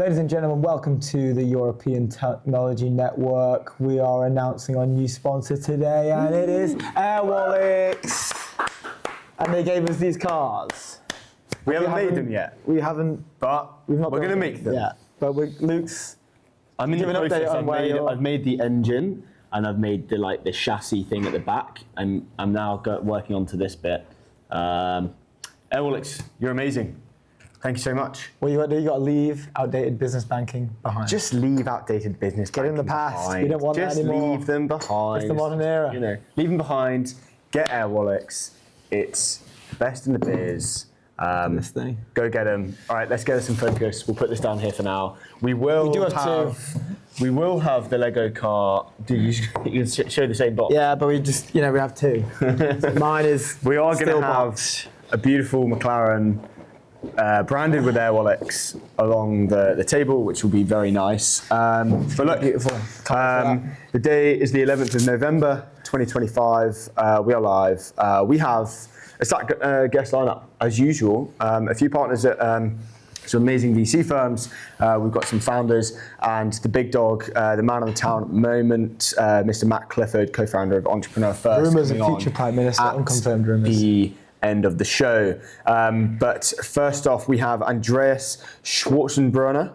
Ladies and gentlemen, welcome to the European Technology Network. We are announcing our new sponsor today, and it is Airwallex. And they gave us these cars. We haven't made them yet. We haven't, but we're going to make them. Yeah, but Luke's. I'm in the Give an process. update on where I've made the engine, and I've made the chassis thing at the back. I'm now working onto this bit. Airwallex, you're amazing. Thank you so much. What you got to do? You got to leave outdated business banking behind. Just leave outdated business. Get in the past. Behind. We don't want Just that anymore. leave them behind. It's the modern era. You know, leave them behind. Get Airwallex. It's best in the biz. This thing. Go get them. All right, let's get us some focus. We'll put this down here for now. We will do have two. We will have the Lego car. Do you can show the same box? Yeah, but we just, we have two. Mine is. We are going still to have boxed. a beautiful McLaren branded with Airwallex along the table, which will be very nice. But look, Beautiful. the day is the 11th of November, 2025. We are live. We have a stacked guest lineup as usual. A few partners at some amazing VC firms. We've got some founders and the big dog, the man of the town at the moment, Mr. Matt Clifford, co-founder of Entrepreneur First. Rumours of future Prime Minister, unconfirmed rumours. The end of the show. But first off, we have Andreas Schwarzenbrunner.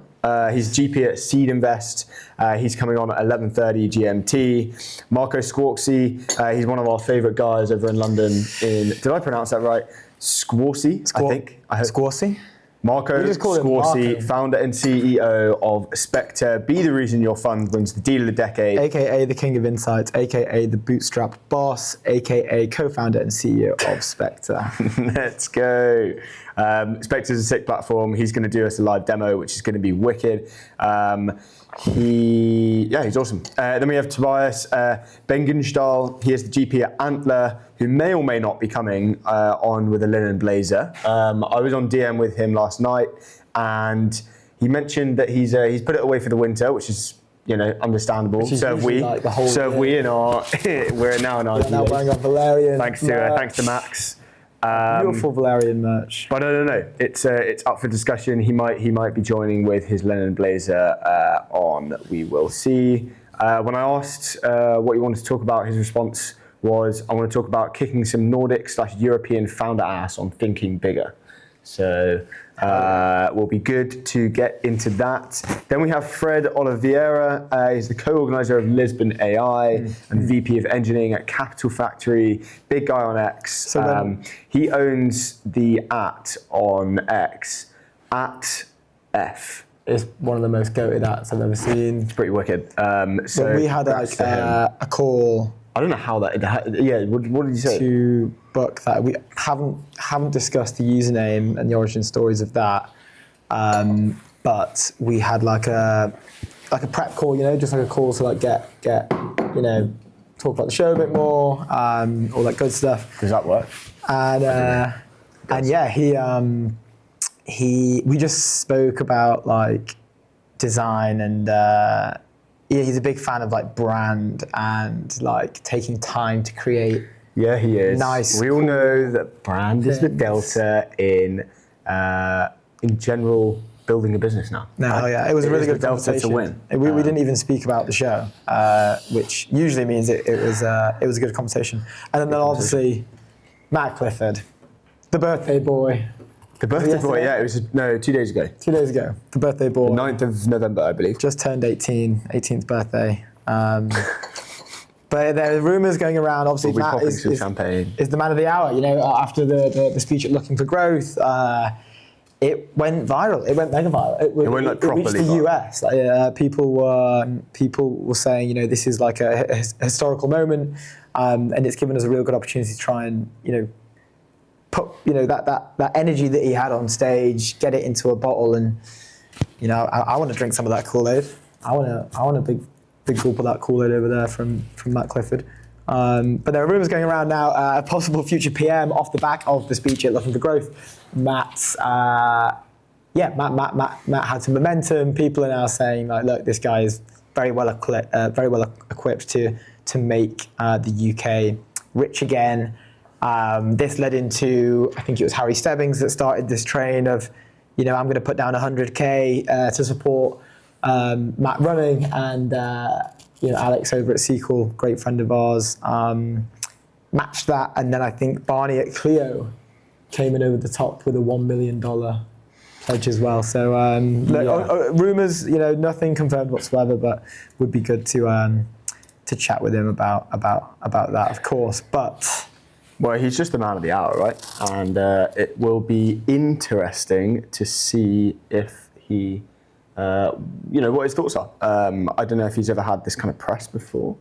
He's GP at Seed Invest. He's coming on at 11:30 GMT. Marco Squarcy, he's one of our favourite guys over in London. Did I pronounce that right? Squarcy, I think. Squarcy? Marco We just call him Squarcy, Marco. founder and CEO of Spectre. Be the reason your fund wins the deal of the decade. AKA the King of Insights, AKA the Bootstrap Boss, AKA co-founder and CEO of Spectre. Let's go. Spectre's a sick platform. He's going to do us a live demo, which is going to be wicked. He's awesome. Then we have Tobias Bengenstahl. He is the GP at Antler, who may or may not be coming on with a linen blazer. I was on DM with him last night, and he mentioned that he's put it away for the winter, which is understandable. is So have we. usually like the whole So have year. we in our. We're now in our. Now wearing our Valerian Thanks merch. to Max. Beautiful Valerian merch. But I don't know. It's up for discussion. He might be joining with his linen blazer on. We will see. When I asked what he wanted to talk about, his response was, "I want to talk about kicking some Nordic/European founder ass on thinking bigger." So will be good to get into that. Then we have Fred Oliveira. He's the co-organizer of Lisbon AI and VP of Engineering at Capital Factory. Big guy on X. So He owns the on X, @F. It's one of the most goated ats I've ever seen. It's pretty wicked. So When we had props to him. a call I don't know how that. Yeah, what did you say? to book that. We haven't discussed the username and the origin stories of that, but we had like a prep call, just like a call to get talk about the show a bit more, all that good stuff. Does that work? And yeah, we just spoke about like design and he's a big fan of like brand and like taking time to create. Yeah, he is. Nice, We all cool know that brand is the things. delta in general building a business now. No, hell yeah, it was a It really is the good delta to conversation. win. We didn't even speak about the show, which usually means it was a good conversation. And then obviously Matt Clifford, the birthday boy. The birthday boy, yesterday? yeah, it was 2 days ago. 2 days ago, the birthday boy. 9th of November, I believe. Just turned 18th birthday. But there are rumours going around. Obviously, We'll be Matt popping is some champagne. the man of the hour. After the speech at Looking for Growth, it went viral. It went mega viral. It went, like, reached properly the viral. US. People were saying, this is like a historical moment, and it's given us a real good opportunity to try and put that energy that he had on stage, get it into a bottle, and I want to drink some of that Kool-Aid. I want a big gulp of that Kool-Aid over there from Matt Clifford. But there are rumours going around now, a possible future PM off the back of the speech at Looking for Growth. Matt had some momentum. People are now saying, like, look, this guy is very well equipped to make the UK rich again. This led into, I think it was Harry Stebbings that started this train of, I'm going to put down 100K to support Matt running, and Alex over at Sequel, great friend of ours, matched that, and then I think Barney at Clio came in over the top with a $1 million pledge as well. So rumours, nothing confirmed whatsoever, but would be good to chat with him about that, of course. But well, he's just the man of the hour, right? And it will be interesting to see if he, what his thoughts are. I don't know if he's ever had this kind of press before.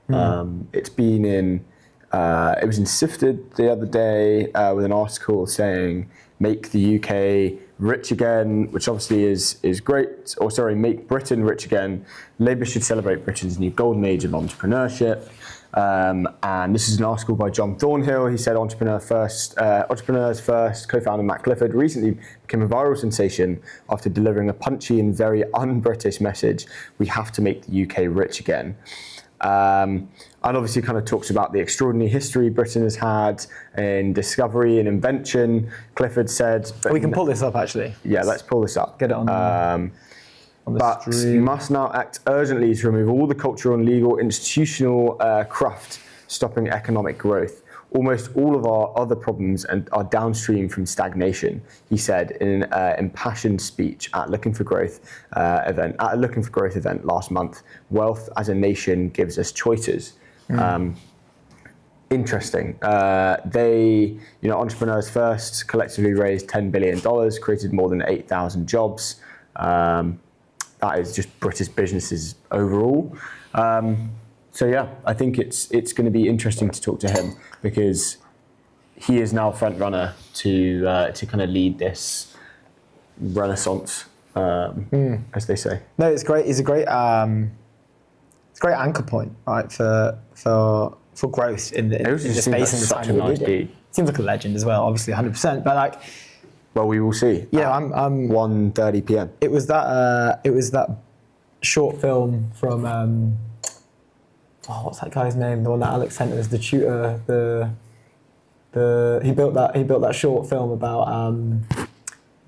It's been in. It was in Sifted the other day with an article saying "Make the UK rich again," which obviously is great. Or sorry, "Make Britain rich again." Labour should celebrate Britain's new golden age of entrepreneurship. And this is an article by John Thornhill. He said, Entrepreneurs First co-founder Matt Clifford recently became a viral sensation after delivering a punchy and very un-British message: "We have to make the UK rich again." And obviously kind of talks about the extraordinary history Britain has had in discovery and invention. Clifford said... we can pull this up, actually. Yeah, let's pull this up. Get it on the but stream. Must now act urgently to remove all the cultural and legal institutional cruft stopping economic growth. Almost all of our other problems are downstream from stagnation, he said in an impassioned speech at a Looking for Growth event last month. Wealth as a nation gives us choices. Interesting. Entrepreneurs First collectively raised $10 billion, created more than 8,000 jobs. That is just British businesses overall. So yeah, I think it's going to be interesting to talk to him, because he is now front runner to kind of lead this renaissance, as they say. No, it's great. He's a great anchor point, right, for growth in the space and the such time a nice we dude. Seems like a legend as well, obviously 100%. But well, we will see. Yeah, at 1:30 p.m. It was that short film from what's that guy's name? The one that Alex sent us, the tutor. He built that short film about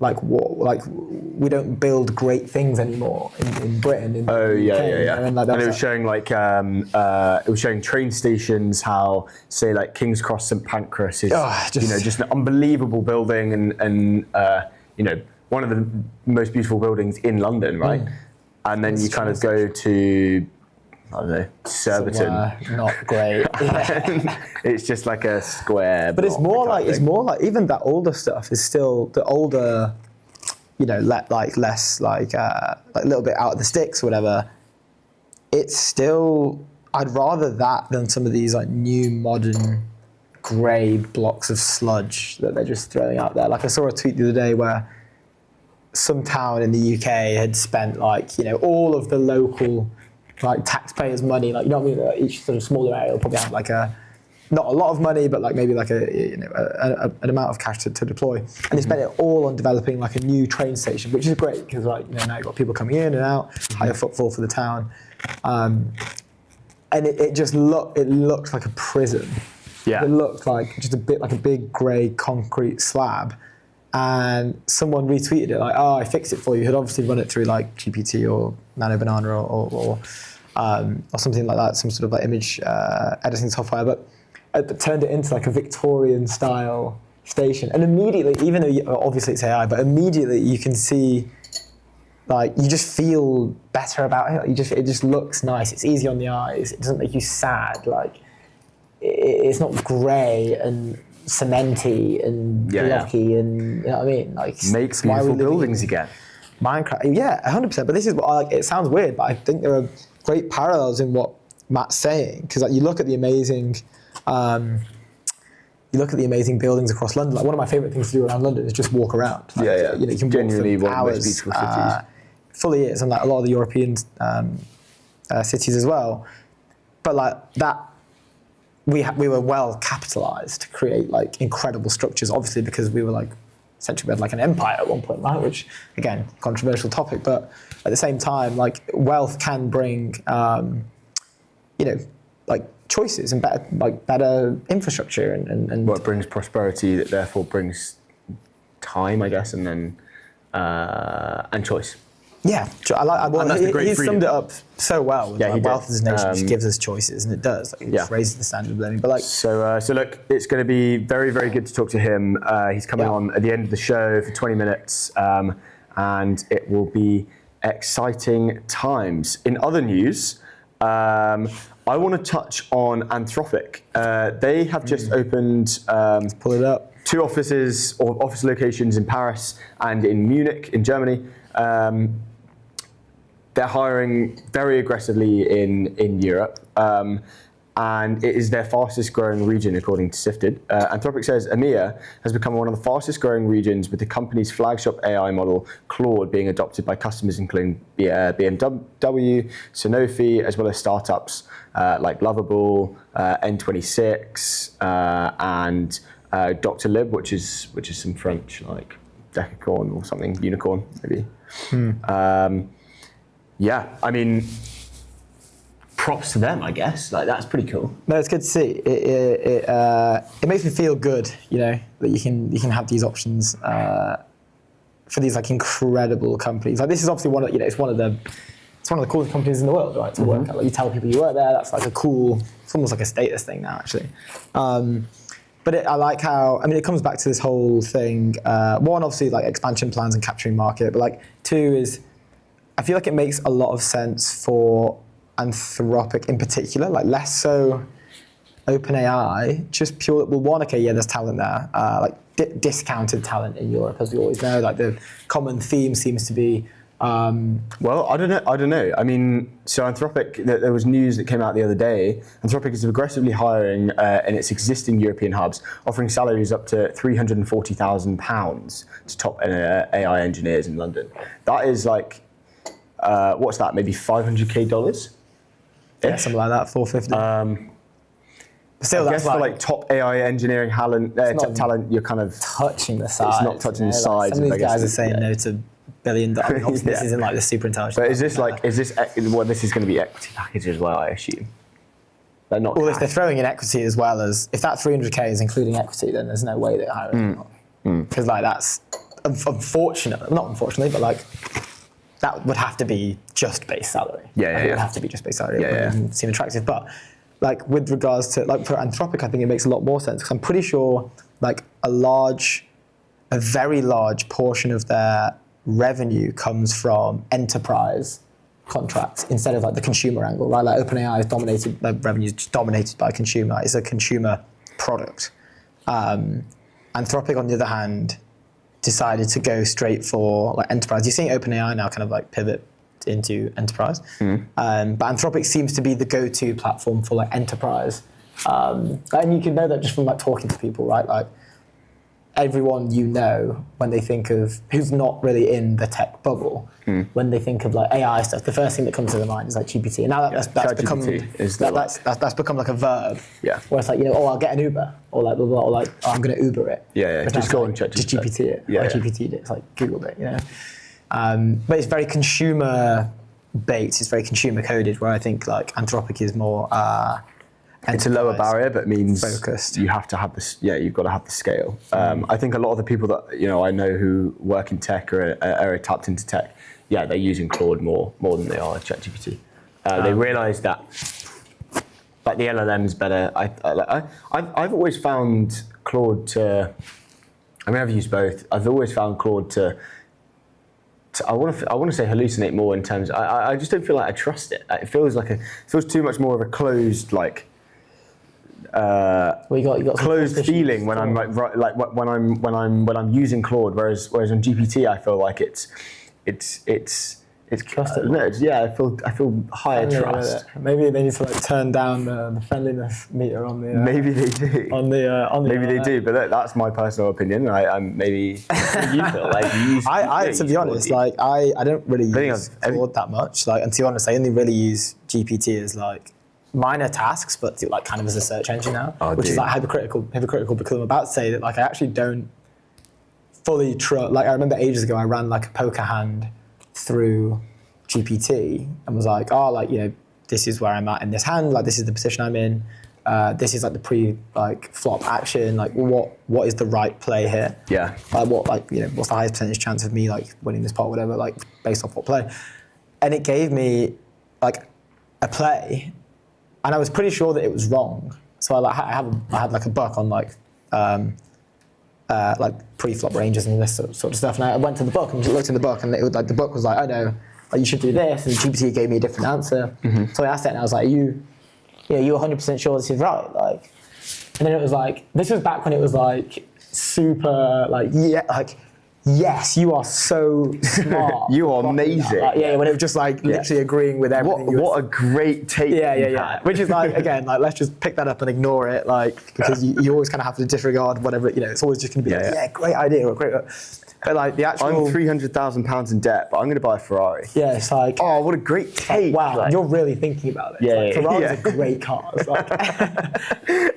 we don't build great things anymore in Britain. Yeah. And it was showing train stations, how say like King's Cross St Pancras is just an unbelievable building and one of the most beautiful buildings in London, right? And then you kind of go to, I don't know, Surbiton. Not great. Yeah. It's just like a square. But it's more like even that older stuff is still the older, less like a little bit out of the sticks or whatever. It's still, I'd rather that than some of these like new modern grey blocks of sludge that they're just throwing out there. Like I saw a tweet the other day where some town in the UK had spent all of the local taxpayers' money, each sort of smaller area will probably have not a lot of money, but maybe an amount of cash to deploy, and they spent it all on developing a new train station, which is great because now you've got people coming in and out, higher footfall for the town, and it looked like a prison. Yeah, it looked like just a big grey concrete slab. And someone retweeted it I fixed it for you. Had obviously run it through GPT or Nano Banana or something like that, some sort of image editing software, but turned it into a Victorian style station. And immediately, even though obviously it's AI, but immediately you can see you just feel better about it. It just looks nice. It's easy on the eyes. It doesn't make you sad. It's not grey and cementy and blocky and you know what I mean? Makes beautiful buildings again. Minecraft, 100%. But this is what it sounds weird, but I think there are great parallels in what Matt's saying, because you look at the amazing, buildings across London. One of my favourite things to do around London is just walk around. You can genuinely walk one of the most hours, beautiful cities. Fully is, and a lot of the European cities as well. But that. We were well capitalized to create incredible structures, obviously because we were essentially we had an empire at one point, right? Which again, controversial topic, but at the same time, wealth can bring choices and better infrastructure and what brings prosperity that therefore brings time, I guess, and then and choice. Yeah, well, And that's the great he freedom. summed it up so well. With, Yeah, like, he did. wealth as a nation just gives us choices, and it does. Like, it Yeah. just raises the standard of living. But like, So look, it's going to be very, very good to talk to him. He's coming Yeah. on at the end of the show for 20 minutes, and it will be exciting times. In other news, I want to touch on Anthropic. They have just opened pull it up. 2 offices or office locations in Paris and in Munich in Germany. They're hiring very aggressively in Europe, and it is their fastest growing region according to Sifted. Anthropic says EMEA has become one of the fastest growing regions, with the company's flagship AI model, Claude, being adopted by customers including BMW, Sanofi, as well as startups like Lovable, N26, and Dr. Lib, which is some French, like Decacorn or something, unicorn maybe. Yeah, I mean, props to them, I guess. Like, that's pretty cool. No, it's good to see. It makes me feel good, you know, that you can have these options for these like incredible companies. Like, this is obviously one of, you know, it's one of the coolest companies in the world, right? To work at. Like, you tell people you work there. That's like a cool. It's almost like a status thing now, actually. But I like how, I mean, it comes back to this whole thing. One, obviously, like expansion plans and capturing market, but like 2 is, I feel like it makes a lot of sense for Anthropic in particular, like less so OpenAI, just pure, well, one, okay, yeah, there's talent there, like discounted talent in Europe, as we always know. Like, the common theme seems to be, Well, I don't know. I mean, so Anthropic, there was news that came out the other day. Anthropic is aggressively hiring in its existing European hubs, offering salaries up to £340,000 to top AI engineers in London. That is like, what's that? Maybe $500K? yeah, something like that, 450. But still, I that's guess for like top AI engineering talent, you're kind of touching the sides. not touching you the know, like, sides, some of I these guess, guys are saying yeah. no to billion dollars. Obviously, this Yeah. isn't like the super intelligent. But is this stuff, like, this is going to be equity package as well, I assume? They're not. well, if they're throwing in equity as well as, if that 300K is including equity, then there's no way they're hiring. Because like, that's not unfortunately, but like, that would have to be just base salary. Yeah, Like, yeah, it would yeah. have to be just base salary. Yeah, It wouldn't yeah. even seem attractive. But like, with regards to, like, for Anthropic, I think it makes a lot more sense, because I'm pretty sure like a very large portion of their revenue comes from enterprise contracts instead of like the consumer angle, right? Like, OpenAI is dominated, like, revenue is just dominated by consumer. It's a consumer product. Anthropic, on the other hand, decided to go straight for like enterprise. You're seeing OpenAI now kind of like pivot into enterprise, but Anthropic seems to be the go-to platform for like enterprise, and you can know that just from like talking to people, right? Like, everyone you know, when they think of, who's not really in the tech bubble, when they think of like AI stuff, the first thing that comes to their mind is like GPT. And now that's become ChatGPT is the that's become like a verb. Yeah. Where it's like, you know, oh, I'll get an Uber, or like blah, blah, or like, oh, I'm going to Uber it. Yeah, yeah. Whereas Just now go it's on like, just ChatGPT. GPT it. Yeah, Or yeah. GPT'd it. It's like Googled it, you know. But it's very consumer baked. It's very consumer coded. Where I think like Anthropic is more. It's a lower enterprise barrier, but it means focused. you have to have this. Yeah, you've got to have the scale. I think a lot of the people that I know who work in tech or are tapped into tech, yeah, they're using Claude more than they are ChatGPT. They realise that, like, the LLM's better. I've always found Claude to. I mean, I've used both. I've always found Claude to I want to say hallucinate more in terms. I just don't feel like I trust it. It feels too much more of a closed Well, you got some closed suspicions. feeling when I'm when I'm using Claude, whereas on GPT I feel like it's Trusted. No, I feel higher trust. Maybe they need to like turn down the friendliness meter on the Maybe they do. on the Maybe they do, but that's my personal opinion. I'm maybe what do you feel like you use. I to be honest, like I don't really think use I've- Claude that much. Like, and to be honest, I only really use GPT as like minor tasks, but like kind of as a search engine now, which is dude. like hypocritical because I'm about to say that like I actually don't fully trust. Like, I remember ages ago I ran like a poker hand through GPT and was like, oh, like, you know, this is where I'm at in this hand, like this is the position I'm in. this is like the flop action. Like, what is the right play here? Yeah. Like, what's the highest percentage chance of me like winning this pot, whatever, like based off what play? And it gave me like a play, and I was pretty sure that it was wrong. So I had like a buck on like pre-flop ranges and this sort of stuff. And I went to the book and looked in the book, and the book was like, oh no, like, you should do this. And GPT gave me a different answer. So I asked it, and I was like, you 100% sure this is right? Like, and then it was like, this was back when it was like super like, yeah, like, yes, you are so smart. You are amazing. Like, when it was just like literally agreeing with everything. What a great take. Yeah. Which is like, again, like, let's just pick that up and ignore it, like, because you always kind of have to disregard whatever, it's always just going to be great idea or great. But like the actual, I'm £300,000 in debt, but I'm going to buy a Ferrari. Yeah, it's like, oh, what a great take! Wow, like, you're really thinking about it. Yeah, It's like, Ferrari's a great car. It's like,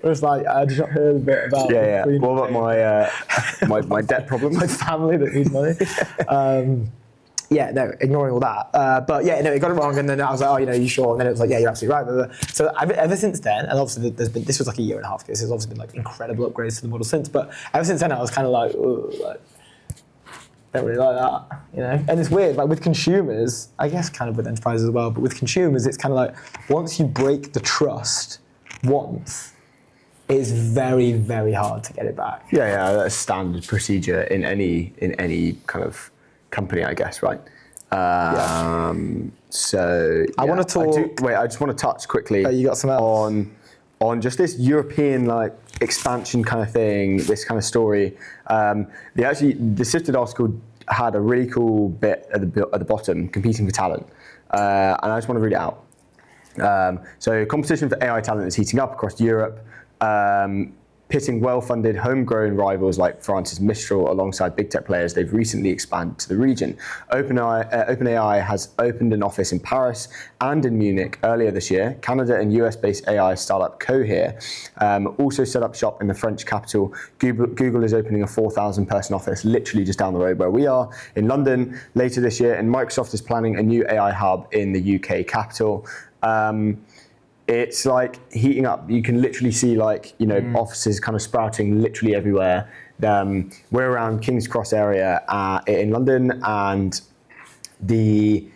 it's like I just heard a bit about. Yeah. What about my debt problem? My family that needs money. Ignoring all that. But it got it wrong, and then I was like, oh, you sure? And then it was like, yeah, you're absolutely right. Blah, blah. So ever since then, and obviously this was like a year and a half ago. So there's obviously been like incredible upgrades to the model since. But ever since then, I was kind of like, ooh, like, don't really like that, And it's weird, like with consumers, I guess kind of with enterprises as well, but with consumers, it's kind of like once you break the trust once, it's very, very hard to get it back. Yeah, that's standard procedure in any kind of company, I guess, right? So I want to talk. I just want to touch quickly. You got some else? On just this European like expansion kind of thing, this kind of story. The Sifted article had a really cool bit at the bottom, competing for talent, and I just want to read it out. So competition for AI talent is heating up across Europe, pitting well-funded homegrown rivals like France's Mistral alongside big tech players. They've recently expanded to the region. OpenAI has opened an office in Paris and in Munich earlier this year. Canada and US-based AI startup Cohere also set up shop in the French capital. Google is opening a 4,000-person office literally just down the road where we are in London later this year, and Microsoft is planning a new AI hub in the UK capital. It's like heating up. You can literally see offices kind of sprouting literally everywhere. We're around King's Cross area in London, and the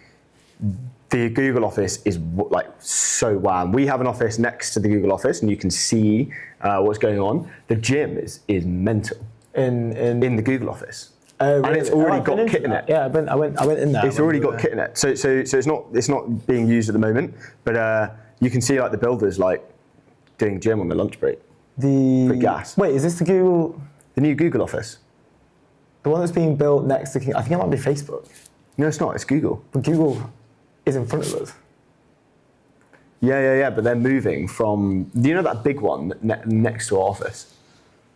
Google office is like so wow. We have an office next to the Google office, and you can see what's going on. The gym is mental in the Google office. Oh, really? And it's already got kit in it. Yeah, I went in there. It's already got kit in it. So it's not being used at the moment, but you can see like the builders like doing gym on the lunch break. For gas. Wait, is this the Google? The new Google office. The one that's being built next to I think it might be Facebook. No, it's not. It's Google. But Google is in front of us. Yeah. But they're moving from. Do you know that big one next to our office?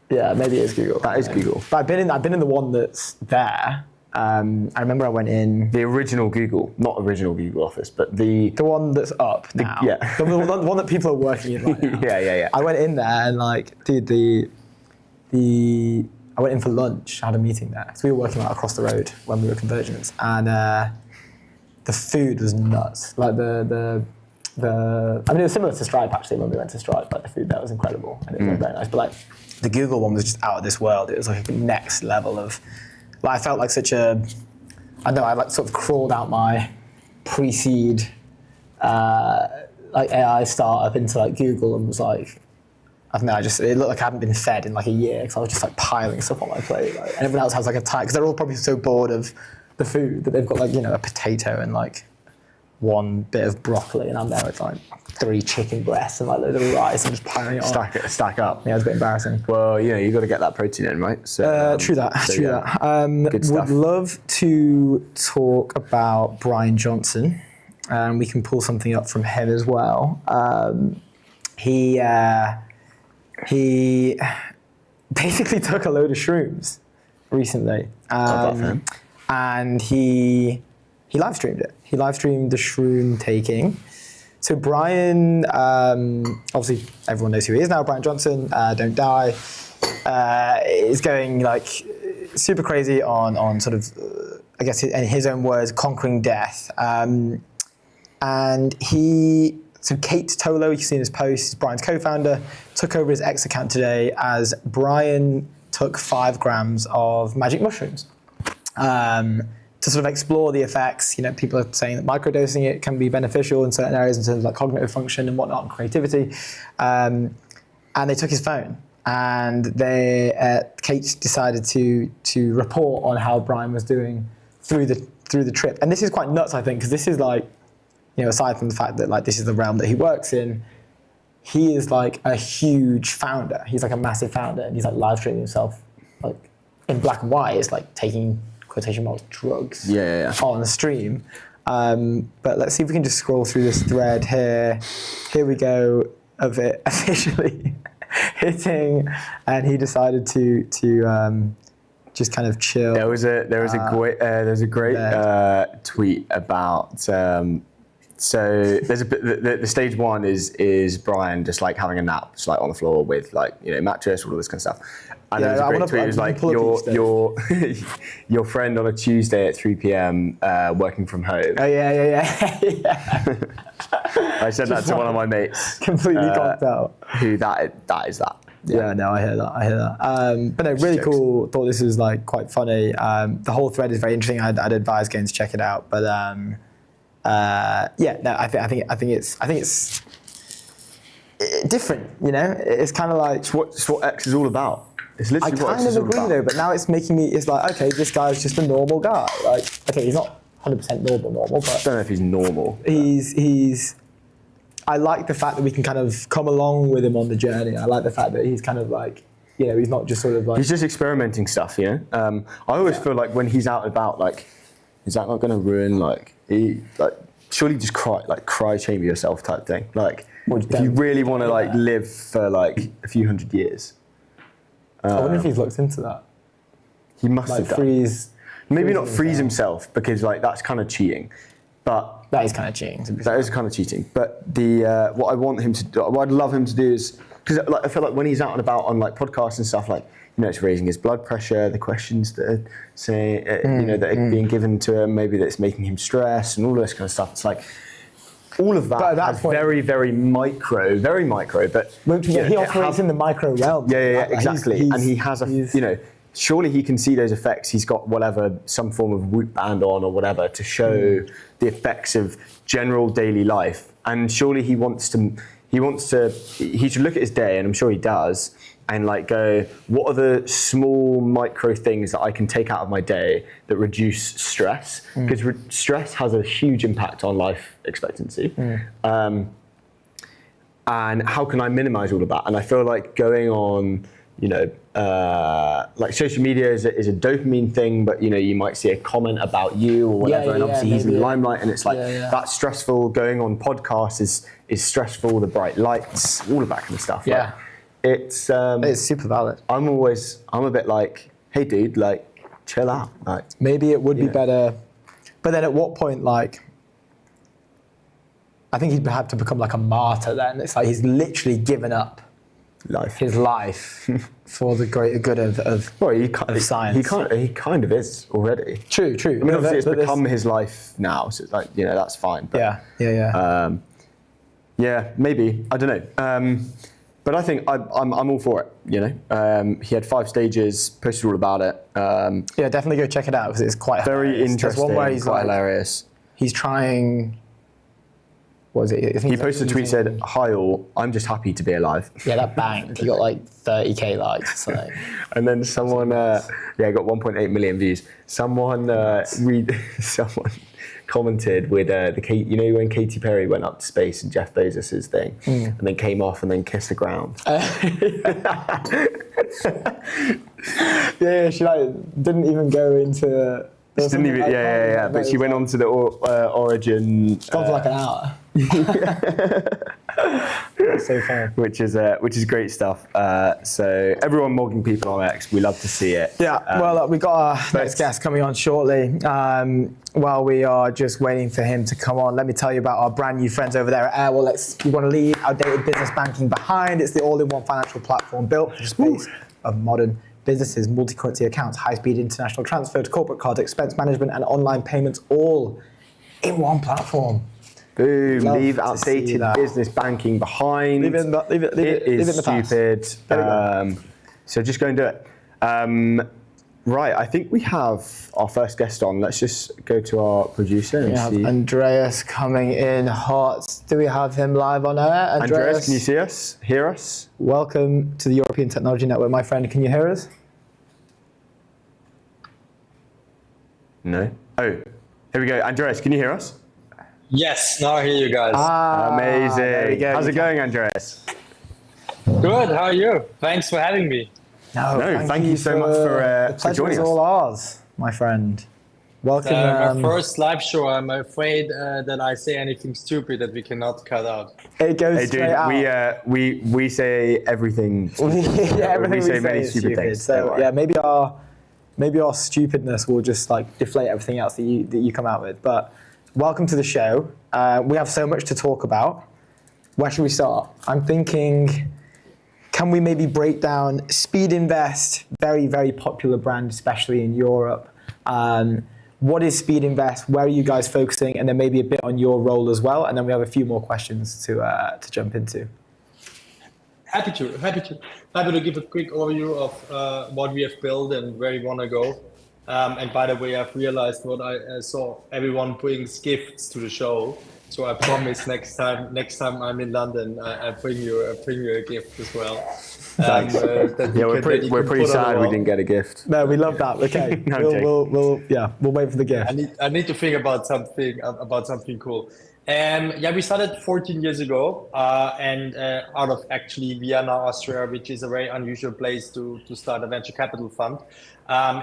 Yeah, maybe it is Google. That is Google. But I've been in the one that's there. I remember I went in. The original Google, not original Google office, but the one that's up now. Yeah. the one that people are working in right now. Yeah. I went in there and I went in for lunch. I had a meeting there. So we were working across the road when we were Convergence, and the food was nuts. Like it was similar to Stripe actually when we went to Stripe. Like the food there was incredible and it was very nice. But like the Google one was just out of this world. It was like a next level of. Like I felt like I like sort of crawled out my pre-seed like AI startup into like Google and was like, I don't know, it looked like I hadn't been fed in like a year because I was just like piling stuff on my plate. Like, and everyone else has like a time, because they're all probably so bored of the food that they've got like, a potato and like one bit of broccoli, and I'm there with like 3 chicken breasts and like a load of rice and just piling it on. Stack up. Yeah, it's a bit embarrassing. Well, you got to get that protein in, right? So, true that. Good stuff. Would love to talk about Brian Johnson. We can pull something up from him as well. He basically took a load of shrooms recently, and he live streamed it. He live streamed the shroom taking. So Brian, obviously everyone knows who he is now. Brian Johnson, Don't Die, is going like super crazy on sort of, I guess in his own words, conquering death. And he So Kate Tolo, you can see in his post, is Brian's co-founder, took over his X account today as Brian took 5 grams of magic mushrooms to sort of explore the effects. You know, people are saying that microdosing it can be beneficial in certain areas in terms of like cognitive function and whatnot and creativity. And they took his phone, and Kate decided to report on how Brian was doing through the trip. And this is quite nuts, I think, because this is like, you know, aside from the fact that like this is the realm that he works in, he is like a huge founder. He's like a massive founder, and he's like live streaming himself like in black and white. It's like taking quotation marks drugs on the stream. But let's see if we can just scroll through this thread here. Here we go of it officially hitting, and he decided to just kind of chill. There was a great tweet about. So there's the stage one is Brian just like having a nap, just like on the floor with like, you know, mattress, all of this kind of stuff. And there's a great tweet. It was like your friend on a Tuesday at 3 p.m. Working from home. Oh yeah. I said that to one of my mates. Completely conked out. Who that is that. Yeah, no, I hear that. But no, really cool. Thought this was like quite funny. The whole thread is very interesting. I'd advise going to check it out. But yeah, no, I think it's different. You know, it's kind of like it's what X is all about. It's literally what X is all about. I kind of agree though, but now it's making me. It's like, okay, this guy's just a normal guy. Like, okay, he's not 100% normal, but I don't know if he's normal. He's. I like the fact that we can kind of come along with him on the journey. I like the fact that he's kind of like, you know, he's not just sort of like. He's just experimenting stuff, you know. I always feel like when he's out and about, like, is that not going to ruin surely just cry chamber yourself type thing. Like, if you really want to like live for like a few hundred years. I wonder if he's looked into that. He must like have done. Maybe not freeze himself, because like that's kind of cheating. But that is kind of cheating. That is kind of cheating. But the what I want him to do, what I'd love him to do is, because like I feel like when he's out and about on like podcasts and stuff, like, you know, it's raising his blood pressure, the questions that are saying, you know, that are being given to him, maybe that's making him stress and all this kind of stuff. It's like all of that is very, very micro, but he operates in the micro realm. Yeah, exactly. And he has you know, surely he can see those effects. He's got whatever, some form of Whoop band on or whatever to show the effects of general daily life. And surely he should look at his day, and I'm sure he does, and like go, what are the small micro things that I can take out of my day that reduce stress? Because stress has a huge impact on life expectancy. And how can I minimize all of that? And I feel like going on, you know, like social media is a dopamine thing, but you know, you might see a comment about you or whatever, and obviously he's in the limelight, and it's like that's stressful. Going on podcasts is stressful. The bright lights, all of that kind of stuff. Yeah. Like, it's super valid. I'm a bit like, hey dude, like chill out. Like, maybe it would be better, but then at what point, like, I think he'd have to become like a martyr then. It's like he's literally given up his life for the greater good of science. He kind of is already. True. I mean, obviously it's become his life now, so it's like, you know, that's fine. But, yeah, maybe. I don't know. But I think I'm all for it, you know. He had 5 stages, posted all about it. Yeah, definitely go check it out, because it's quite very hilarious. interesting, There's one where he's quite like, hilarious. He's trying. What was it? He posted a tweet, said, "Hi all, I'm just happy to be alive." Yeah, that banged. He got like 30k likes or something. And then someone, got 1.8 million views. Someone commented with you know, when Katy Perry went up to space and Jeff Bezos's thing, and then came off and then kissed the ground. Yeah, she like didn't even go into. She didn't even, yeah. But she went on to the Origin. It's gone for like an hour. That's so fun. Which is great stuff. So everyone mogging people on X, we love to see it. Yeah. Well, we got our next guest coming on shortly. While we are just waiting for him to come on, let me tell you about our brand new friends over there at Airwallex. We want to leave outdated business banking behind. It's the all-in-one financial platform built for the space of modern businesses, multi-currency accounts, high-speed international transfers, corporate cards, expense management, and online payments, all in one platform. Boom. Love Leave to see outdated that. business banking behind. Leave it in the- leave it- leave it- It is leave it in the past. stupid. There we go. So just go and do it. Right, I think we have our first guest on. Let's just go to our producer and We have see. Andreas coming in hot. Do we have him live on air? Andreas, can you see us? Hear us? Welcome to the European Technology Network, my friend. Can you hear us? No. Oh, here we go. Andreas, can you hear us? Yes, now I hear you guys. Amazing. there we go. How's You it going, Andreas? Good, how are you? Thanks for having me. No, thank you so much for the pleasure joining is us. all ours, my friend. Welcome. My first live show. I'm afraid that I say anything stupid that we cannot cut out. it goes Hey, straight dude, out. we say everything. Yeah, everything we we say say many is stupid things. So Don't worry. yeah, maybe our stupidness will just like deflate everything else that you come out with. But welcome to the show. We have so much to talk about. Where should we start? I'm thinking, can we maybe break down Speed Invest, very, very popular brand, especially in Europe. What is Speed Invest? Where are you guys focusing? And then maybe a bit on your role as well. And then we have a few more questions to jump into. Happy to give a quick overview of what we have built and where we want to go. And by the way, I've realized what I saw everyone brings gifts to the show. So I promise next time I'm in London, I bring you a gift as well. Thanks. Yeah, we're pretty sad we didn't get a gift. No, we love that. Okay, No, I'm joking. we'll wait for the gift. I need to think about something cool. We started 14 years ago, and out of actually Vienna, Austria, which is a very unusual place to start a venture capital fund.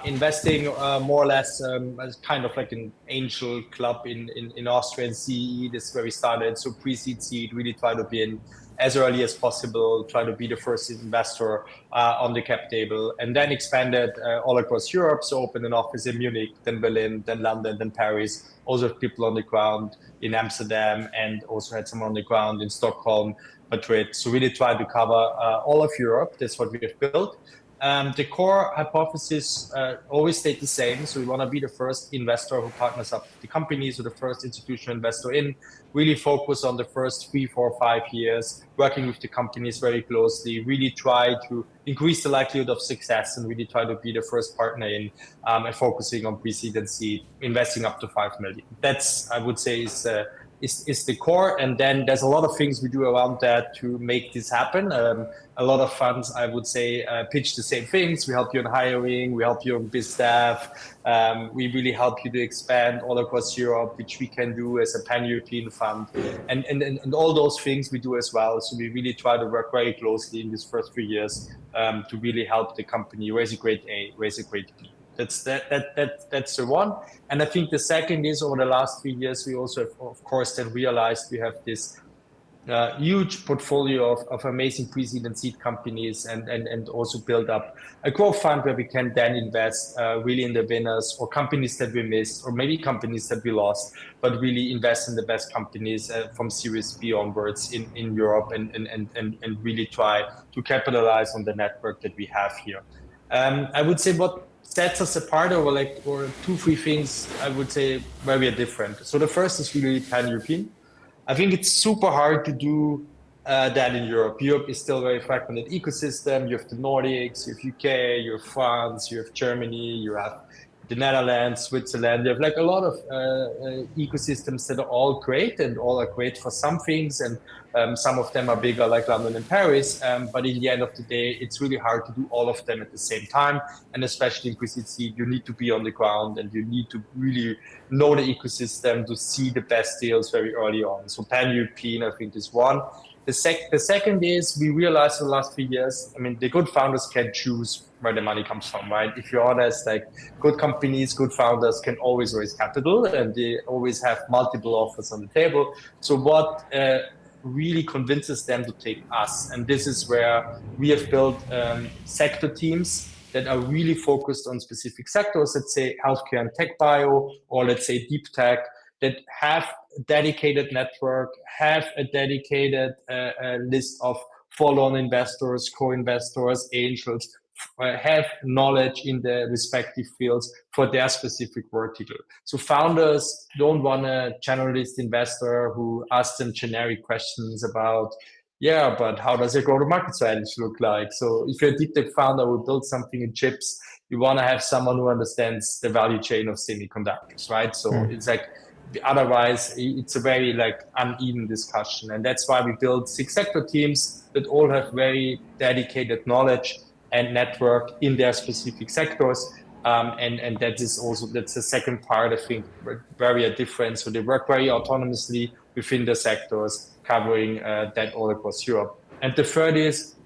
Investing more or less as kind of like an angel club in Austria and CEE. This is where we started. So pre-seed, seed, really try to be in as early as possible, try to be the first investor on the cap table, and then expanded all across Europe. So opened an office in Munich, then Berlin, then London, then Paris. Also have people on the ground in Amsterdam, and also had some on the ground in Stockholm, Madrid. So really try to cover all of Europe. That's what we have built. The core hypothesis always stayed the same. So we want to be the first investor who partners up the company, so the first institutional investor in, really focus on the first 3, 4, 5 years, working with the companies very closely, really try to increase the likelihood of success and really try to be the first partner in and focusing on pre-seed and seed, investing up to 5 million. That's, I would say, is the core. And then there's a lot of things we do around that to make this happen. A lot of funds, I would say, pitch the same things. We help you on hiring, we help you on biz staff. We really help you to expand all across Europe, which we can do as a pan-European fund. And all those things we do as well. So we really try to work very closely in these first 3 years to really help the company raise a great A, raise a great B. That's the one. And I think the second is, over the last 3 years, we also have, of course, then realized we have this huge portfolio of amazing pre-seed and seed companies, and also build up a growth fund where we can then invest really in the winners, or companies that we missed, or maybe companies that we lost, but really invest in the best companies from Series B onwards in Europe, and really try to capitalize on the network that we have here. I would say what sets us apart, or 2, 3 things I would say where we are different. So the first is really pan-European. I think it's super hard to do that in Europe. Europe is still a very fragmented ecosystem. You have the Nordics, you have UK, you have France, you have Germany, you have the Netherlands, Switzerland. You have like a lot of ecosystems that are all great, and all are great for some things, and some of them are bigger, like London and Paris. But in the end of the day, it's really hard to do all of them at the same time. And especially in pre-seed seed, you need to be on the ground, and you need to really know the ecosystem to see the best deals very early on. So pan-European, I think, is one. The second is, we realized in the last 3 years, I mean, the good founders can choose where the money comes from, right? If you're honest, like, good companies, good founders can always raise capital, and they always have multiple offers on the table. So what really convinces them to take us? And this is where we have built sector teams that are really focused on specific sectors, let's say healthcare and tech bio, or let's say deep tech, that have a dedicated network, have a dedicated list of follow-on investors, co-investors, angels, have knowledge in the respective fields for their specific vertical. So founders don't want a generalist investor who asks them generic questions about, yeah, but how does your go-to-market strategy look like? So if you're a deep tech founder who builds something in chips, you want to have someone who understands the value chain of semiconductors, right? So it's like, otherwise it's a very like uneven discussion. And that's why we build 6 sector teams that all have very dedicated knowledge and network in their specific sectors. And that's the second part, I think, where we are different. So they work very autonomously within the sectors, covering that all across Europe. And the third is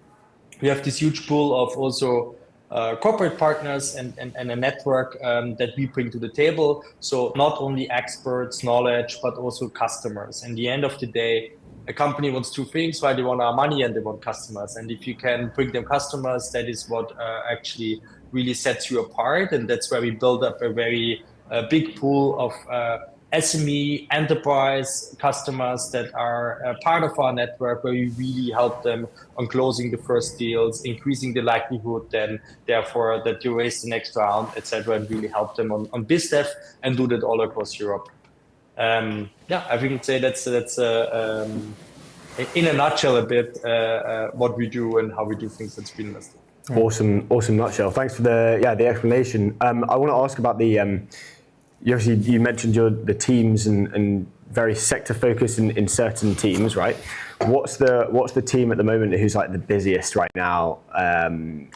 we have this huge pool of also corporate partners and a network that we bring to the table. So not only experts, knowledge, but also customers. And the end of the day, a company wants 2 things, right? They want our money and they want customers. And if you can bring them customers, that is what actually really sets you apart. And that's where we build up a very big pool of SME enterprise customers that are part of our network, where we really help them on closing the first deals, increasing the likelihood then therefore that you raise the next round, etc., and really help them on biz dev and do that all across Europe. I think I'd say that's in a nutshell a bit what we do and how we do things at Speedinvest. Awesome nutshell. Thanks for the explanation. I want to ask about the. You mentioned the teams and very sector focused in certain teams, right? What's the team at the moment who's like the busiest right now?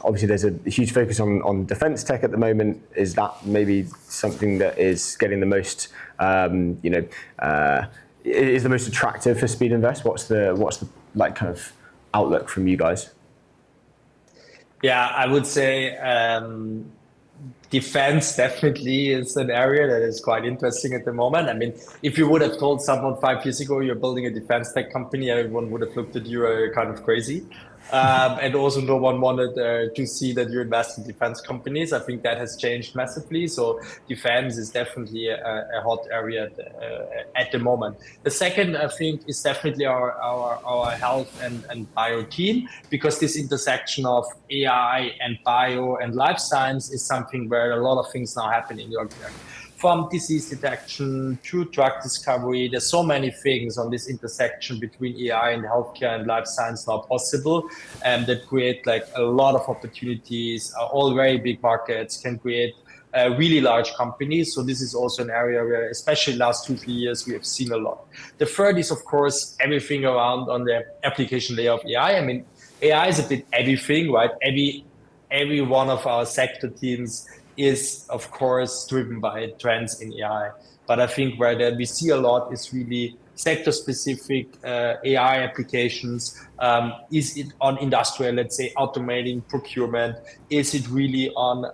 Obviously, there's a huge focus on defense tech at the moment. Is that maybe something that is getting the most, is the most attractive for Speedinvest? What's the like kind of outlook from you guys? Yeah, I would say defense definitely is an area that is quite interesting at the moment. I mean, if you would have told someone 5 years ago you're building a defense tech company, everyone would have looked at you kind of crazy. And also no one wanted to see that you invest in defense companies. I think that has changed massively. So defense is definitely a hot area at the moment. The second, I think, is definitely our health and bio team, because this intersection of AI and bio and life science is something where a lot of things now happening. From disease detection to drug discovery, there's so many things on this intersection between AI and healthcare and life science now possible, that create like a lot of opportunities. All very big markets can create really large companies. So this is also an area where, especially last 2-3 years, we have seen a lot. The third is, of course, everything around on the application layer of AI. I mean, AI is a bit everything, right? Every one of our sector teams is, of course, driven by trends in AI. But I think where we see a lot is really sector-specific AI applications. Is it on industrial, let's say, automating procurement? Is it really on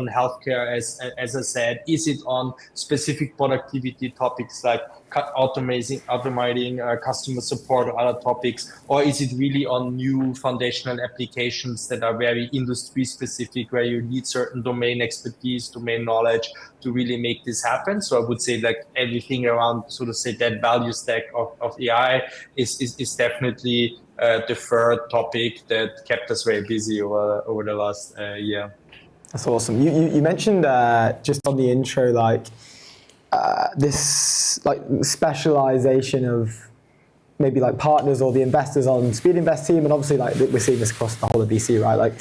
healthcare, as I said? Is it on specific productivity topics like automating customer support or other topics? Or is it really on new foundational applications that are very industry specific, where you need certain domain expertise, domain knowledge to really make this happen? So I would say like everything around, so to say, that value stack of AI is definitely the third topic that kept us very busy over the last year. That's awesome. You mentioned just on the intro, like this like specialization of maybe like partners or the investors on Speedinvest team, and obviously like we're seeing this across the whole of VC, right? Like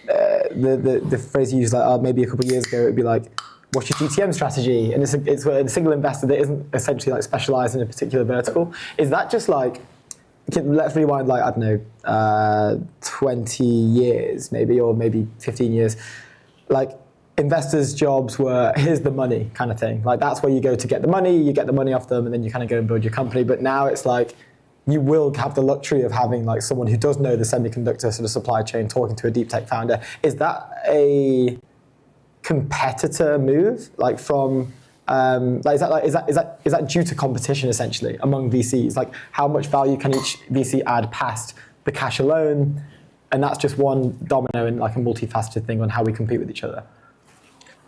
the phrase you used, like maybe a couple of years ago, it'd be like, what's your GTM strategy? And it's a single investor that isn't essentially like specialized in a particular vertical. Is that just like, let's rewind like, I don't know, 20 years maybe, or maybe 15 years. Like investors' jobs were, here's the money kind of thing. Like that's where you go to get the money, you get the money off them, and then you kind of go and build your company. But now it's like, you will have the luxury of having like someone who does know the semiconductor sort of supply chain talking to a deep tech founder. Is that a competitor move, like from is that due to competition essentially among VCs? Like how much value can each VC add past the cash alone? And that's just one domino in like a multifaceted thing on how we compete with each other.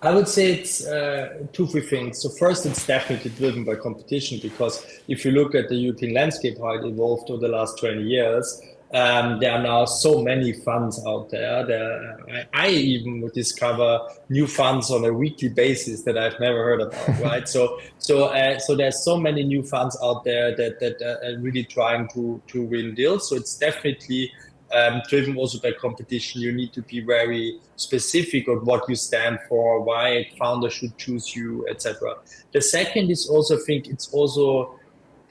I would say it's 2-3 things. So first, it's definitely driven by competition, because if you look at the European landscape, how it evolved over the last 20 years, There are now so many funds out there. I even discover new funds on a weekly basis that I've never heard about, right? So there's so many new funds out there that are really trying to win deals. So it's definitely driven also by competition. You need to be very specific on what you stand for, why founders should choose you, etc. The second is also, I think it's also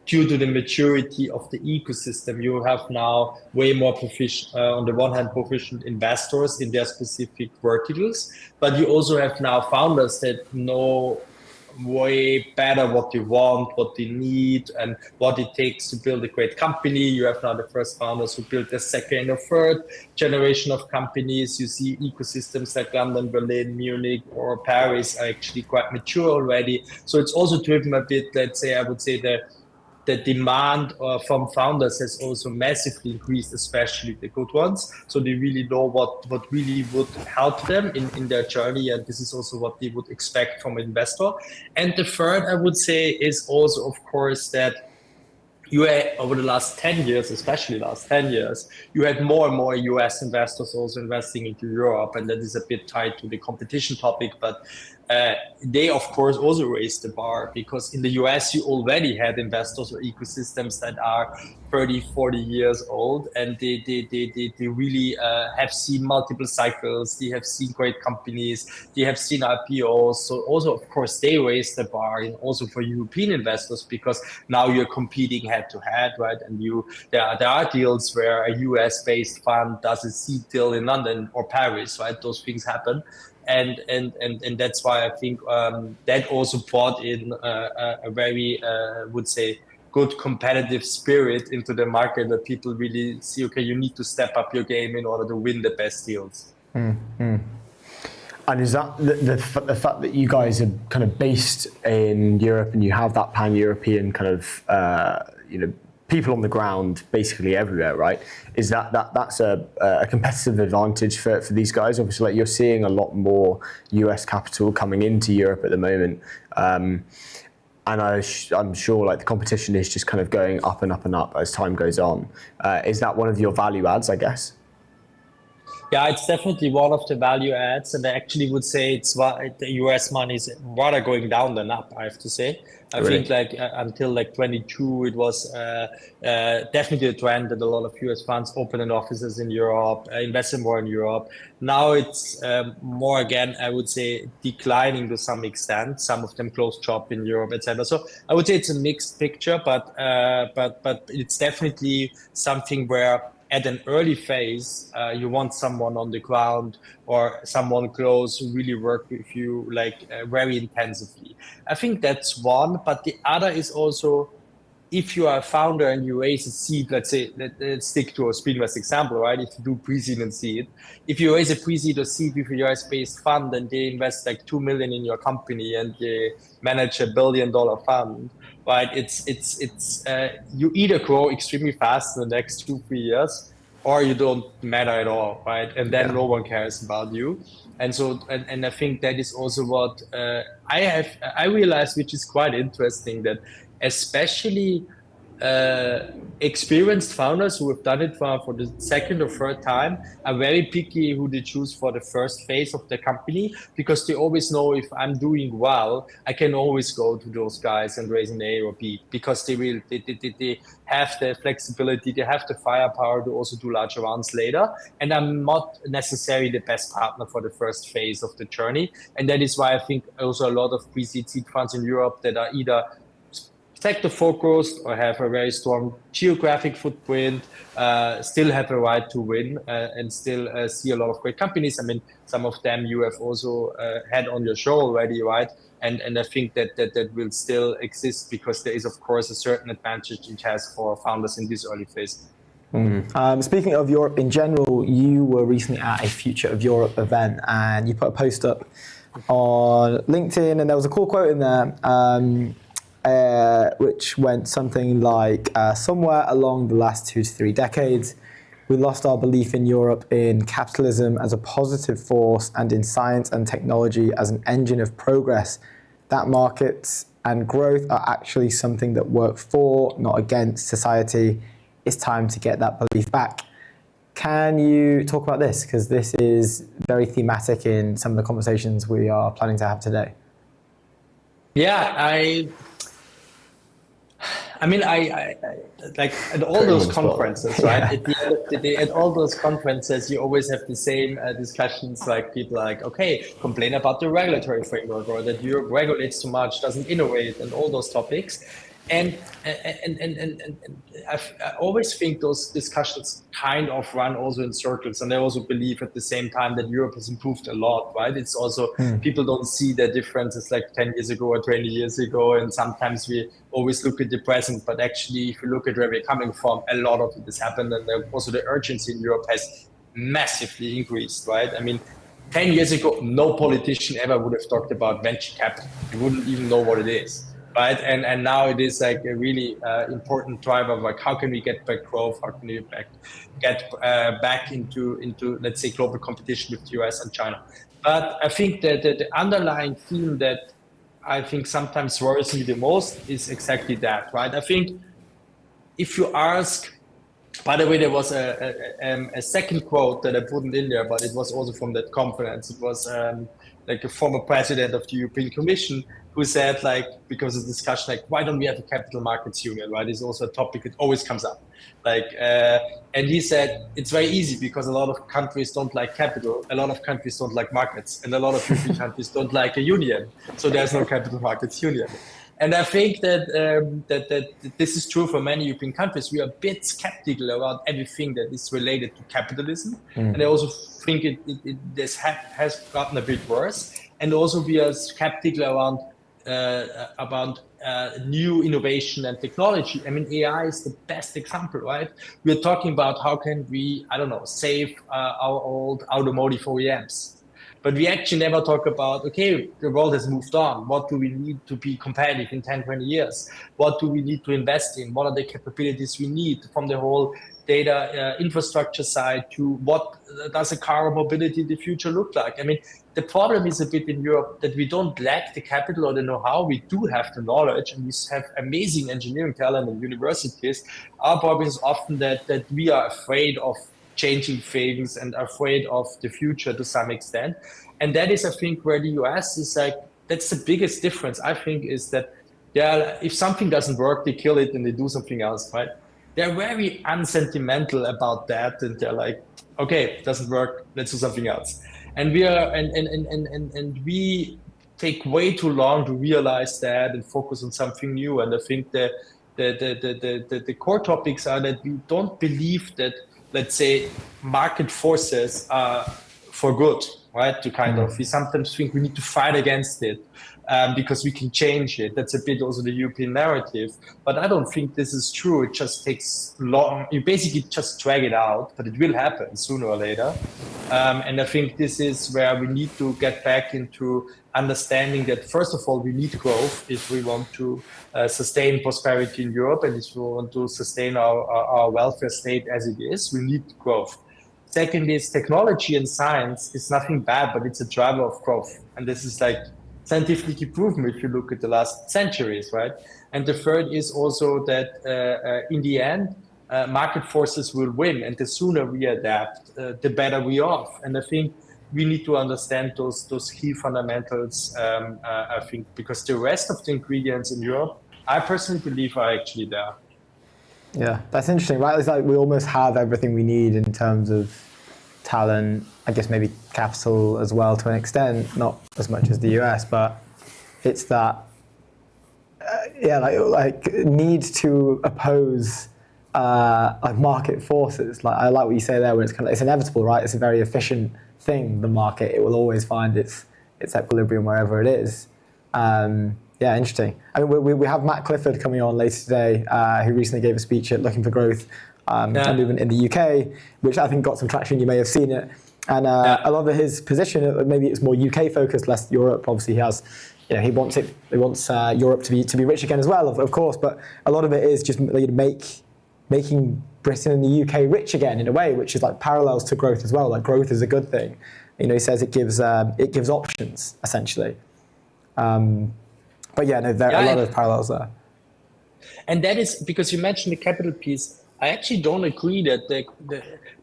due to the maturity of the ecosystem. You have now way more proficient, on the one hand, proficient investors in their specific verticals, but you also have now founders that know way better what they want, what they need, and what it takes to build a great company. You have now the first founders who built the second or third generation of companies. You see ecosystems like London, Berlin, Munich, or Paris are actually quite mature already. So it's also driven a bit, let's say, I would say the demand from founders has also massively increased, especially the good ones. So they really know what really would help them in their journey. And this is also what they would expect from an investor. And the third, I would say, is also, of course, that you had over the last 10 years, especially last 10 years, you had more and more US investors also investing into Europe. And that is a bit tied to the competition topic, but they, of course, also raised the bar, because in the US, you already had investors or ecosystems that are 30, 40 years old, and they really have seen multiple cycles. They have seen great companies. They have seen IPOs. So also, of course, they raised the bar, and also for European investors, because now you're competing head to head, right? And there are deals where a US-based fund does a seed deal in London or Paris, right? Those things happen. And that's why I think that also brought in a very, would say, good competitive spirit into the market, that people really see, okay, you need to step up your game in order to win the best deals. And is that the fact that you guys are kind of based in Europe and you have that pan-European kind of, people on the ground basically everywhere, right? Is that's a competitive advantage for these guys? Obviously, like, you're seeing a lot more US capital coming into Europe at the moment. And I'm sure like the competition is just kind of going up and up and up as time goes on. Is that one of your value adds, I guess? Yeah, it's definitely one of the value adds, and I actually would say the US money is rather going down than up, I have to say. I think like until like 22, it was definitely a trend that a lot of US funds opened offices in Europe, invested more in Europe. Now it's more, again, I would say, declining to some extent. Some of them closed shop in Europe, etc. So I would say it's a mixed picture, but it's definitely something where at an early phase, you want someone on the ground or someone close who really work with you like very intensively. I think that's one, but the other is also, if you are a founder and you raise a seed, let's say, let's stick to a Speedinvest example, right? If you do pre-seed and seed, if you raise a pre-seed or seed with a US-based fund and they invest like 2 million in your company and they manage $1 billion fund, right? It's you either grow extremely fast in the next 2-3 years, or you don't matter at all, right? And then no one cares about you. And so, and I think that is also what I realized, which is quite interesting, that especially experienced founders who have done it for the second or third time are very picky who they choose for the first phase of the company, because they always know, if I'm doing well, I can always go to those guys and raise an A or B, because they have the flexibility, they have the firepower to also do larger rounds later. And I'm not necessarily the best partner for the first phase of the journey. And that is why I think also a lot of pre-seed seed funds in Europe that are either sector focused or have a very strong geographic footprint, still have a right to win and still see a lot of great companies. I mean, some of them you have also had on your show already, right? And I think that will still exist, because there is, of course, a certain advantage it has for founders in this early phase. Speaking of Europe in general, you were recently at a Future of Europe event and you put a post up on LinkedIn, and there was a cool quote in there, which went something like, somewhere along the last 2 to 3 decades, we lost our belief in Europe in capitalism as a positive force and in science and technology as an engine of progress. That markets and growth are actually something that work for, not against society. It's time to get that belief back. Can you talk about this? Because this is very thematic in some of the conversations we are planning to have today. Yeah, I mean, I like at all Put him those on the spot. conferences, right? At the end of the day, at all those conferences, you always have the same discussions. Like people are like, okay, complain about the regulatory framework, or that Europe regulates too much, doesn't innovate, and all those topics. And I always think those discussions kind of run also in circles, and I also believe at the same time that Europe has improved a lot, right? It's also people don't see the differences like 10 years ago or 20 years ago, and sometimes we always look at the present, but actually if you look at where we're coming from, a lot of it has happened, and also the urgency in Europe has massively increased, right? I mean, 10 years ago, no politician ever would have talked about venture capital. You wouldn't even know what it is. Right, and now it is like a really important driver of like how can we get back growth, how can we get back into let's say global competition with the US and China. But I think that the underlying theme that I think sometimes worries me the most is exactly that, right? I think if you ask, by the way, there was a second quote that I put in there, but it was also from that conference. It was like a former president of the European Commission who said, like, because of discussion, like, why don't we have a capital markets union, right? It's also a topic that always comes up. Like, and he said, it's very easy because a lot of countries don't like capital, a lot of countries don't like markets, and a lot of European countries don't like a union. So there's no capital markets union. And I think that that this is true for many European countries. We are a bit skeptical about everything that is related to capitalism, and I also think this has gotten a bit worse. And also we are skeptical about new innovation and technology. I mean, AI is the best example, right? We're talking about how can we, I don't know, save our old automotive OEMs. But we actually never talk about, okay, the world has moved on. What do we need to be competitive in 10, 20 years? What do we need to invest in? What are the capabilities we need from the whole data infrastructure side to what does a car mobility in the future look like? I mean, the problem is a bit in Europe that we don't lack the capital or the know-how. We do have the knowledge and we have amazing engineering talent in universities. Our problem is often that we are afraid of changing things and afraid of the future to some extent. And that is, I think, where the US is like, that's the biggest difference, I think, is that if something doesn't work, they kill it and they do something else, right? They're very unsentimental about that. And they're like, okay, it doesn't work, let's do something else. And we take way too long to realize that and focus on something new. And I think the core topics are that we don't believe that, let's say, market forces are for good, right? To kind of, we sometimes think we need to fight against it because we can change it. That's a bit also the European narrative. But I don't think this is true. It just takes long. You basically just drag it out, but it will happen sooner or later. And I think this is where we need to get back into understanding that, first of all, we need growth if we want to sustain prosperity in Europe and if we want to sustain our welfare state as it is, we need growth. Second is technology and science is nothing bad, but it's a driver of growth. And this is like scientifically proven if you look at the last centuries, right? And the third is also that in the end, market forces will win. And the sooner we adapt, the better we are off. And I think we need to understand those key fundamentals, I think, because the rest of the ingredients in Europe, I personally believe are actually there. Yeah, that's interesting, right? It's like we almost have everything we need in terms of talent, I guess maybe capital as well to an extent, not as much as the US, but it's that, like need to oppose like market forces. Like I like what you say there, where it's kind of, it's inevitable, right? It's a very efficient thing, the market. It will always find its equilibrium wherever it is. Yeah, interesting. I mean, we have Matt Clifford coming on later today, who recently gave a speech at Looking for Growth, a movement in the UK, which I think got some traction. You may have seen it. And a lot of his position, maybe it's more UK focused, less Europe. Obviously, he has, he wants Europe to be rich again as well, of course. But a lot of it is just making Britain and the UK rich again in a way, which is like parallels to growth as well. Like growth is a good thing. He says it gives options essentially. But yeah, no, there are a lot of parallels there. And that is because you mentioned the capital piece. I actually don't agree that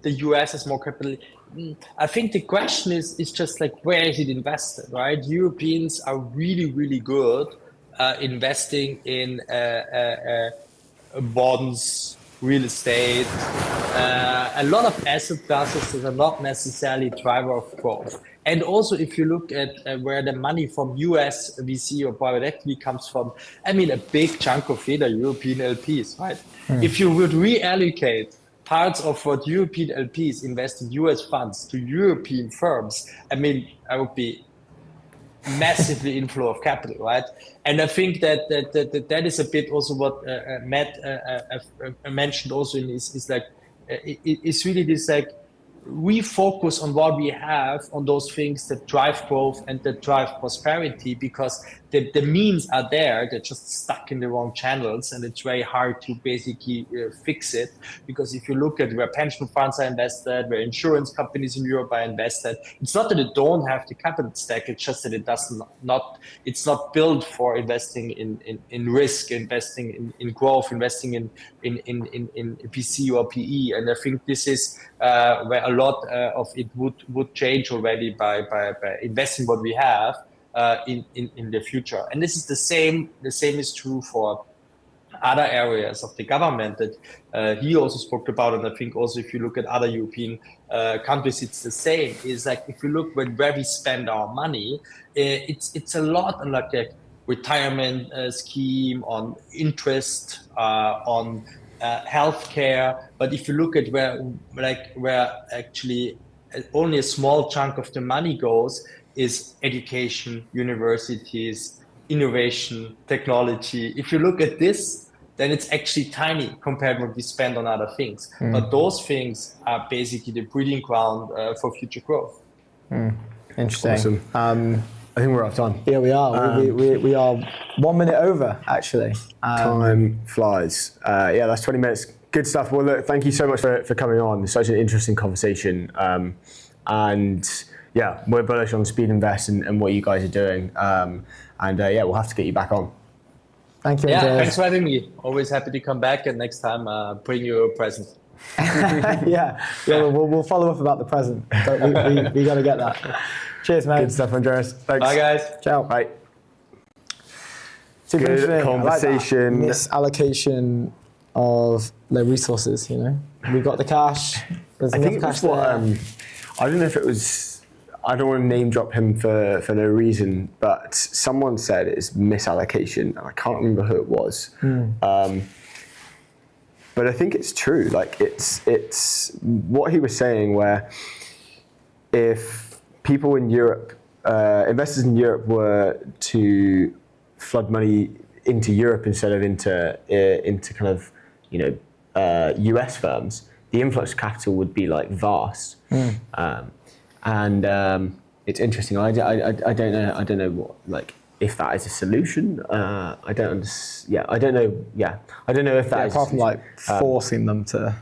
the US has more capital. I think the question is just like, where is it invested, right? Europeans are really, really good investing in bonds, real estate, a lot of asset classes that are not necessarily driver of growth. And also, if you look at where the money from US VC or private equity comes from, I mean, a big chunk of it are European LPs, right? If you would reallocate parts of what European LPs invest in US funds to European firms, I mean, I would be massively inflow of capital, right? And I think that is a bit also what Matt mentioned also in his, is like, it's really this like, we focus on what we have, on those things that drive growth and that drive prosperity, because the means are there. They're just stuck in the wrong channels, and it's very hard to basically fix it. Because if you look at where pension funds are invested, where insurance companies in Europe are invested, it's not that they don't have the capital stack. It's just that it does not. It's not built for investing in risk, investing in growth, investing in VC or PE. And I think this is where a lot of it would change already by investing what we have in the future. And this is the same is true for other areas of the government that he also spoke about. And I think also if you look at other European countries, it's the same. Is like, if you look where we spend our money, it's a lot on like a retirement scheme, on interest, on healthcare. But if you look at where actually only a small chunk of the money goes, is education, universities, innovation, technology. If you look at this, then it's actually tiny compared to what we spend on other things. But those things are basically the breeding ground for future growth. Interesting. Awesome. I think we're out of time. Yeah, we are. We are 1 minute over, actually. Time flies. Yeah, that's 20 minutes. Good stuff. Well, look, thank you so much for coming on. It's such an interesting conversation. And yeah, we're bullish on Speed Invest and what you guys are doing. And yeah, we'll have to get you back on. Thank you, Yeah, Andreas. thanks for having me. Always happy to come back, and next time bring you a present. yeah, we'll follow up about the present. But we got to get that. Cheers, mate. Good stuff, Andreas. Thanks. Bye, guys. Ciao. Bye. Super Good interesting. conversation. I like that. Misallocation of the resources, you know. We've got the cash. There's I enough think it cash was what, there. I don't know if it was, I don't want to name drop him for no reason, but someone said it's misallocation, and I can't remember who it was. But I think it's true. Like it's what he was saying, where if people in Europe, investors in Europe were to flood money into Europe instead of into kind of, you know, US firms, the influx of capital would be like vast. And it's interesting. I don't know what, like, if that is a solution. I don't know. Yeah, I don't know if that is Apart from like forcing them to.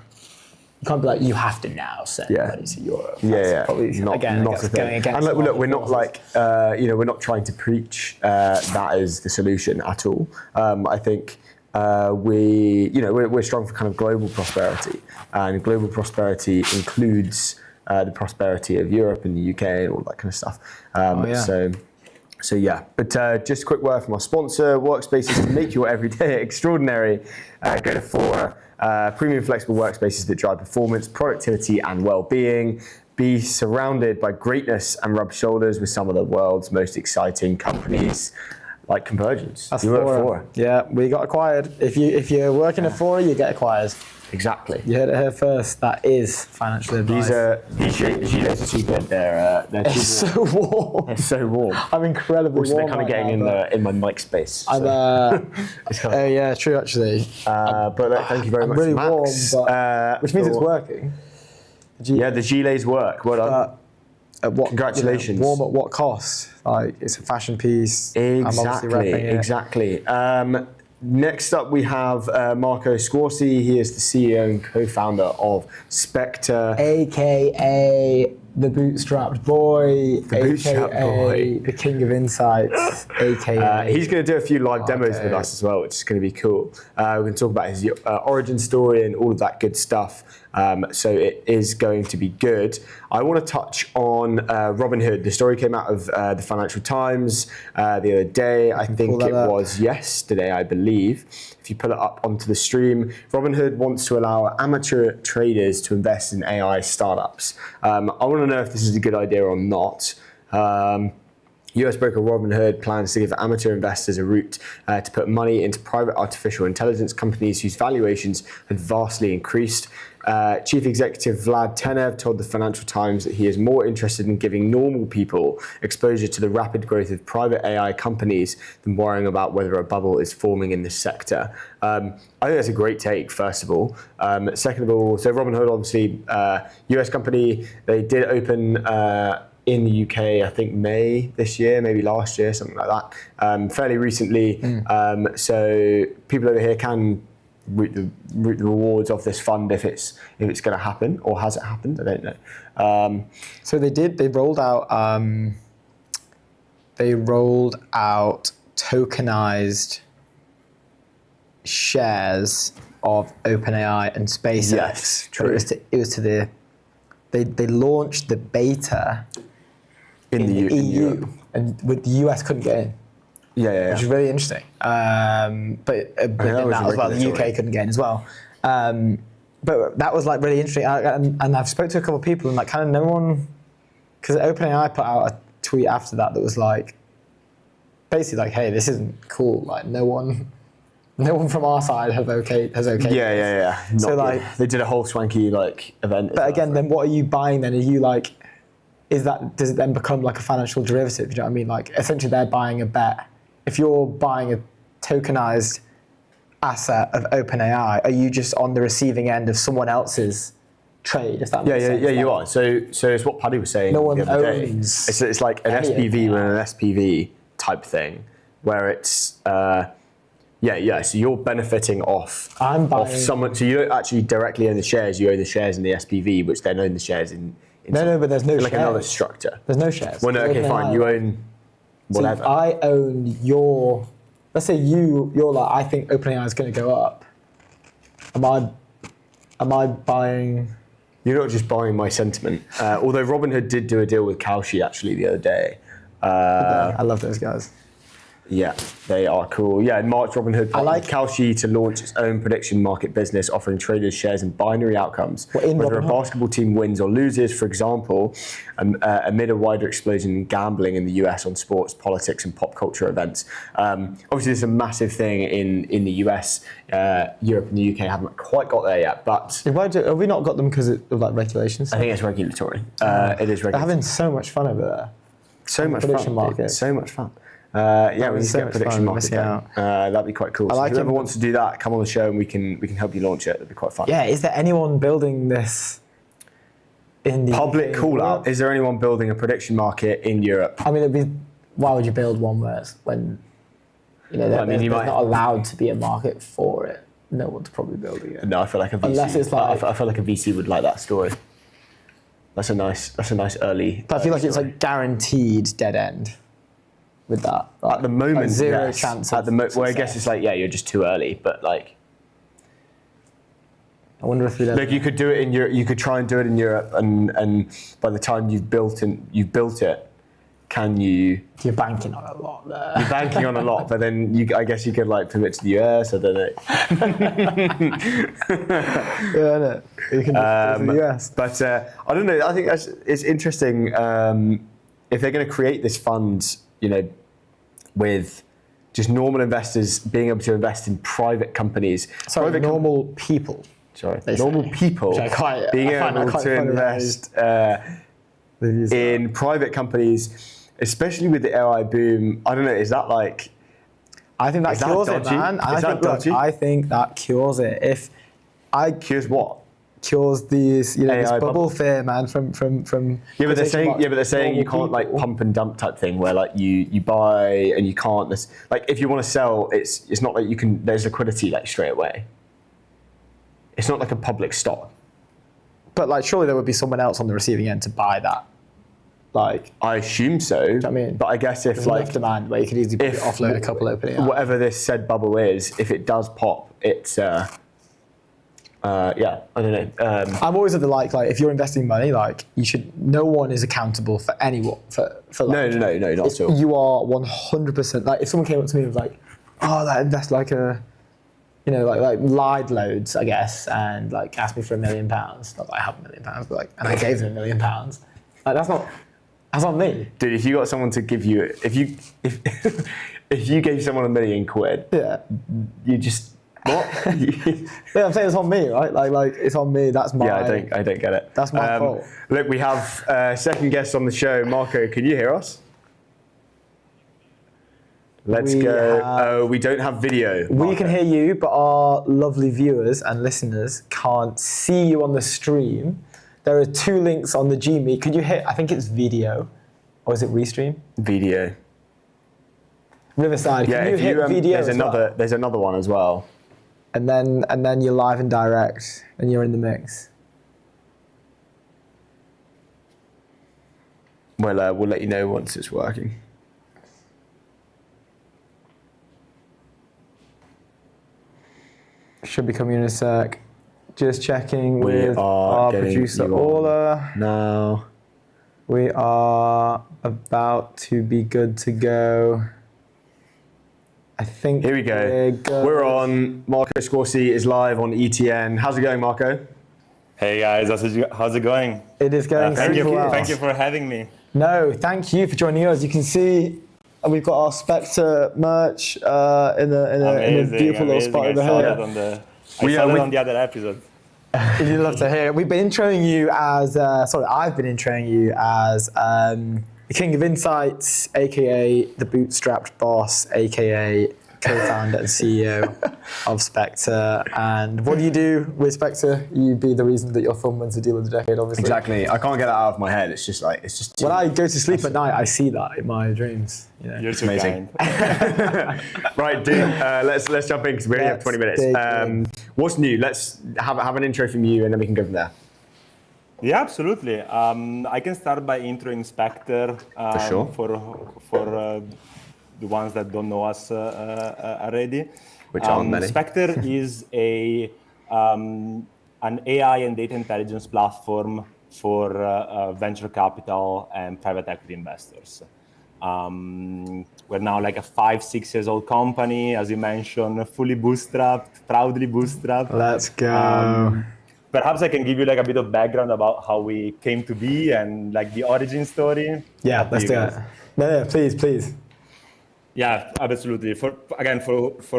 You can't be like, you have to now send money to Europe. Yeah, Probably, not again, a thing. going against And look, market we're not forces. like, we're not trying to preach that is the solution at all. I think we're strong for kind of global prosperity, and global prosperity includes the prosperity of Europe and the UK and all that kind of stuff. So yeah, but just a quick word from our sponsor, Workspaces. To make your everyday extraordinary, go to Fora. Premium flexible workspaces that drive performance, productivity, and well-being. Be surrounded by greatness and rub shoulders with some of the world's most exciting companies, like Convergence. That's You work Fora. for. Yeah, we got acquired. If you're working at Fora, you get acquired. Exactly. You heard it here first. That is financial advice. These gilets are too good. They're too It's warm. so warm. They're so warm. I'm incredibly Also, they're warm. kind of right getting now, in my mic space. I'm, so it's kind of, yeah, true actually. but look, thank you very I'm much, really Max. warm, but, which means it's for- working. Yeah, the gilets work. Well done. At what, Congratulations. warm at what cost? Like, it's a fashion piece. I'm obviously repping it. Exactly. Next up, we have Marco Scorsi. He is the CEO and co-founder of Spectre. AKA the bootstrapped boy, The bootstrapped aka boy. the king of insights, aka He's going to do a few live demos with us as well, which is going to be cool. We're going to talk about his origin story and all of that good stuff. So it is going to be good. I want to touch on Robinhood. The story came out of the Financial Times the other day. I think it was yesterday, I believe. If you pull it up onto the stream, Robinhood wants to allow amateur traders to invest in AI startups. I want to know if this is a good idea or not. US broker Robinhood plans to give amateur investors a route to put money into private artificial intelligence companies whose valuations had vastly increased. Chief Executive Vlad Tenev told the Financial Times that he is more interested in giving normal people exposure to the rapid growth of private AI companies than worrying about whether a bubble is forming in this sector. I think that's a great take, first of all. Second of all, so Robinhood, obviously, US company, they did open in the UK, I think May this year, maybe last year, something like that, fairly recently. So people over here can reap the rewards of this fund if it's going to happen, or has it happened? I don't know. So they rolled out tokenized shares of OpenAI and SpaceX. Yes, true. It was to the they launched the beta in the EU, Europe. and with the US couldn't get in, Yeah. which is really interesting. But that within was that as well, the regulatory. UK couldn't get in as well. But that was like really interesting, and I've spoke to a couple of people, and like kind of no one, because OpenAI put out a tweet after that was like, basically like, hey, this isn't cool. Like no one from our side has okayed. Yeah. So, Not like- good. They did a whole swanky like event. But again, then what are you buying then? Are you like, does it then become like a financial derivative? You know what I mean? Like essentially they're buying a bet. If you're buying a tokenized asset of OpenAI, are you just on the receiving end of someone else's trade? If that makes sense. Yeah, you are. So it's what Paddy was saying No one the other day. owns It's like an any SPV OpenAI. with an SPV type thing, where it's so you're benefiting off I'm off buying- someone. So you don't actually directly own the shares. You own the shares in the SPV, which then own the shares in No, but there's no like another shares. structure. There's no shares. Well, no, okay, OpenAI- fine. You own So whatever. I own your. Let's say you're like, I think OpenAI is going to go up. Am I buying? You're not just buying my sentiment. Although Robinhood did do a deal with Kalshi actually the other day. I love those guys. Yeah, they are cool. Yeah, in March, Robinhood partnered like- with Kalshi to launch its own prediction market business, offering traders shares in binary outcomes. What, in Whether a Robinhood? basketball team wins or loses, for example, amid a wider explosion in gambling in the US on sports, politics, and pop culture events. Obviously, this is a massive thing in the US. Europe and the UK haven't quite got there yet, but Have we not got them because of like regulations? I think it's regulatory. It is They're regulatory. having so much fun over there. So much prediction fun. market. Dude. So much fun. Yeah, we Having need to so get a much prediction fun, market missing going. out. That'd be quite cool. So like whoever it. wants to do that, come on the show and we can help you launch it. That'd be quite fun. Yeah, is there anyone building this in the Public UK? call out. Is there anyone building a prediction market in Europe? I mean, why would you build one when there's you might- not allowed to be a market for it? No one's probably building it. No, I feel like a VC. Unless it's like- I feel like a VC would like that story. That's a nice early. But I feel like it's story. like guaranteed dead end with that. At the moment, like zero yes. chance. At Of the well, I guess success. it's like yeah, you're just too early. But like I wonder if we you could do it in Europe. You could try and do it in Europe, and by the time you've built it, can you? you're banking on a lot there. You're banking on a lot, but then I guess you could like pivot to the US. I don't know. Yeah, no. You can go to the US. But I don't know. I think it's interesting if they're going to create this fund, with just normal investors being able to invest in private companies. Sorry, private normal people. sorry, they normal say. people Which I quite- being I find that able quite to funny, invest They use that. in private companies, especially with the AI boom. I don't know. Is that like? I think that Is that cures it, dodgy? man. Is that dodgy? I think that cures it. If I Cures what? cures these, this AI bubble bubble. fear, man, from. Yeah, but they're saying you normal can't like people. pump and dump type thing where like you buy and you can't like if you want to sell, it's not like you can. There's liquidity like straight away. It's not like a public stock. but like surely there would be someone else on the receiving end to buy that. Like, I assume so. I mean, but I guess if there's like enough demand where you could easily offload a couple opening up. whatever this said bubble is, if it does pop, it's yeah, I don't know. I'm always at the like if you're investing money, like you should. No one is accountable for anyone for like. No, not at all. You are 100% like if someone came up to me and was like, oh, that's like a, you know, like lied loads, I guess, and like asked me for £1 million. Not that I have £1 million, but like, and I gave them £1 million. Like that's not me. Dude, if you got someone to give you, if you gave someone £1 million, Yeah. you just what? Yeah, I'm saying it's on me, right? Like it's on me. That's my. Yeah, I don't get it. That's my fault. Look, we have second guest on the show, Marco. Can you hear us? Let's go. We don't have video. We can hear you, but our lovely viewers and listeners can't see you on the stream. There are 2 links on the Gmeet. Could you hit? I think it's video, or is it Restream? Video. Riverside. Yeah, Can you if hit you, video? there's as another. well? There's another one as well. And then you're live and direct, and you're in the mix. Well, we'll let you know once it's working. Should be coming in a sec. Just checking We with are our getting producer you on Orla. now. We are about to be good to go. I think Here we go. We're on. Marco Scorsi is live on ETN. How's it going, Marco? Hey guys, how's it going? It is going super well. Thank you for having me. No, thank you for joining us. You can see we've got our Spectre merch in a beautiful little spot over here. I saw it on the other episode. You'd love to hear it. We've been introing you as, I've been introing you as the King of Insights, aka the Bootstrapped Boss, aka co-founder and CEO of Spectre. And what do you do with Spectre? You be the reason that your fund wins the deal of the decade, obviously. Exactly. I can't get that out of my head. It's just like When I go to sleep at night, I see that in my dreams. You know. You're too amazing. kind. Right, dude. Let's jump in because we only have 20 minutes. What's new? Let's have an intro from you, and then we can go from there. Yeah, absolutely. I can start by introing Spectre. For sure. For the ones that don't know us already. Which aren't many. Spectre is an AI and data intelligence platform for venture capital and private equity investors. We're now like a 5-6 years old company, as you mentioned, fully bootstrapped, proudly bootstrapped. Let's go. Perhaps I can give you like a bit of background about how we came to be and like the origin story. Yeah, let's do it. No, please. Yeah, absolutely. For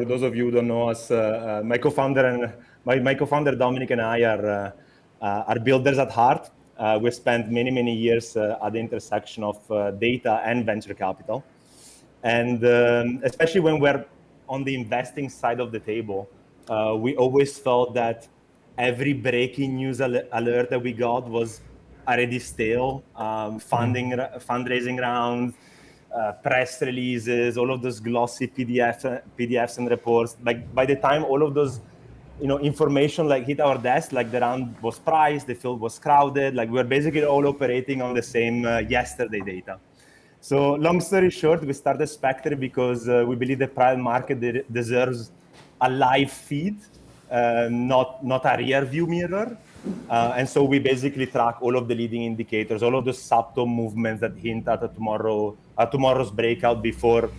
those of you who don't know us, my co-founder Dominic and I are builders at heart. We spent many years at the intersection of data and venture capital, and especially when we're on the investing side of the table, we always felt that every breaking news alert that we got was already stale. Fundraising rounds. Press releases, all of those glossy PDFs and reports. Like by the time all of those, information like hit our desk, like the round was priced, the field was crowded. Like we're basically all operating on the same yesterday data. So long story short, we started Spectre because we believe the private market deserves a live feed, not a rear view mirror. And so we basically track all of the leading indicators, all of the subtle movements that hint at tomorrow's breakout before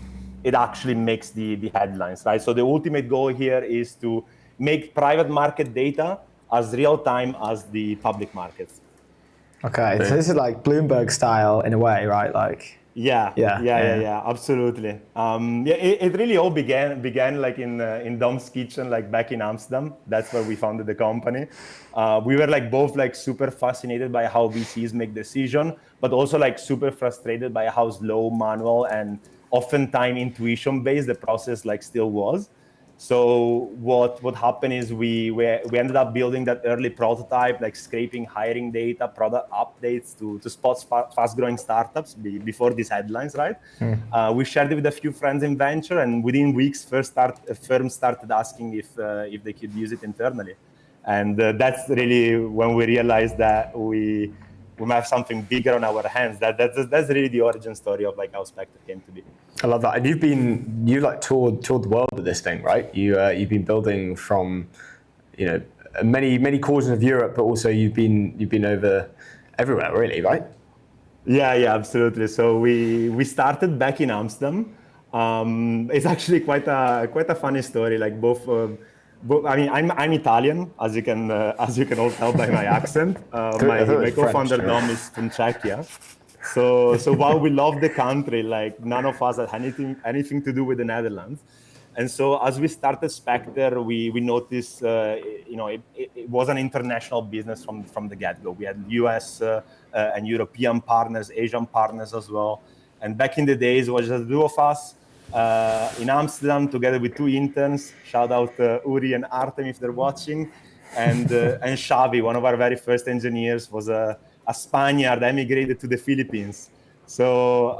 it actually makes the headlines, right? So the ultimate goal here is to make private market data as real time as the public markets. Okay, so this is like Bloomberg style in a way, right? Like. Yeah, absolutely. It really all began like in Dom's kitchen, like back in Amsterdam. That's where we founded the company. We were like both like super fascinated by how VCs make decisions, but also like super frustrated by how slow, manual, and oftentimes intuition-based the process like still was. So what happened is we ended up building that early prototype, like scraping hiring data, product updates to spot fast-growing startups before these headlines, right? We shared it with a few friends in venture, and within weeks, firms started asking if they could use it internally. And that's really when we realized that we might have something bigger on our hands. That's really the origin story of like how Spectre came to be. I love that. And you like toured the world with this thing, right? You've been building from, many corners of Europe, but also you've been over everywhere, really, right? Yeah, absolutely. So we started back in Amsterdam. It's actually quite a funny story. Like both I mean, I'm Italian, as you can all tell by my accent. My co-founder Dom is from Czechia. So while we love the country, like none of us had anything to do with the Netherlands. And so as we started Spectre, we noticed, it was an international business from the get-go. We had US and European partners, Asian partners as well. And back in the days, it was just the two of us in Amsterdam together with two interns. Shout out Uri and Artem if they're watching. And Xavi, one of our very first engineers, was a Spaniard, emigrated to the Philippines. So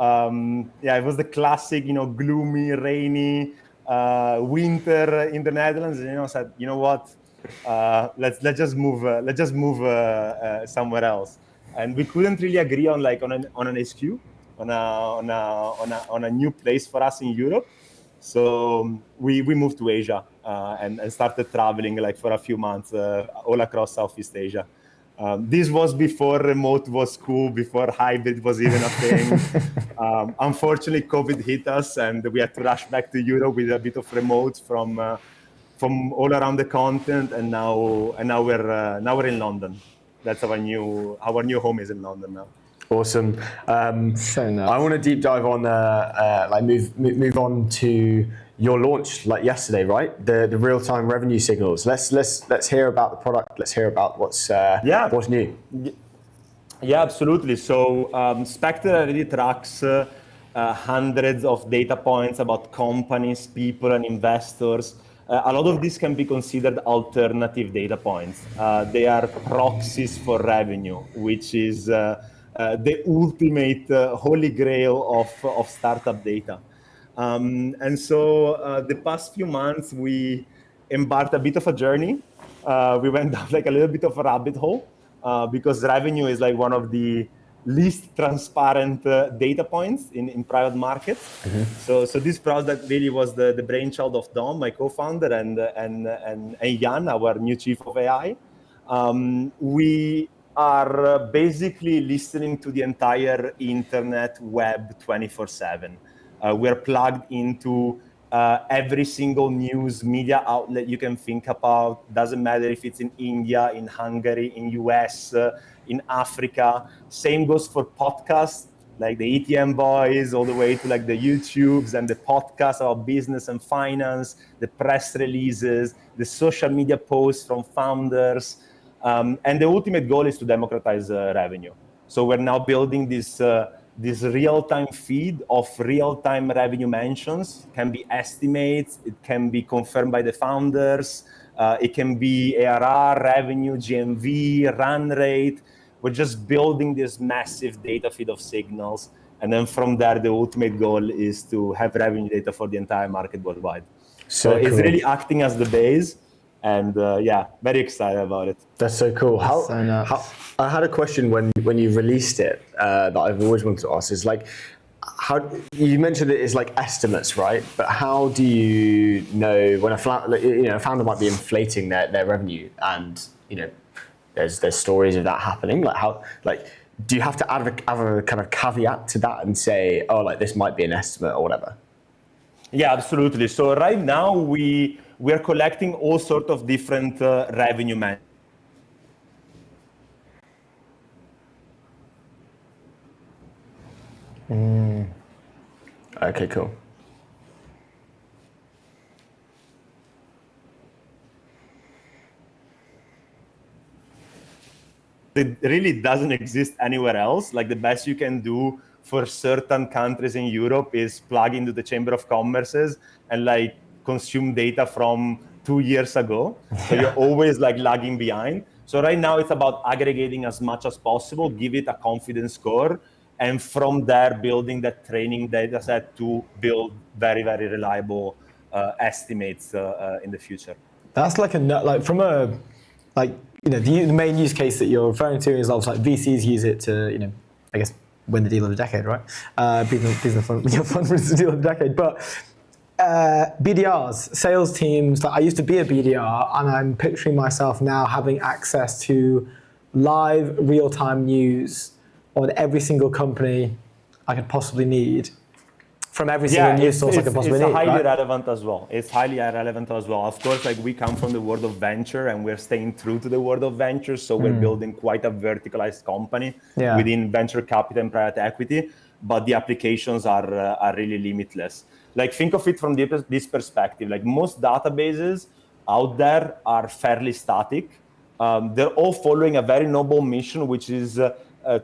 it was the classic, gloomy, rainy winter in the Netherlands. And said, you know what, let's just move somewhere else. And we couldn't really agree on an HQ, on a new place for us in Europe. So we moved to Asia and started traveling like for a few months all across Southeast Asia. This was before remote was cool, before hybrid was even a thing. Unfortunately, COVID hit us, and we had to rush back to Europe with a bit of remote from all around the continent. And now we're in London. That's our new home is in London now. Awesome. So nice. I want to deep dive on, move on to your launch like yesterday, right? The real-time revenue signals. Let's hear about the product. Let's hear about what's new. Yeah, absolutely. So Spectre already tracks hundreds of data points about companies, people, and investors. A lot of these can be considered alternative data points. They are proxies for revenue, which is the ultimate holy grail of startup data. And so the past few months, we embarked a bit of a journey. We went down like a little bit of a rabbit hole because revenue is like one of the least transparent data points in private markets. Mm-hmm. So this product really was the brainchild of Dom, my co-founder, and Jan, our new chief of AI. We are basically listening to the entire internet web 24/7. We're plugged into every single news media outlet you can think about. Doesn't matter if it's in India, in Hungary, in US, in Africa. Same goes for podcasts, like the ETM boys, all the way to like the YouTubes and the podcasts about business and finance, the press releases, the social media posts from founders. And the ultimate goal is to democratize revenue. So we're now building this real-time feed of real-time revenue mentions. It can be estimates, it can be confirmed by the founders, it can be ARR, revenue, GMV, run rate. We're just building this massive data feed of signals. And then from there, the ultimate goal is to have revenue data for the entire market worldwide. So cool. It's really acting as the base. And very excited about it. That's so cool. I had a question when you released it that I've always wanted to ask is like, how you mentioned it is like estimates, right? But how do you know when a founder might be inflating their revenue, and there's stories of that happening? Like do you have to add a kind of caveat to that and say, oh, like this might be an estimate or whatever? Yeah, absolutely. So right now we're collecting all sorts of different revenue metrics. Okay, cool. It really doesn't exist anywhere else. Like the best you can do for certain countries in Europe is plug into the Chamber of Commerce's and like consume data from 2 years ago. So you're always like lagging behind. So right now it's about aggregating as much as possible, give it a confidence score, and from there building that training data set to build very, very reliable estimates in the future. That's like from a like, you know, the main use case that you're referring to is obviously like VCs use it to, you know, I guess win the deal of the decade, right? Being the fund wins the deal of the decade. But BDRs, sales teams, like I used to be a BDR, and I'm picturing myself now having access to live real-time news on every single company I could possibly need, from every single news source I could possibly need. It's highly right? relevant as well. It's highly relevant as well. Of course, like we come from the world of venture and we're staying true to the world of venture. So we're building quite a verticalized company within venture capital and private equity, but the applications are really limitless. Like think of it from this perspective, like most databases out there are fairly static. They're all following a very noble mission, which is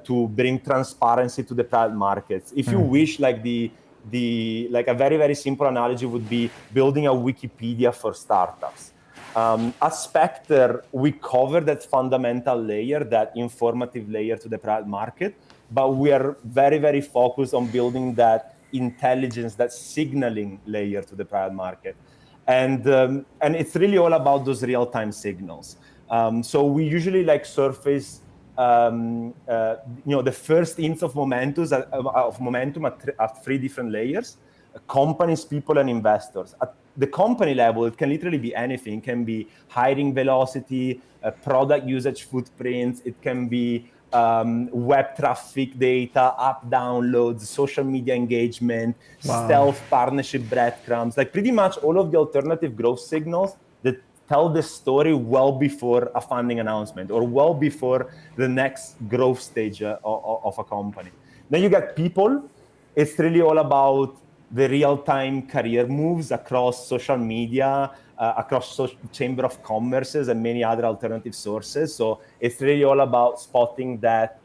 to bring transparency to the private markets. If you wish, like like a very, very simple analogy would be building a Wikipedia for startups. At Spectre, we cover that fundamental layer, that informative layer to the private market, but we are very, very focused on building that intelligence, that signaling layer to the private market. And it's really all about those real-time signals. So we usually like surface the first inch of momentum at three different layers: companies, people, and investors. At the company level, it can literally be anything. It can be hiring velocity, product usage footprints. It can be web traffic data, app downloads, social media engagement, stealth partnership breadcrumbs, like pretty much all of the alternative growth signals that tell the story well before a funding announcement or well before the next growth stage of a company. Then you get people. It's really all about the real-time career moves across social media, across Chamber of Commerces and many other alternative sources. So it's really all about spotting that,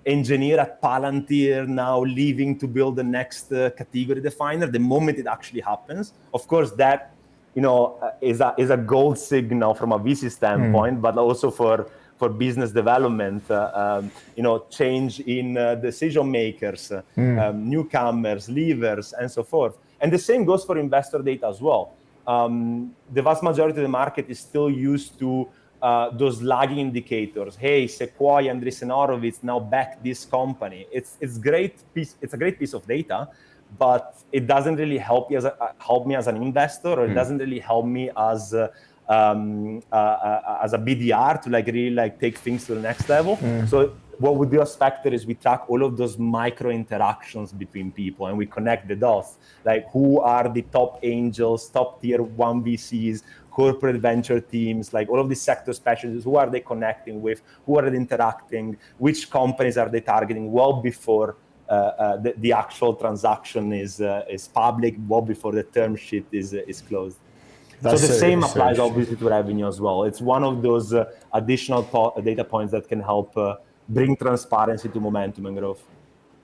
engineer at Palantir now leaving to build the next category definer the moment it actually happens. Of course, that is a gold signal from a VC standpoint, but also for business development, change in decision makers, newcomers, leavers, and so forth. And the same goes for investor data as well. The vast majority of the market is still used to those lagging indicators. Hey, Sequoia and Andreessen Horowitz now back this company. It's a great piece of data, but it doesn't really help me as an investor, or it doesn't really help me as a BDR to really take things to the next level. So what we do at Spectre is we track all of those micro interactions between people, and we connect the dots. Like, who are the top angels, top tier 1 VCs, corporate venture teams, like all of these sector specialists, who are they connecting with, who are they interacting, which companies are they targeting well before the actual transaction is public, well before the term sheet is closed. So the same applies obviously to revenue as well. It's one of those additional data points that can help bring transparency to momentum and growth.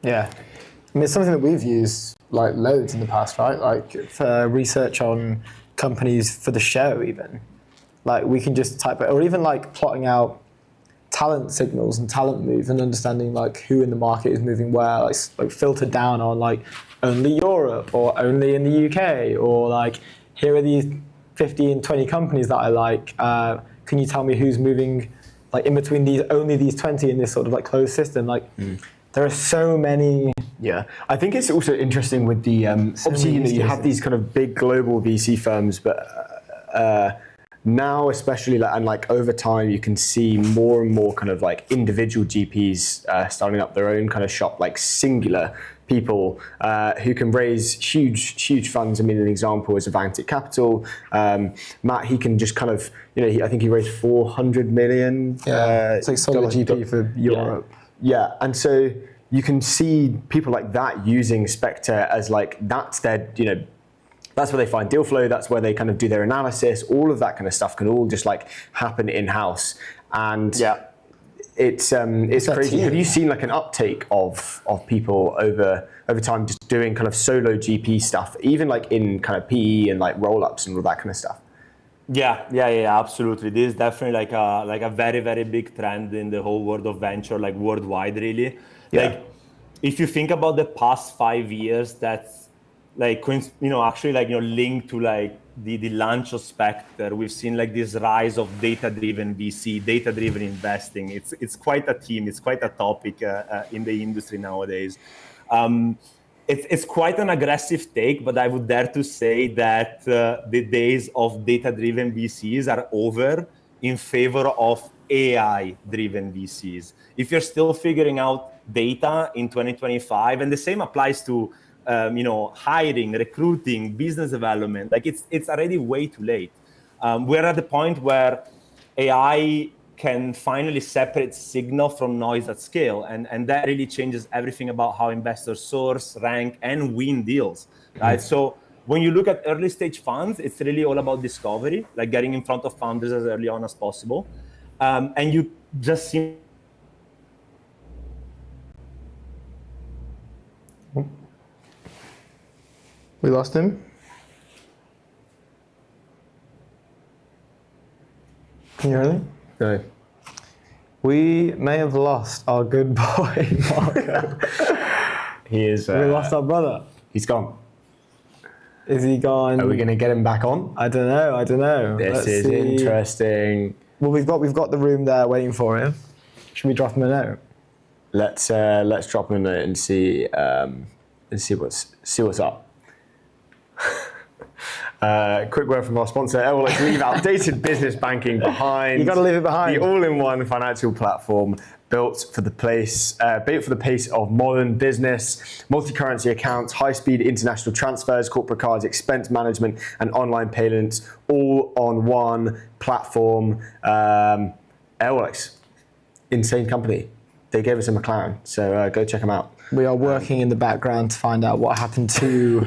Yeah. I mean, it's something that we've used like loads in the past, right? Like for research on companies for the show even. Like we can just type it, or even like plotting out talent signals and talent moves and understanding like who in the market is moving where, like filtered down on like only Europe or only in the UK, or like here are these 50 and 20 companies that I like. Can you tell me who's moving like in between these 20 in this sort of like closed system? Like there are so many. Yeah, I think it's also interesting with the obviously you have these kind of big global VC firms, but now especially like over time you can see more and more kind of like individual GPs starting up their own kind of shop, like singular people who can raise huge funds. I mean, an example is Avantic Capital. Matt, he can just kind of, I think he raised 400 million. Yeah, it's like solid GP for Europe. Yeah, and so you can see people like that using Spectre as like, that's their, that's where they find deal flow, that's where they kind of do their analysis, all of that kind of stuff can all just like happen in-house. And it's crazy. Have you seen like an uptake of people over time just doing kind of solo GP stuff, even like in kind of PE and like roll-ups and all that kind of stuff? Yeah, absolutely. This is definitely like a very, very big trend in the whole world of venture, like worldwide, really. Yeah. Like, if you think about the past 5 years, that's like actually like linked to like the launch of Spectre, we've seen like this rise of data-driven VC, data-driven investing. It's quite a theme, it's quite a topic in the industry nowadays. It's quite an aggressive take, but I would dare to say that the days of data-driven VCs are over in favor of AI-driven VCs. If you're still figuring out data in 2025, and the same applies to hiring, recruiting, business development, like it's already way too late. We're at the point where AI can finally separate signal from noise at scale, and that really changes everything about how investors source, rank, and win deals, right? So when you look at early stage funds, it's really all about discovery, like getting in front of founders as early on as possible. And you just see. We lost him. Can you hear me? No. We may have lost our good boy, Marco. He is. We lost our brother. He's gone. Is he gone? Are we going to get him back on? I don't know. This Let's is see. interesting. Well, we've got the room there waiting for him. Should we drop him a note? Let's drop him a note and see what's up. Quick word from our sponsor. Let's leave outdated business banking behind. You got to leave it behind. The all-in-one financial platform built for the pace of modern business, multi-currency accounts, high-speed international transfers, corporate cards, expense management, and online payments, all on one platform. Airwallex, insane company. They gave us a McLaren, so go check them out. We are working in the background to find out what happened to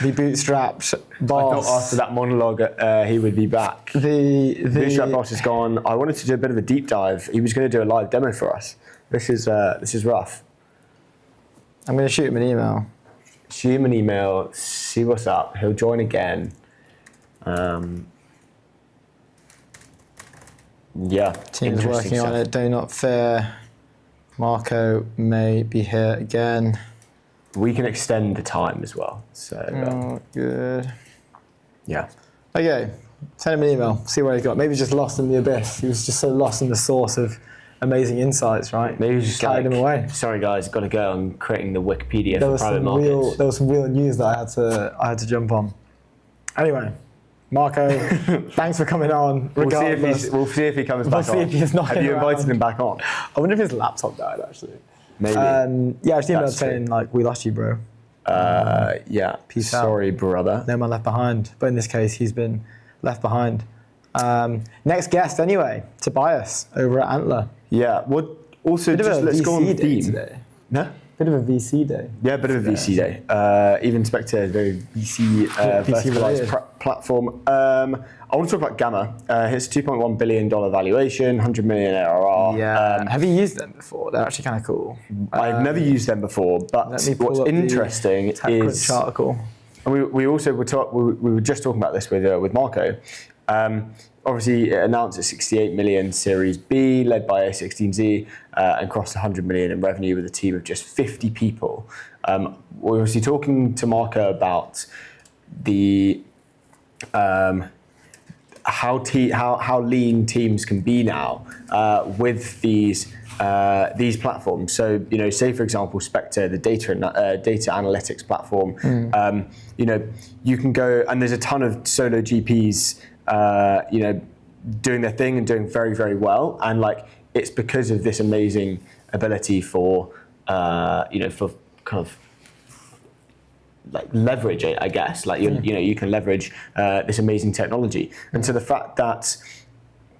the bootstrapped boss. I thought after that monologue he would be back. The Bootstrap boss is gone. I wanted to do a bit of a deep dive. He was going to do a live demo for us. This is rough. I'm going to shoot him an email. Shoot him an email. See what's up. He'll join again. Yeah. Team's working on it. Do not fear. Marco may be here again. We can extend the time as well. So Good. yeah. Okay, send him an email. See where he got. Maybe just lost in the abyss. He was just so lost in the source of amazing insights, right? Maybe just carried him away. Sorry guys, got to go. I'm creating the Wikipedia There for was private some markets. there was some real news that I had to jump on. Anyway, Marco, thanks for coming on. We'll Regardless, see if he comes back We'll see on. if he's not Have you invited around. him back on? I wonder if his laptop died actually. Maybe. Yeah, I just emailed That's saying like we lost you, bro. Yeah. Peace out. Sorry, brother. No man left behind. But in this case, he's been left behind. Next guest, anyway, Tobias over at Antler. Yeah. Well, also, Bit just of a let's go on VC day theme. today. No? Bit of a VC day. Yeah, a bit of a VC day. Even Spectre is very VC verticalized related. platform. I want to talk about Gamma. It's a $2.1 billion valuation, 100 million ARR. Yeah. Have you used them before? They're actually kind of cool. I've never used them before, but Let me pull what's up the interesting TechCrunch is, article. and we also we were just talking about this with Marco. Obviously, it announced a 68 million Series B, led by A16Z, and crossed 100 million in revenue with a team of just 50 people. We're obviously talking to Marco about the how lean teams can be now with these platforms. So, say for example, Spectre, the data analytics platform. You can go, and there's a ton of solo GPs, doing their thing and doing very, very well. And it's because of this amazing ability for for kind of leverage it, I guess. You can leverage this amazing technology. And so the fact that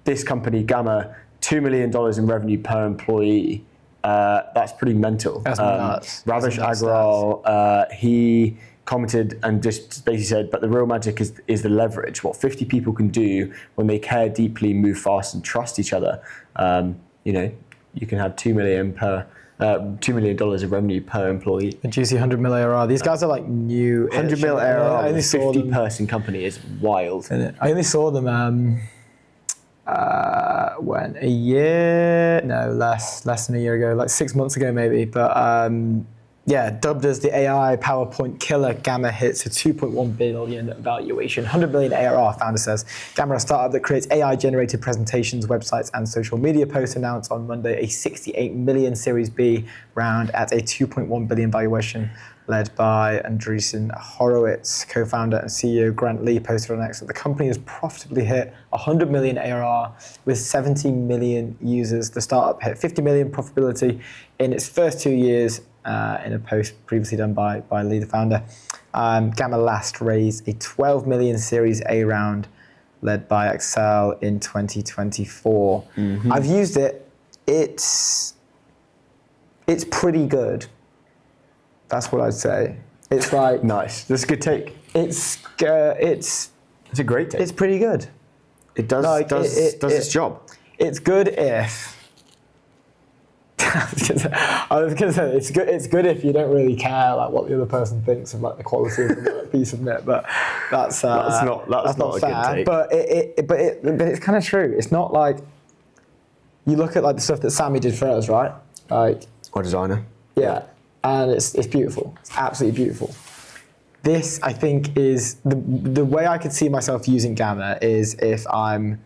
this company, Gamma, $2 million in revenue per employee, that's pretty mental. That's nuts. Ravish That's Agrawal, he commented and just basically said, but the real magic is the leverage. What 50 people can do when they care deeply, move fast, and trust each other. You can have $2 million of revenue per employee. A juicy 100 mil ARR. These guys are new. 100 mil ARR I only with a saw them. 50-person company is wild. I only saw them when less than a year ago, like 6 months ago maybe. But Yeah, dubbed as the AI PowerPoint killer, Gamma hits a 2.1 billion valuation, 100 million ARR, founder says. Gamma, a startup that creates AI-generated presentations, websites, and social media posts, announced on Monday a 68 million Series B round at a 2.1 billion valuation, led by Andreessen Horowitz. Co-founder and CEO Grant Lee posted on X that the company has profitably hit 100 million ARR with 70 million users. The startup hit 50 million profitability in its first 2 years, in a post previously done by Lee, the founder. Gamma last raised a 12 million Series A round, led by Excel in 2024. I've used it. It's pretty good. That's what I'd say. It's like Nice. That's a good take. it's It's a great take. it's pretty good. It does like, its job. It's good if. I was gonna say it's good. It's good if you don't really care like what the other person thinks of like the quality of the work you submit. But that's not a good fair. take. But it's kind of true. It's not like you look at like the stuff that Sammy did for us, right? Like Or designer. yeah, and it's beautiful. It's absolutely beautiful. This, I think, is the way I could see myself using Gamma is if I'm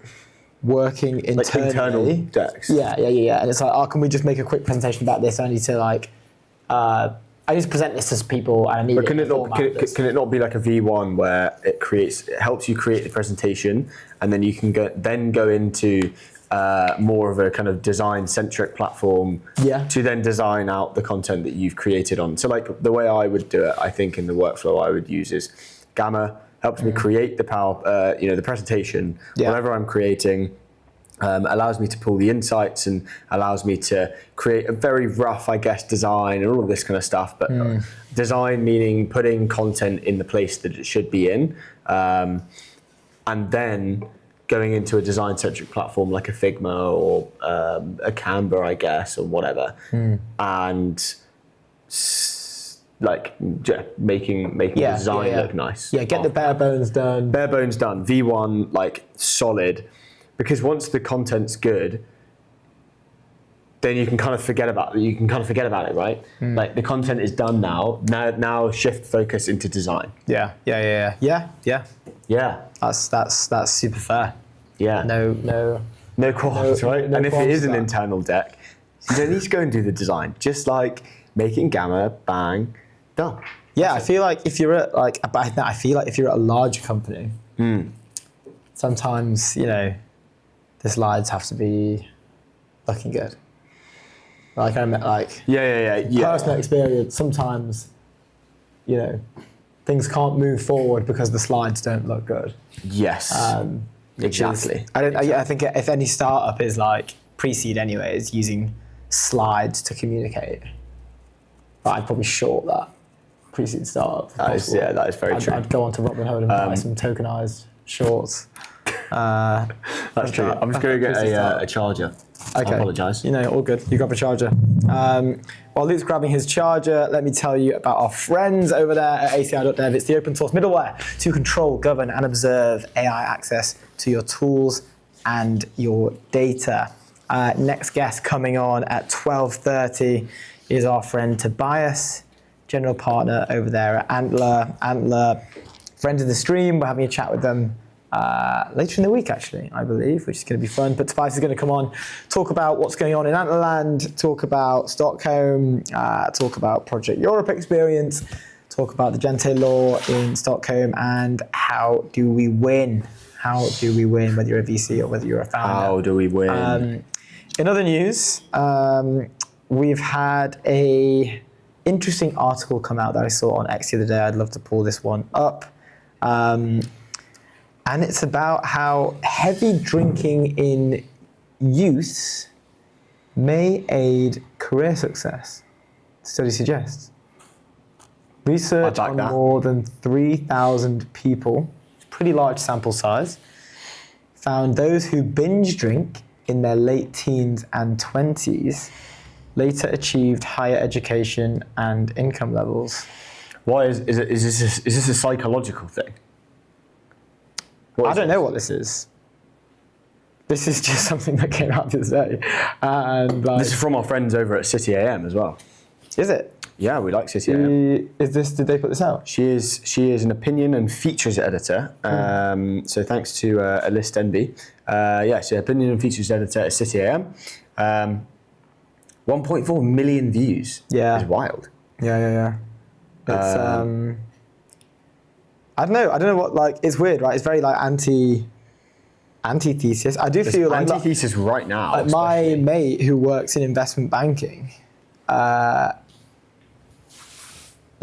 working internally. Internal decks. Yeah. And it's like, oh, can we just make a quick presentation about this? I need to I need to present this to people, and I need. But can it it not can it not be like a V1 where it helps you create the presentation, and then you can go into more of a kind of design-centric platform to then design out the content that you've created on. So like the way I would do it, I think in the workflow I would use is Gamma helps me create the the presentation, whatever I'm creating. Allows me to pull the insights and allows me to create a very rough, I guess, design and all of this kind of stuff. But design meaning putting content in the place that it should be in, and then going into a design-centric platform like a Figma or a Canva, I guess, or whatever, and making the design look nice. Yeah, get the bare bones done. Bare bones done. V1 like solid, because once the content's good, then you can kind of forget about it. You can kind of forget about it, right? Like the content is done now. Now shift focus into design. Yeah. Yeah. That's super fair. Yeah. No qualms, right? no and if it qualms is to an that. internal deck, you don't need to go and do the design. Just like making Gamma, bang, done. Yeah, I feel like if you're at a larger company, sometimes the slides have to be looking good. Like Yeah. personal experience. Sometimes, things can't move forward because the slides don't look good. Yes. Exactly. I think if any startup is like pre-seed anyway, is using slides to communicate. But I'd probably short that pre-seed startup. That is very true. I'd go on to Robinhood and buy some tokenized shorts. That's true. I'm just going to get a charger. Okay. I apologise. All good. You grab a charger. While Luke's grabbing his charger, let me tell you about our friends over there at ACI.dev. It's the open source middleware to control, govern, and observe AI access to your tools and your data. Next guest coming on at 12:30 is our friend Tobias, general partner over there at Antler. Antler, friends of the stream. We're having a chat with them later in the week, actually, I believe, which is going to be fun. But Tobias is going to come on, talk about what's going on in Antlerland, talk about Stockholm, talk about Project Europe experience, talk about the Gente law in Stockholm, and how do we win? How do we win, whether you're a VC or whether you're a founder? How do we win? In other news, we've had a interesting article come out that I saw on X the other day. I'd love to pull this one up. And it's about how heavy drinking in youth may aid career success, study suggests. Research on more than 3,000 people, pretty large sample size, found those who binge drink in their late teens and 20s later achieved higher education and income levels. Why is this a psychological thing? I don't know what this is. This is just something that came out the other day. And this is from our friends over at City AM as well. Is it? Yeah, we like City AM. Did they put this out? She is an opinion and features editor. So thanks to List Envy. She's opinion and features editor at City AM. 1.4 million views. Yeah. It's wild. Yeah. It's I don't know what, like, it's weird, right? It's very like anti-thesis. I do feel like Antithesis right now. like my especially. mate who works in investment banking,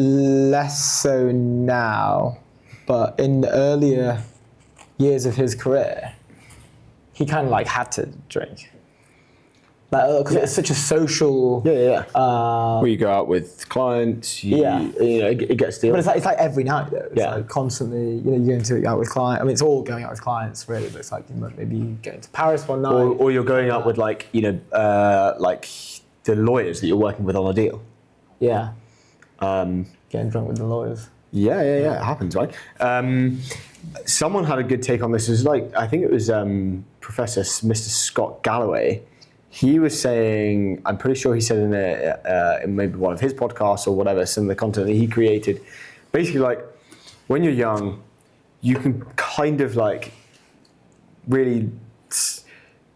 less so now, but in the earlier years of his career, he kind of like had to drink. Like, because it's such a social. Yeah. Where you go out with clients, you know, it gets deal. But it's like every night though. It's Yeah. like constantly, you know, you're going out with clients. I mean, it's all going out with clients really, but it's like maybe going to Paris one night. or you're going out with like, you know, like the lawyers that you're working with on a deal. Yeah. Getting drunk with the lawyers. Yeah, it happens, right? Someone had a good take on this. It was like, I think it was Professor Mr. Scott Galloway. He was saying, I'm pretty sure he said in maybe one of his podcasts or whatever, some of the content that he created, basically like, when you're young, you can kind of like really,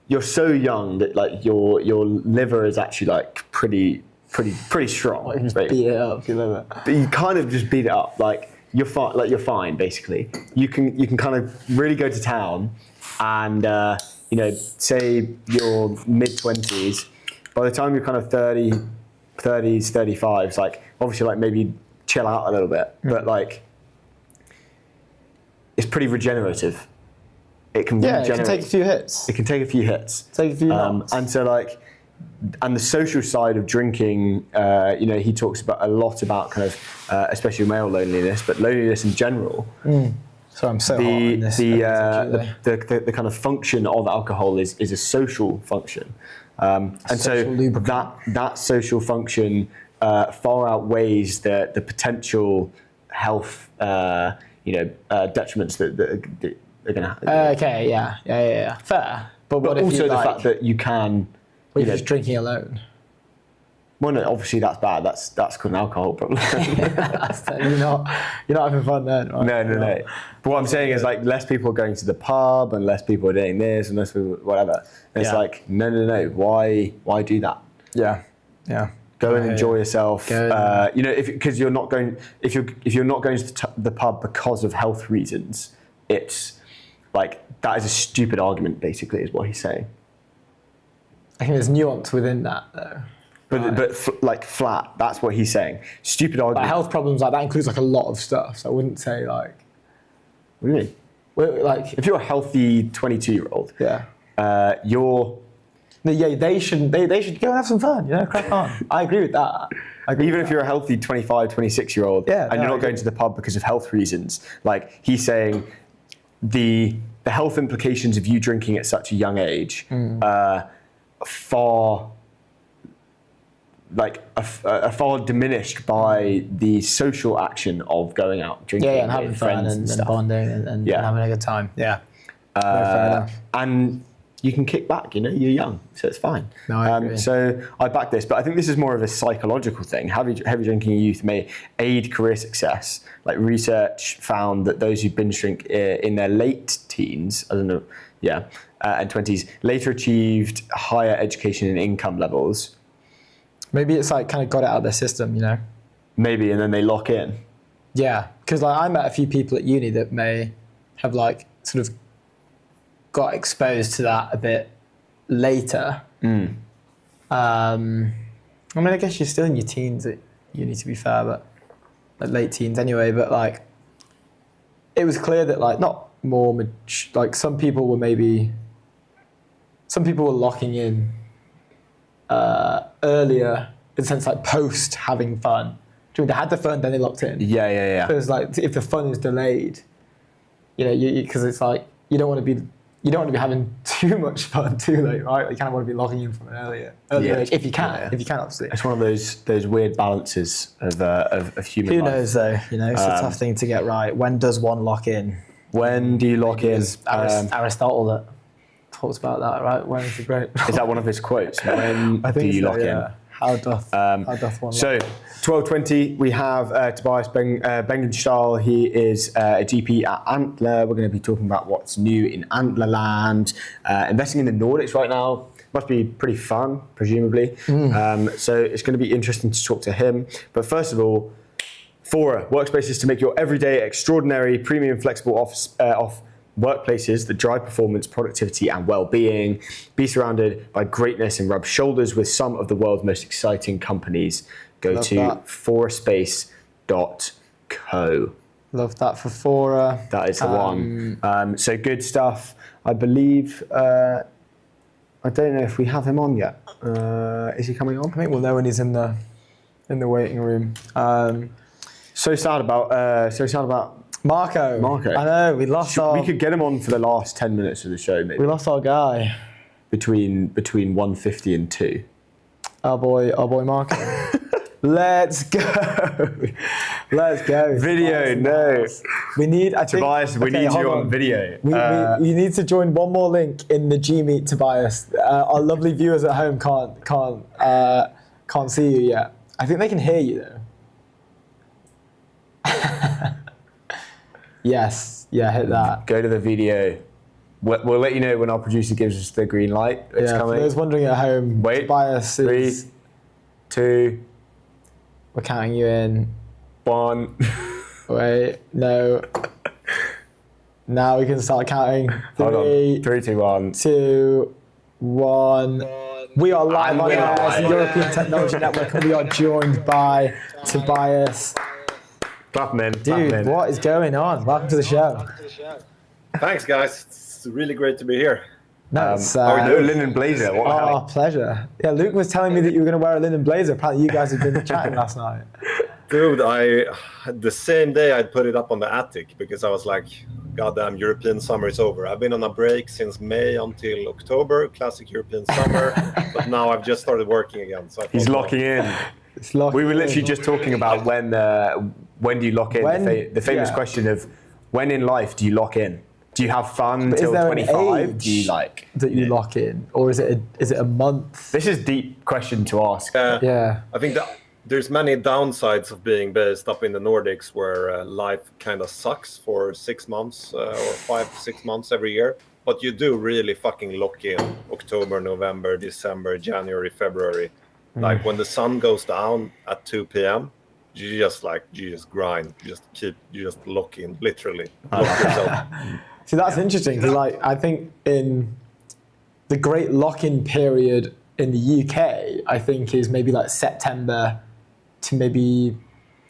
you're so young that like your liver is actually like pretty strong. You just right? beat it up, you know that. But you kind of just beat it up, like you're fine. Like you're fine, basically. You can kind of really go to town, and you know, say you're mid-20s. By the time you're kind of 30s, 35s, like obviously, like maybe chill out a little bit, but like it's pretty regenerative. It can Yeah, regenerate. it can take a few hits. It can take a few hits. Take a few knocks. And so like, and the social side of drinking, you know, he talks about a lot about kind of, especially male loneliness, but loneliness in general. So I'm so hot in this. The kind of function of alcohol is a social function, and so social lubricant. that social function far outweighs the potential health, you know, detriments that are going to happen. Okay, yeah. Fair. But what But if also you the like, fact that you can, what you if know, you're just drinking alone? well, no, obviously that's bad. That's called an alcohol problem. you're not having fun then, right? No. But what I'm saying is like less people are going to the pub and less people are doing this and less people whatever. And it's Yeah. like no. Why do that? Yeah. Go and Yeah, enjoy yeah. yourself. Go You know, because you're not going. If you're not going to the pub because of health reasons, it's like that is a stupid argument. Basically, is what he's saying. I think there's nuance within that though. But like flat. That's what he's saying. Stupid argument. Like health problems like that includes like a lot of stuff. So I wouldn't say like, What do you mean? like If you're a healthy 22-year-old, yeah. you're They should go and have some fun, you know, crack on. I agree with that. even if you're a healthy 25, 26-year-old, Yeah, and no, you're I not going agree. to the pub because of health reasons, like he's saying, the health implications of you drinking at such a young age far are far diminished by the social action of going out drinking Yeah, and having with fun friends and stuff. bonding and Yeah. having a good time. Yeah. No, fair enough. And you can kick back, you know, you're young, so it's fine. No, I agree. So I back this, but I think this is more of a psychological thing. Heavy drinking in youth may aid career success. Like research found that those who binge drink in their late teens, and 20s, later achieved higher education and income levels. Maybe it's like kind of got it out of their system, you know? Maybe, and then they lock in. Yeah, because like I met a few people at uni that may have like sort of got exposed to that a bit later. I mean, I guess you're still in your teens at uni, to be fair, but like late teens anyway. But like, it was clear that like not more like some people were locking in earlier in the sense like post having fun. Do you mean they had the fun, then they locked in? Yeah. Because like if the fun is delayed, you know, because it's like you don't want to be having too much fun too late, right? You kind of want to be locking in from an earlier age if you can. Yeah. If you can, obviously. It's one of those weird balances of human Who life. knows though? You know, it's a tough thing to get right. When does one lock in? When do you lock in? Aristotle that talks about that, right? When is the great? Is that one of his quotes? When I think do you so, lock yeah. in? How doth one So, look? 12:20, we have Tobias Bengenstahl. He is a GP at Antler. We're going to be talking about what's new in Antlerland. Investing in the Nordics right now must be pretty fun, presumably. So it's going to be interesting to talk to him. But first of all, Fora, workspaces to make your everyday extraordinary, premium, flexible office workplaces that drive performance, productivity, and well-being. Be surrounded by greatness and rub shoulders with some of the world's most exciting companies. Go Love to that. foraspace.co. Love that for Fora. That is the one. So good stuff. I believe. I don't know if we have him on yet. Is he coming on? I think we'll know when he's in the waiting room. So sad about. Marco. I know we lost our. We could get him on for the last 10 minutes of the show, maybe. We lost our guy. Between 1:50 and 2. Our boy Marco. Let's go. Let's go. Video, no. We need. I think, Tobias, we need hold you on video. You need to join one more link in the G Meet, Tobias. Our lovely viewers at home can't see you yet. I think they can hear you though. Yes. Yeah. Hit that. Go to the video. We'll let you know when our producer gives us the green light. It's For coming. those wondering at home, Wait. Tobias is. 3, 2, We're counting you in. 1. Wait. No. Now we can start counting. Hold on. 3, 3, 2, 1. 2, 1. We are live And on we are the live. European Technology Network, and we are joined by Tobias. Clap him in. clap Dude, him in. what is going on? Welcome to the show. Thanks, guys. It's really great to be here. No, it's, Oh, no linen blazer. What the oh, hell? pleasure. Yeah, Luke was telling me that you were going to wear a linen blazer. Apparently, you guys have been chatting last night. Dude, the same day I'd put it up on the attic because I was like, goddamn, European summer is over. I've been on a break since May until October, classic European summer, but now I've just started working again. So I He's thought, locking in. It's locked We were in. literally just talking about when do you lock in? When- The famous yeah. question of when in life do you lock in? Do you have fun But is till there an 25? age Do you like? that you lock in, or is it a month? This is a deep question to ask. Yeah. I think that there's many downsides of being based up in the Nordics where life kind of sucks for 6 months or 5 to 6 months every year. But you do really fucking lock in October, November, December, January, February. Like when the sun goes down at 2 p.m., you just grind. You just lock in, literally. Lock yourself. See, that's interesting because, I think in the great lock-in period in the UK, I think is maybe like September to maybe.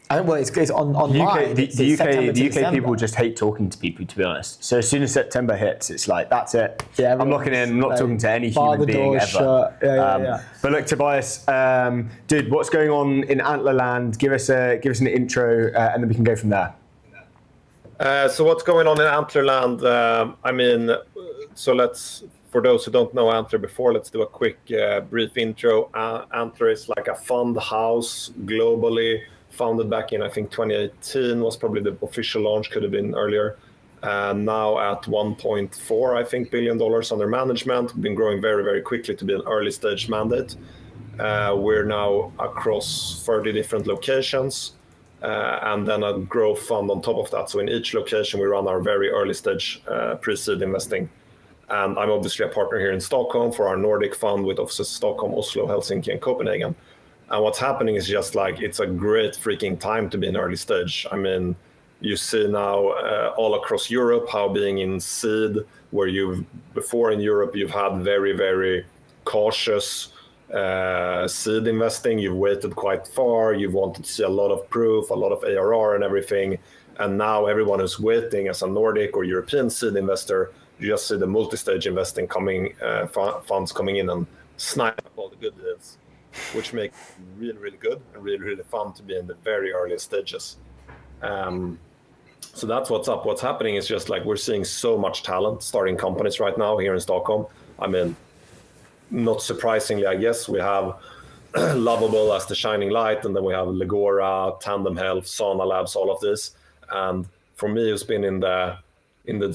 It's online. The It's September to UK December. people just hate talking to people, to be honest. So as soon as September hits, it's like, that's it. Yeah, I'm locking in. I'm not like, talking to any bar human the being doors ever. shut. Yeah. But look, Tobias, dude, what's going on in Antlerland? Give us an intro, and then we can go from there. So what's going on in Antlerland? For those who don't know Antler before, let's do a quick brief intro. Antler is like a fund house globally, founded back in, I think, 2018 was probably the official launch, could have been earlier. Now at $1.4, I think, billion under management. We've been growing very, very quickly to be an early stage mandate. We're now across 30 different locations. And then a growth fund on top of that. So in each location, we run our very early stage pre-seed investing. And I'm obviously a partner here in Stockholm for our Nordic fund with offices Stockholm, Oslo, Helsinki, and Copenhagen. And what's happening is just like, it's a great freaking time to be in early stage. I mean, you see now all across Europe how being in seed, where before in Europe, you've had very, very cautious seed investing. You've waited quite far. You've wanted to see a lot of proof, a lot of ARR and everything. And now everyone is waiting as a Nordic or European seed investor. You just see the multi-stage investing funds coming in and snipe up all the good deals, which makes it really, really good and really, really fun to be in the very early stages. So that's what's up. What's happening is just like we're seeing so much talent starting companies right now here in Stockholm. I mean, not surprisingly, I guess, we have Lovable as the shining light, and then we have Legora, Tandem Health, Sana Labs, all of this. And for me, who's been in the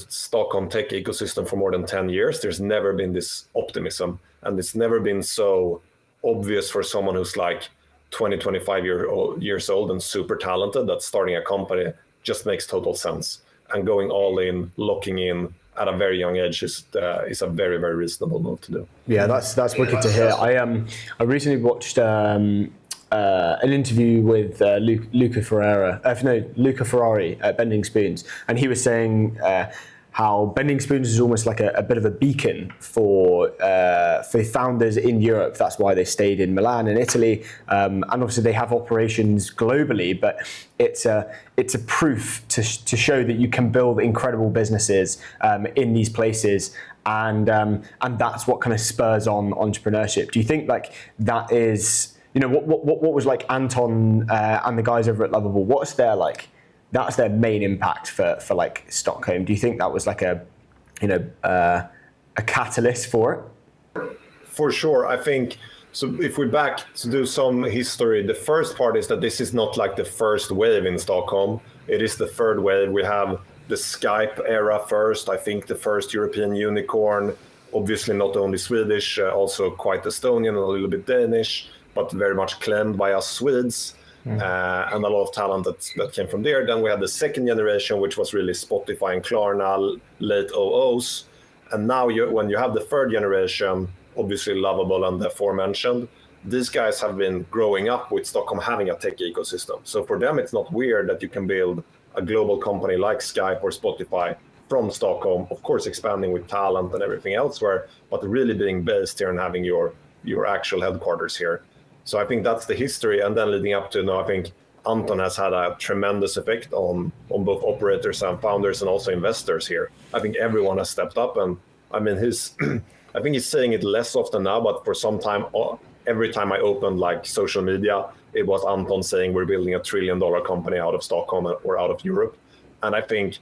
Stockholm tech ecosystem for more than 10 years, there's never been this optimism, and it's never been so obvious for someone who's like 20, 25 years old and super talented that starting a company just makes total sense. And going all in, locking in at a very young age is a very, very reasonable move to do. Yeah, that's wicked to hear. I recently watched an interview with Luca Ferrari at Bending Spoons, and he was saying how Bending Spoons is almost like a bit of a beacon for founders in Europe. That's why they stayed in Milan and Italy, and obviously they have operations globally. But it's a proof to show that you can build incredible businesses in these places, and that's what kind of spurs on entrepreneurship. Do you think like that is, you know, what was like Anton and the guys over at Lovable? What's their like? That's their main impact for like Stockholm. Do you think that was like a catalyst for it? For sure. I think, so if we're back to do some history, the first part is that this is not like the first wave in Stockholm. It is the third wave. We have the Skype era first. I think the first European unicorn, obviously not only Swedish, also quite Estonian and a little bit Danish, but very much claimed by us Swedes. And a lot of talent that came from there. Then we had the second generation, which was really Spotify and Klarna, late 00s. And now when you have the third generation, obviously Lovable and the aforementioned, these guys have been growing up with Stockholm having a tech ecosystem. So for them, it's not weird that you can build a global company like Skype or Spotify from Stockholm, of course expanding with talent and everything elsewhere, but really being based here and having your actual headquarters here. So I think that's the history, and then leading up to now, I think Anton has had a tremendous effect on both operators and founders and also investors here. I think everyone has stepped up, and I mean I think he's saying it less often now, but for some time, every time I opened like social media, it was Anton saying we're building $1 trillion company out of Stockholm or out of Europe. And I think,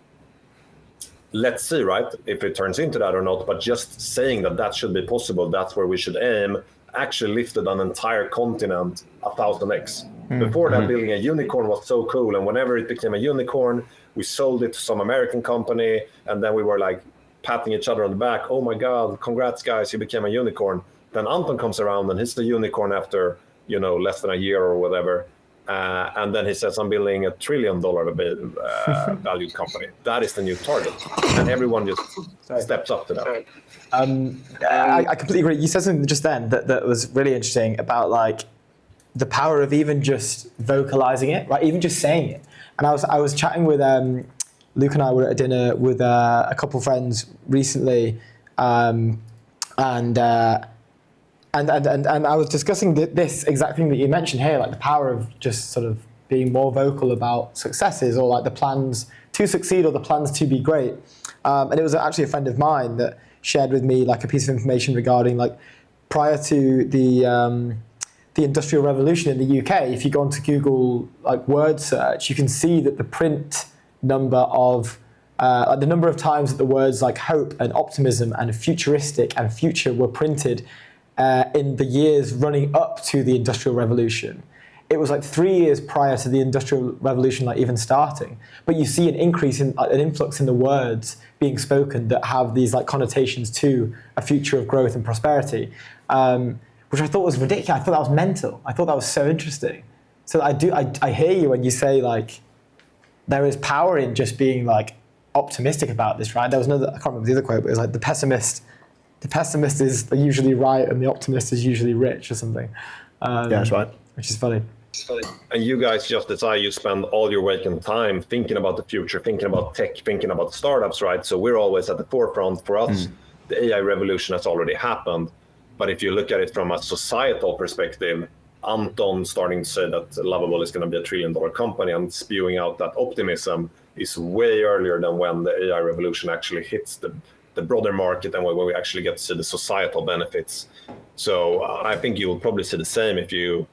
let's see, right, if it turns into that or not, but just saying that should be possible, that's where we should aim, actually lifted an entire continent 1,000x. Before that, building a unicorn was so cool, and whenever it became a unicorn, we sold it to some American company, and then we were like patting each other on the back. Oh my God, congrats guys, you became a unicorn. Then Anton comes around and he's the unicorn after, less than a year or whatever. And then he says, I'm building $1 trillion valued company. That is the new target. And everyone just steps up to that. I completely agree. You said something just then that was really interesting about like the power of even just vocalizing it, right? Even just saying it. And I was chatting with Luke and I were at a dinner with a couple of friends recently, and I was discussing this exact thing that you mentioned here, like the power of just sort of being more vocal about successes, or like the plans to succeed or the plans to be great. And it was actually a friend of mine that shared with me like a piece of information regarding like prior to the Industrial Revolution in the UK. If you go onto Google like word search, you can see that the print number of the number of times that the words like hope and optimism and futuristic and future were printed in the years running up to the Industrial Revolution. It was like 3 years prior to the Industrial Revolution like even starting. But you see an increase in an influx in the words being spoken that have these like connotations to a future of growth and prosperity, which I thought was ridiculous. I thought that was mental. I thought that was so interesting. So I hear you when you say like there is power in just being like optimistic about this, right? There was another, I can't remember the other quote, but it was like the pessimist is usually right and the optimist is usually rich or something. Yeah, that's right. Which is funny. And you guys, just as you spend all your waking time thinking about the future, thinking about tech, thinking about startups, right? So we're always at the forefront. For us, the AI revolution has already happened. But if you look at it from a societal perspective, Anton starting to say that Lovable is going to be $1 trillion company and spewing out that optimism is way earlier than when the AI revolution actually hits the broader market and when we actually get to see the societal benefits. So I think you will probably see the same if you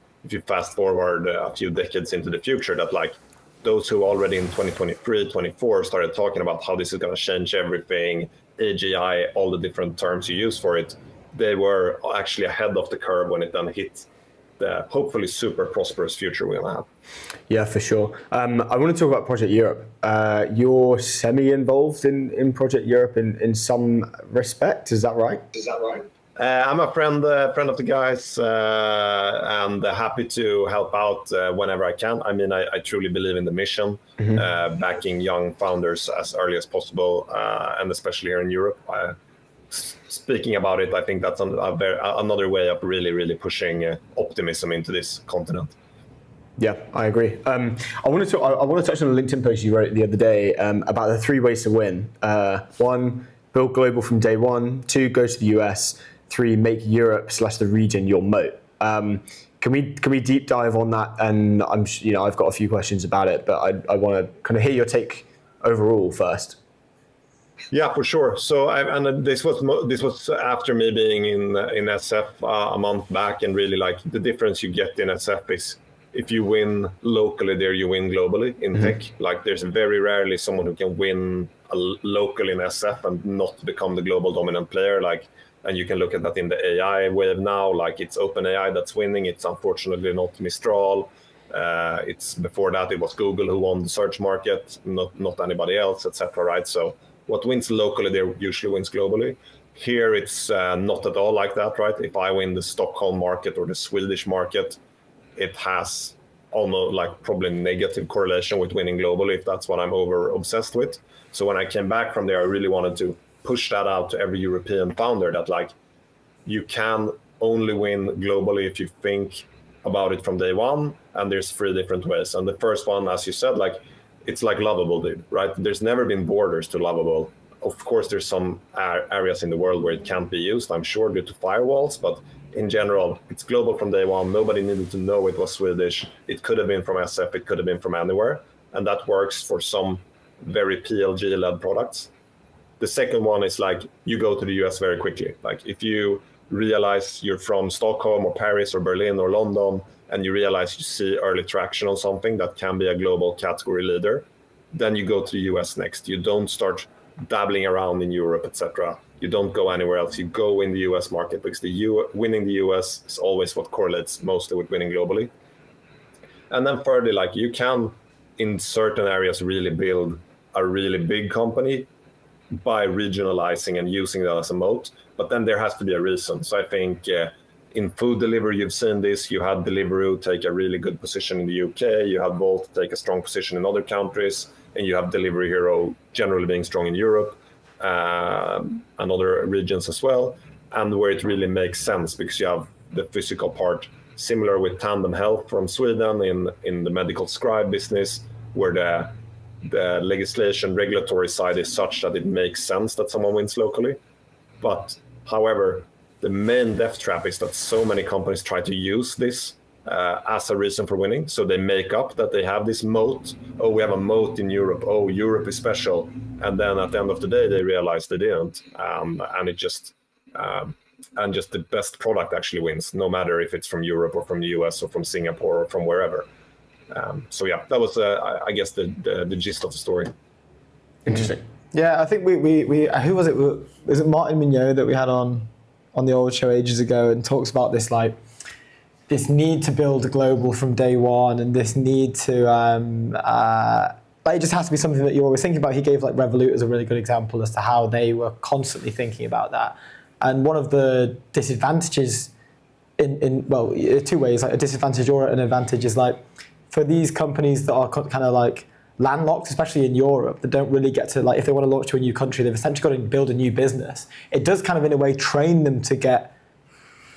fast forward a few decades into the future, that like those who already in 2023, 24 started talking about how this is going to change everything, AGI, all the different terms you use for it, they were actually ahead of the curve when it then hit the hopefully super prosperous future we're going to have. Yeah, for sure. I want to talk about Project Europe. You're semi-involved in Project Europe in some respect, is that right? I'm a friend of the guys, and happy to help out whenever I can. I mean, I truly believe in the mission, backing young founders as early as possible, and especially here in Europe. Speaking about it, I think that's another way of really pushing optimism into this continent. Yeah, I agree. I want to touch on a LinkedIn post you wrote the other day about the 3 ways to win. 1, build global from day 1. 2, go to the US. 3, make Europe / the region your moat. Can we deep dive on that? And I've got a few questions about it, but I want to kind of hear your take overall first. Yeah, for sure. So, this was after me being in SF a month back, and really like the difference you get in SF is if you win locally there, you win globally in tech. Like there's very rarely someone who can win local in SF and not become the global dominant player. Like, and you can look at that in the AI wave now. Like it's OpenAI that's winning. It's unfortunately not Mistral. It's before that it was Google who won the search market, not anybody else, etc. Right? So what wins locally there usually wins globally. Here it's not at all like that, right? If I win the Stockholm market or the Swedish market, it has almost like probably negative correlation with winning globally, if that's what I'm over obsessed with. So when I came back from there, I really wanted to push that out to every European founder that like you can only win globally if you think about it from day one, and there's 3 different ways. And the first one, as you said, like it's like Lovable did, right? There's never been borders to Lovable. Of course, there's some areas in the world where it can't be used, I'm sure, due to firewalls, but in general, it's global from day one. Nobody needed to know it was Swedish. It could have been from SF, it could have been from anywhere. And that works for some very PLG-led products. The second one is like you go to the US very quickly. Like if you realize you're from Stockholm or Paris or Berlin or London, and you realize you see early traction on something that can be a global category leader, then you go to the US next. You don't start dabbling around in Europe, etc. You don't go anywhere else. You go in the US market because winning the US is always what correlates mostly with winning globally. And then thirdly, like you can, in certain areas, really build a really big company by regionalizing and using that as a moat. But then there has to be a reason. So I think in food delivery, you've seen this. You had Deliveroo take a really good position in the UK. You have Volt take a strong position in other countries. And you have Delivery Hero generally being strong in Europe and other regions as well. And where it really makes sense because you have the physical part, similar with Tandem Health from Sweden in the medical scribe business, where the legislation regulatory side is such that it makes sense that someone wins locally. But however, the main death trap is that so many companies try to use this as a reason for winning. So they make up that they have this moat. Oh, we have a moat in Europe. Oh, Europe is special. And then at the end of the day, they realize they didn't. And it just the best product actually wins, no matter if it's from Europe or from the US or from Singapore or from wherever. So yeah, that was, I guess, the gist of the story. Interesting. Yeah, I think we who was it? Was it Martin Mignot that we had on the old show ages ago, and talks about this like this need to build a global from day one, and this need to like it just has to be something that you're always thinking about. He gave like Revolut as a really good example as to how they were constantly thinking about that. And one of the disadvantages in 2 ways, like a disadvantage or an advantage, is like for these companies that are kind of like landlocked, especially in Europe, that don't really get to, like, if they want to launch to a new country, they've essentially got to build a new business. It does kind of in a way train them to get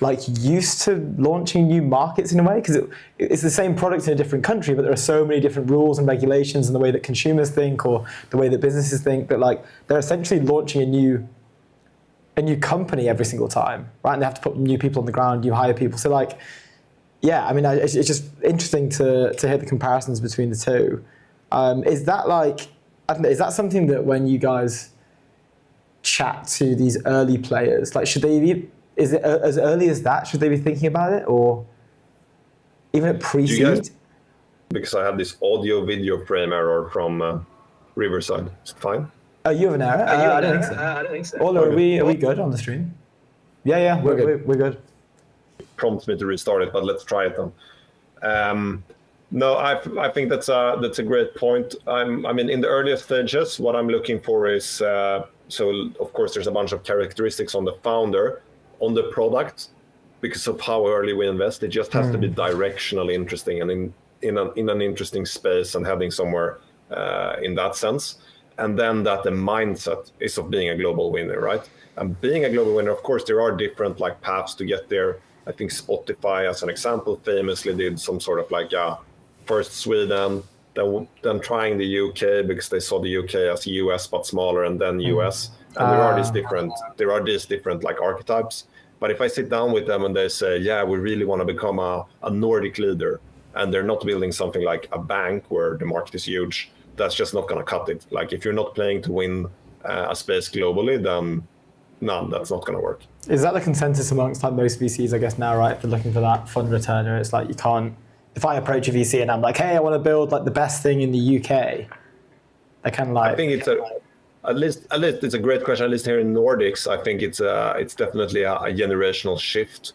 like used to launching new markets in a way, because it's the same product in a different country, but there are so many different rules and regulations and the way that consumers think or the way that businesses think that like they're essentially launching a new company every single time, right? And they have to put new people on the ground, new hire people. So like, yeah, I mean, it's just interesting to hear the comparisons between the two. Is that like, I don't know, is that something that when you guys chat to these early players, like should they be, is it as early as that, should they be thinking about it, or even at pre-seed? Because I have this audio video frame error from Riverside. Is it fine? Oh, you have an error? I don't think so. Ola, are we good on the stream? Yeah, we're good. Prompts me to restart it, but let's try it then. No, I think that's a great point. I mean, in the earliest stages, what I'm looking for is so of course there's a bunch of characteristics on the founder. on the product, because of how early we invest, it just has to be directionally interesting and in an interesting space and heading somewhere in that sense. And then that the mindset is of being a global winner, right? And being a global winner, of course, there are different like paths to get there. I think Spotify, as an example, famously did some sort of like first Sweden, then trying the UK because they saw the UK as US but smaller, and then US. And there are these different like archetypes. But if I sit down with them and they say, yeah, we really want to become a Nordic leader, and they're not building something like a bank where the market is huge, that's just not going to cut it. Like if you're not playing to win a space globally, then no, that's not going to work. Is that the consensus amongst like most VCs, I guess, now, right? If they're looking for that fund returner, it's like you can't. If I approach a VC and I'm like, hey, I want to build like the best thing in the UK, they're kind of like. I think it's at least it's a great question. At least here in Nordics, I think it's definitely a generational shift.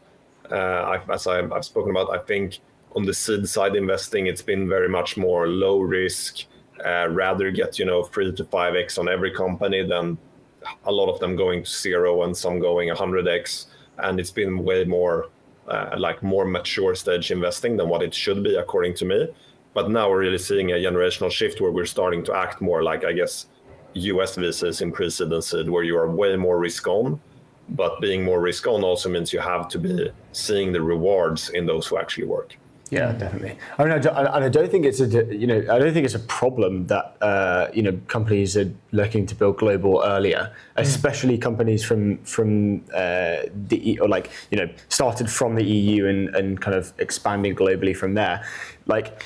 As I've spoken about, I think on the seed side investing, it's been very much more low risk. Rather get 3 to 5x on every company than a lot of them going to 0 and some going 100x. And it's been way more more mature stage investing than what it should be, according to me. But now we're really seeing a generational shift where we're starting to act more like, I guess, US VCs in pre-seed and seed, where you are way more risk on. But being more risk on also means you have to be seeing the rewards in those who actually work. Yeah, definitely. I mean, I don't think it's a problem that companies are looking to build global earlier, especially companies from the or started from the EU and kind of expanding globally from there. Like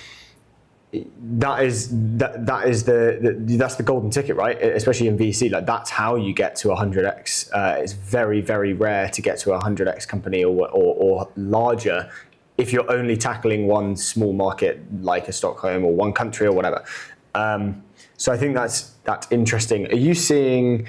that's the golden ticket, right? Especially in VC, like that's how you get to 100x. It's very, very rare to get to a 100x company or larger if you're only tackling one small market like a Stockholm or one country or whatever. So I think that's interesting. Are you seeing,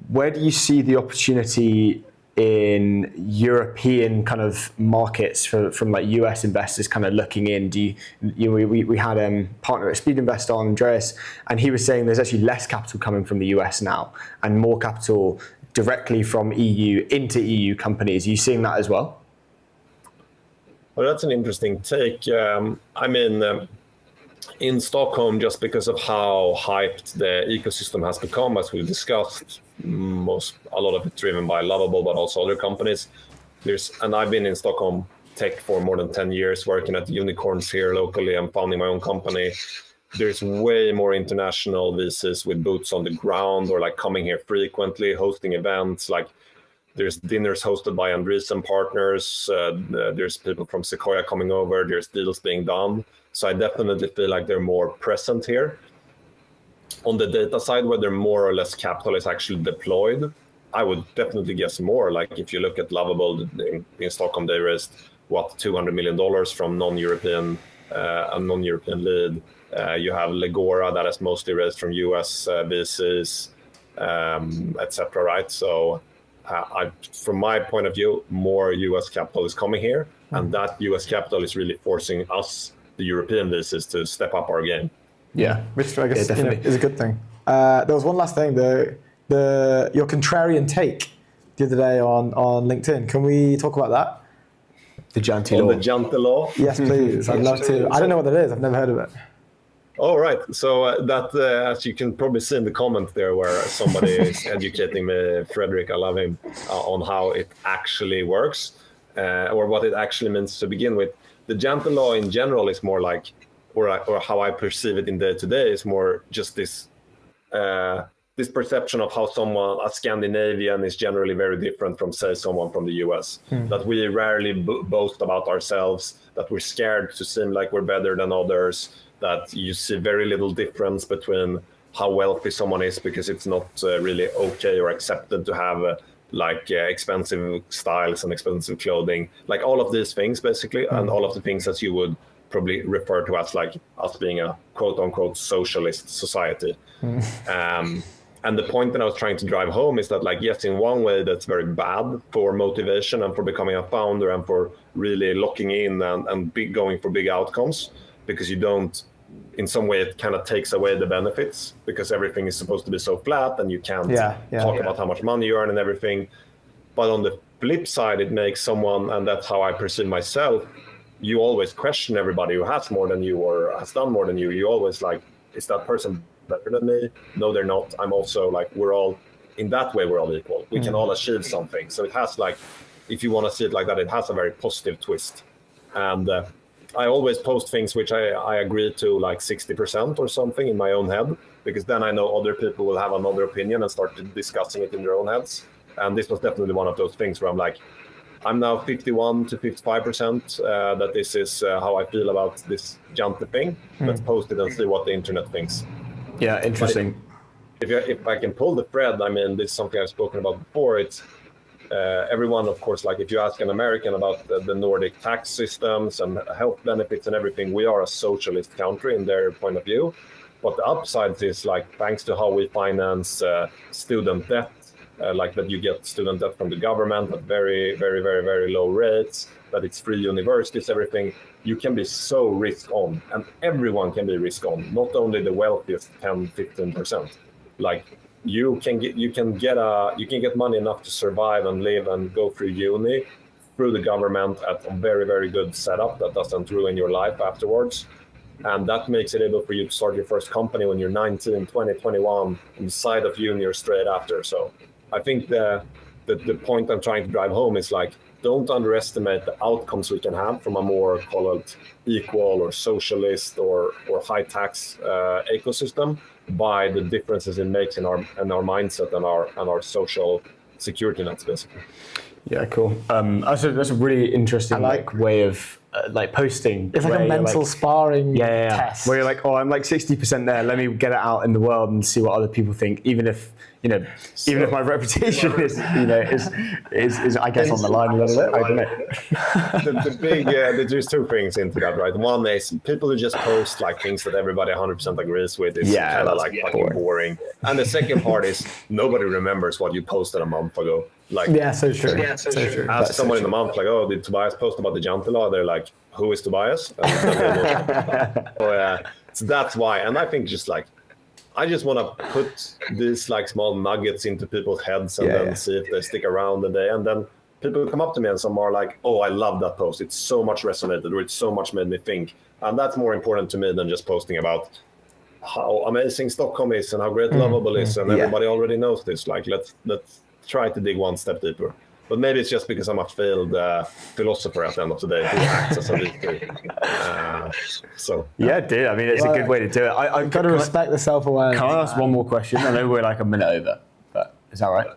where do you see the opportunity in European kind of markets from US investors kind of looking in? We had a partner at Speed Invest on, Andreas, and he was saying there's actually less capital coming from the US now and more capital directly from EU into EU companies. Are you seeing that as well? Well, that's an interesting take. In Stockholm, just because of how hyped the ecosystem has become, as we've discussed, a lot of it driven by Lovable, but also other companies. And I've been in Stockholm tech for more than 10 years, working at unicorns here locally and founding my own company. There's way more international VCs with boots on the ground or coming here frequently, hosting events. There's dinners hosted by Andreessen partners. There's people from Sequoia coming over. There's deals being done. So I definitely feel like they're more present here. On the data side, whether more or less capital is actually deployed, I would definitely guess more. Like if you look at Lovable in Stockholm, they raised $200 million from non-European lead. You have Legora that has mostly raised from US VCs, etc. Right? So. From my point of view, more US capital is coming here, and that US capital is really forcing us, the European VCs, to step up our game. Yeah, which I guess is a good thing. There was one last thing, your contrarian take the other day on LinkedIn. Can we talk about that? The Janty Law. The Janty Law? Yes, please. I'd love to. I don't know what that is. I've never heard of it. Oh, right. So that, as you can probably see in the comment there where somebody is educating me, Frederick, I love him, on how it actually works or what it actually means to begin with. The Janty Law in general is more like, or how I perceive it in day-to-day, is more just this perception of how a Scandinavian is generally very different from, say, someone from the US. That we rarely boast about ourselves, that we're scared to seem like we're better than others, that you see very little difference between how wealthy someone is because it's not really okay or accepted to have expensive styles and expensive clothing, all of these things basically, and all of the things that you would probably refer to as us being a quote unquote socialist society. And the point that I was trying to drive home is that yes, in one way that's very bad for motivation and for becoming a founder and for really locking in and going for big outcomes, because you don't, in some way it kind of takes away the benefits because everything is supposed to be so flat and you can't talk about how much money you earn and everything. But on the flip side, it makes someone, and that's how I perceive myself, you always question everybody who has more than you or has done more than you. You always like, is that person better than me? No, they're not. I'm also like, we're all, in that way, we're all equal. We can all achieve something. So it has like, if you want to see it like that, it has a very positive twist. And I always post things which I agree to like 60% or something in my own head, because then I know other people will have another opinion and start discussing it in their own heads. And this was definitely one of those things where I'm like, I'm now 51 to 55% that this is how I feel about this Jante thing. Let's post it and see what the internet thinks. Yeah, interesting. If I can pull the thread, I mean, this is something I've spoken about before. It's everyone, of course, like if you ask an American about the Nordic tax systems and health benefits and everything, we are a socialist country in their point of view. But the upside is like, thanks to how we finance student debt, like that you get student debt from the government at very, very, very, very low rates, that it's free universities, everything, you can be so risk on, and everyone can be risk on, not only the wealthiest 10, 15%. Like you can get money enough to survive and live and go through uni through the government at a very, very good setup that doesn't ruin your life afterwards. And that makes it able for you to start your first company when you're 19, 20, 21 on the side of uni or straight after. So I think the point I'm trying to drive home is like, don't underestimate the outcomes we can have from a more, call it, equal or socialist or high tax ecosystem by the differences it makes in our mindset and our social security nets, basically. Yeah, cool. That's a really interesting way of posting. It's like a mental sparring test. Where you're like, oh, I'm like 60% there. Let me get it out in the world and see what other people think, even if my reputation is I guess on the line a little bit. I don't know. There's two things into that, right? One is people who just post like things that everybody 100% agrees with is kind of like fucking boring. And the second part is nobody remembers what you posted a month ago. Like, so true. Yeah, so true. Ask someone in a month, like, oh, did Tobias post about the Jante law? They're like, who is Tobias? So that's why. And I think just like, I just want to put these like small nuggets into people's heads and then see if they stick around the day. And then people come up to me and some are like, oh, I love that post. It's so much resonated, or it's so much made me think. And that's more important to me than just posting about how amazing Stockholm is and how great Lovable is. And everybody already knows this. Like, let's try to dig one step deeper. But maybe it's just because I'm a failed philosopher at the end of the day who acts as a leader. Yeah, dude. I mean, it's a good way to do it. I've got to respect the self-awareness. Can I ask one more question? I know we're like a minute over, but is that right?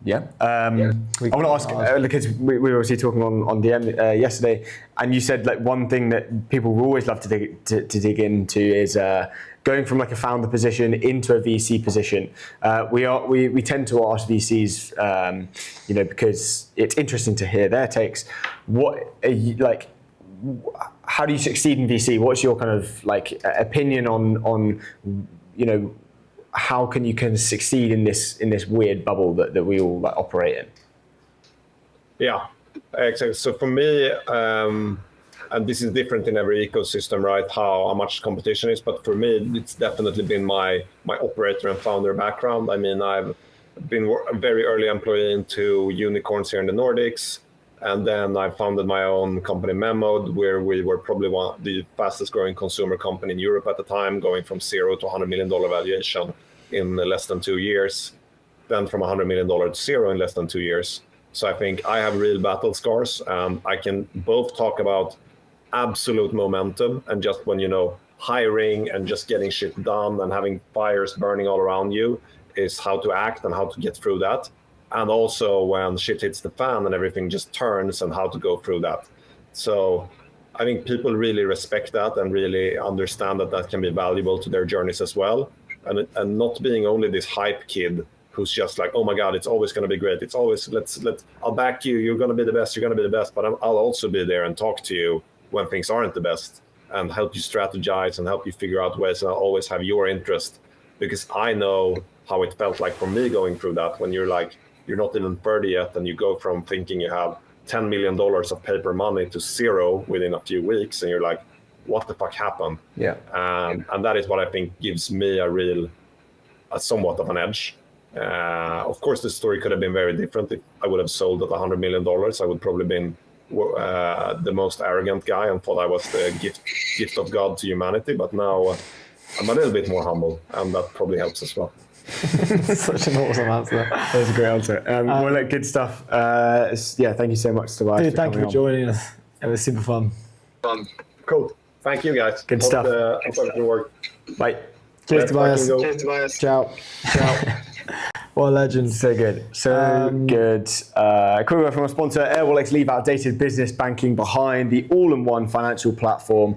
Yeah. I want to ask because we were obviously talking on DM yesterday, and you said like one thing that people always love to dig into is going from like a founder position into a VC position. We tend to ask VCs, because it's interesting to hear their takes. What are you like? How do you succeed in VC? What's your kind of like opinion on how can you succeed in this weird bubble that we all like operate in? Yeah, exactly. So for me, and this is different in every ecosystem, right? How much competition is, but for me, it's definitely been my operator and founder background. I mean, I've been a very early employee into unicorns here in the Nordics, and then I founded my own company, Memode, where we were probably the fastest growing consumer company in Europe at the time, going from $0 to $100 million valuation in less than 2 years, then from $100 million to zero in less than 2 years. So I think I have real battle scars. I can both talk about absolute momentum and just when, hiring and just getting shit done and having fires burning all around you is how to act and how to get through that. And also when shit hits the fan and everything just turns and how to go through that. So I think people really respect that and really understand that can be valuable to their journeys as well. And not being only this hype kid who's just like, oh my God, it's always going to be great. It's always, I'll back you. You're going to be the best. You're going to be the best. But I'll also be there and talk to you when things aren't the best and help you strategize and help you figure out ways. And I'll always have your interest because I know how it felt like for me going through that when you're like, you're not even 30 yet and you go from thinking you have $10 million of paper money to zero within a few weeks. And you're like, what the fuck happened? Yeah. And that is what I think gives me a somewhat of an edge. Of course, the story could have been very different if I would have sold at $100 million. I would probably been the most arrogant guy and thought I was the gift of God to humanity. But now I'm a little bit more humble, and that probably helps as well. Such an awesome answer. That was a great answer. Well, look, good stuff. Thank you so much, Tobias. Dude, thank you for joining us. It was super fun. Cool. Thank you, guys. Good stuff. Hope everything worked. Bye. Cheers, Tobias. Cheers, Tobias. Ciao. Ciao. What a legend. So good. So good. Quick word from our sponsor, Airwallex. Leave outdated business banking behind. The all-in-one financial platform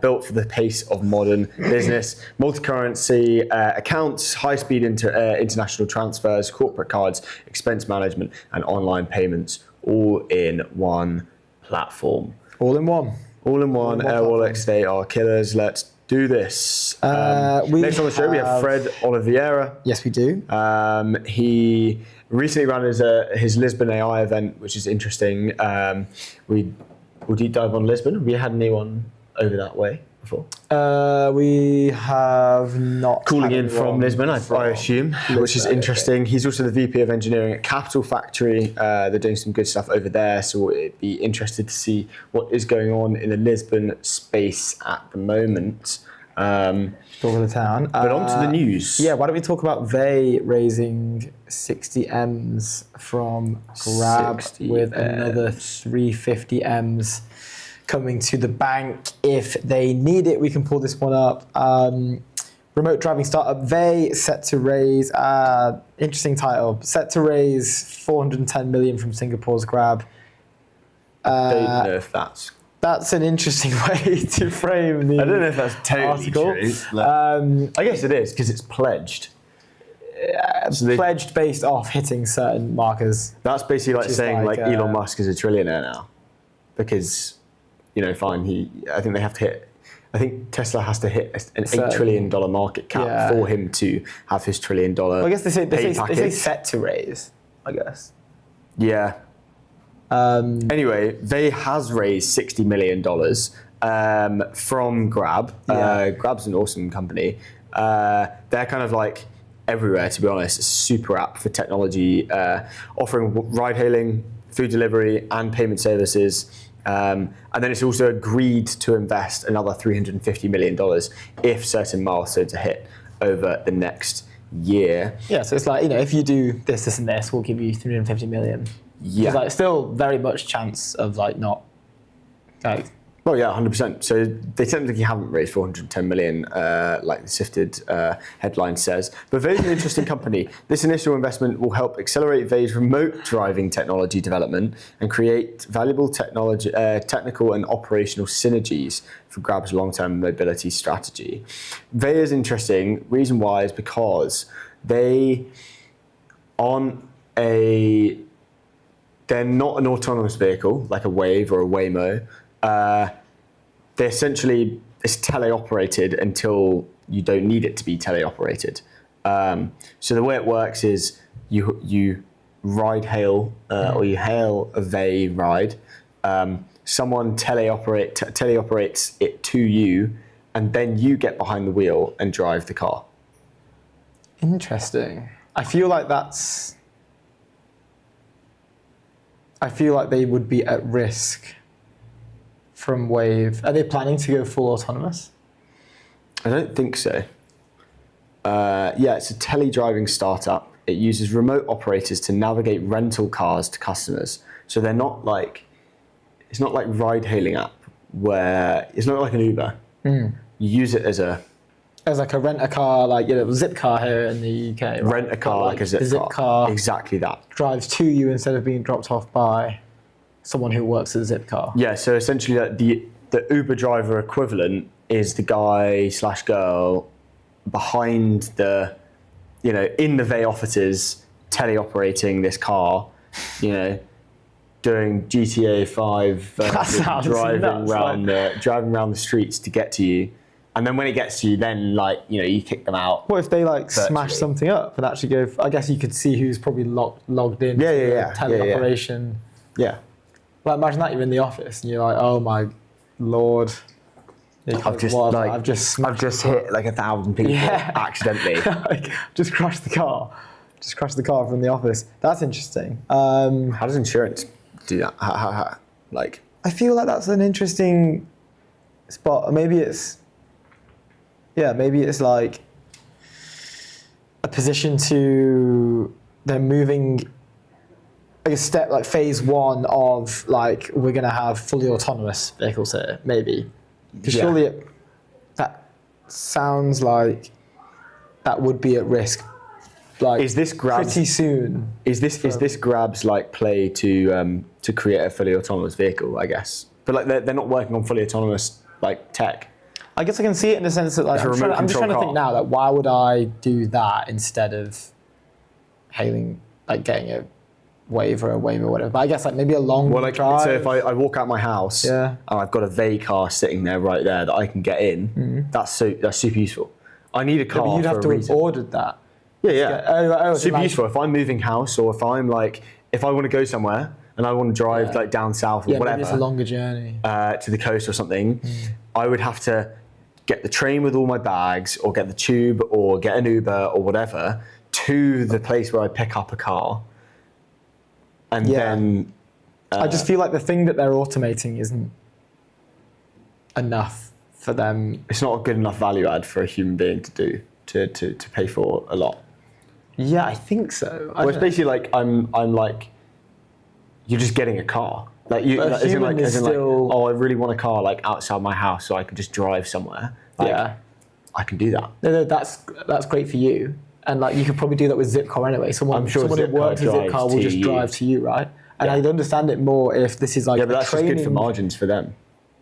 built for the pace of modern business. Multi-currency accounts, high-speed international transfers, corporate cards, expense management, and online payments, all in one platform. All in one. All in one. Airwallex. They are killers. Let's do this. Next on the show, we have Fred Oliveira. Yes, we do. He recently ran his Lisbon AI event, which is interesting. We'll deep dive on Lisbon. Have we had anyone over that way before? We have not. Calling had in from anyone Lisbon, I from assume, which is Lisbon, interesting. He's also the VP of Engineering at Capital Factory. They're doing some good stuff over there, so we'll be interested to see what is going on in the Lisbon space at the moment. Talk of the town. But on to the news. Yeah, why don't we talk about they raising 60 M's from Grab 60 with another 350 M's coming to the bank if they need it. We can pull this one up. Remote driving startup Vey set to raise, interesting title, set to raise 410 million from Singapore's Grab. I don't know if That's an interesting way to frame the I don't know if that's totally article. true. I guess it is because it's pledged. Pledged based off hitting certain markers. That's basically like Which is saying like, like Elon Musk is a trillionaire now, because fine. I think they have to hit. I think Tesla has to hit an $8 trillion market cap for him to have his $1 trillion. Well, I guess they say package. set to raise. I guess. Yeah. Anyway, they has raised $60 million from Grab. Grab's an awesome company. They're kind of like everywhere, to be honest. It's a super app for technology, offering ride-hailing, food delivery, and payment services. And then it's also agreed to invest another $350 million if certain milestones are hit over the next year. Yeah, so it's like, if you do this, this, and this, we'll give you 350 million. Yeah. There's like still very much chance of not. Well, yeah, 100%. So they technically haven't raised 410 million, like the Sifted headline says. But Vey's an interesting company. This initial investment will help accelerate Vey's remote driving technology development and create valuable technical and operational synergies for Grab's long-term mobility strategy. Vey is interesting. Reason why is because they aren't they're not an autonomous vehicle like a Wave or a Waymo. They essentially, it's teleoperated until you don't need it to be teleoperated. So the way it works is you ride hail or you hail a Vey ride. Someone teleoperates it to you, and then you get behind the wheel and drive the car. Interesting. I feel like they would be at risk from Wave. Are they planning to go full autonomous? I don't think so. It's a tele-driving startup. It uses remote operators to navigate rental cars to customers. So they're not like, it's not like ride-hailing app where, it's not like an Uber. You use it as like a rent-a-car, Zipcar here in the UK. Right? Rent a car like a Zipcar. Exactly that. Drives to you instead of being dropped off by someone who works at Zipcar. Yeah, so essentially the Uber driver equivalent is the guy / girl behind the, in the Vey offices, teleoperating this car, doing GTA 5, driving around the streets to get to you. And then when it gets to you, then you kick them out. What if they smash something up and actually go? I guess you could see who's probably logged in. Teleoperation. Yeah. Like imagine that you're in the office and you're like, oh my lord, I've just hit 1,000 people accidentally. Just crashed the car. Just crash the car from the office. That's interesting. How does insurance do that? Like, I feel like that's an interesting spot. Maybe it's like a position to they're moving like a step, like phase one of like we're gonna have fully autonomous vehicles here, maybe. Because Yeah. surely that sounds like that would be at risk. Like is this Grab's pretty soon? Is this Grab's like play to create a fully autonomous vehicle? I guess, but like they're not working on fully autonomous like tech. I guess I can see it in the sense that like It's a I'm remote just trying to control think now, like why would I do that instead of hailing, like getting a Wave or a Waymo or whatever. But I guess like maybe a long Well, like drive. so, if I walk out my house, Yeah. and I've got a Vey car sitting there right there that I can get in, that's super useful. I need a car. But you'd for have a to have reason. ordered that. Yeah. Oh, so Super like- useful if I'm moving house or if I'm like if I want to go somewhere and I want to drive like down south or Yeah, whatever maybe it's a longer journey. to the coast or something, I would have to get the train with all my bags or get the tube or get an Uber or whatever to the place where I pick up a car. And Yeah. then I just feel like the thing that they're automating isn't enough for them. it's not a good enough value add for a human being to do to pay for a lot. Yeah, I think so. Well, it's basically like I'm like you're just getting a car. Like you, But a as in human like, is as in like, still- oh, I really want a car like outside my house so I can just drive somewhere. Like, Yeah. I can do that. No, that's great for you. And like you could probably do that with Zipcar anyway. Someone, I'm sure someone who Zipcar works with drives Zipcar will to just you. drive to you, right? And Yeah. I'd understand it more if this is like Yeah, but a that's just training, good for margins for them.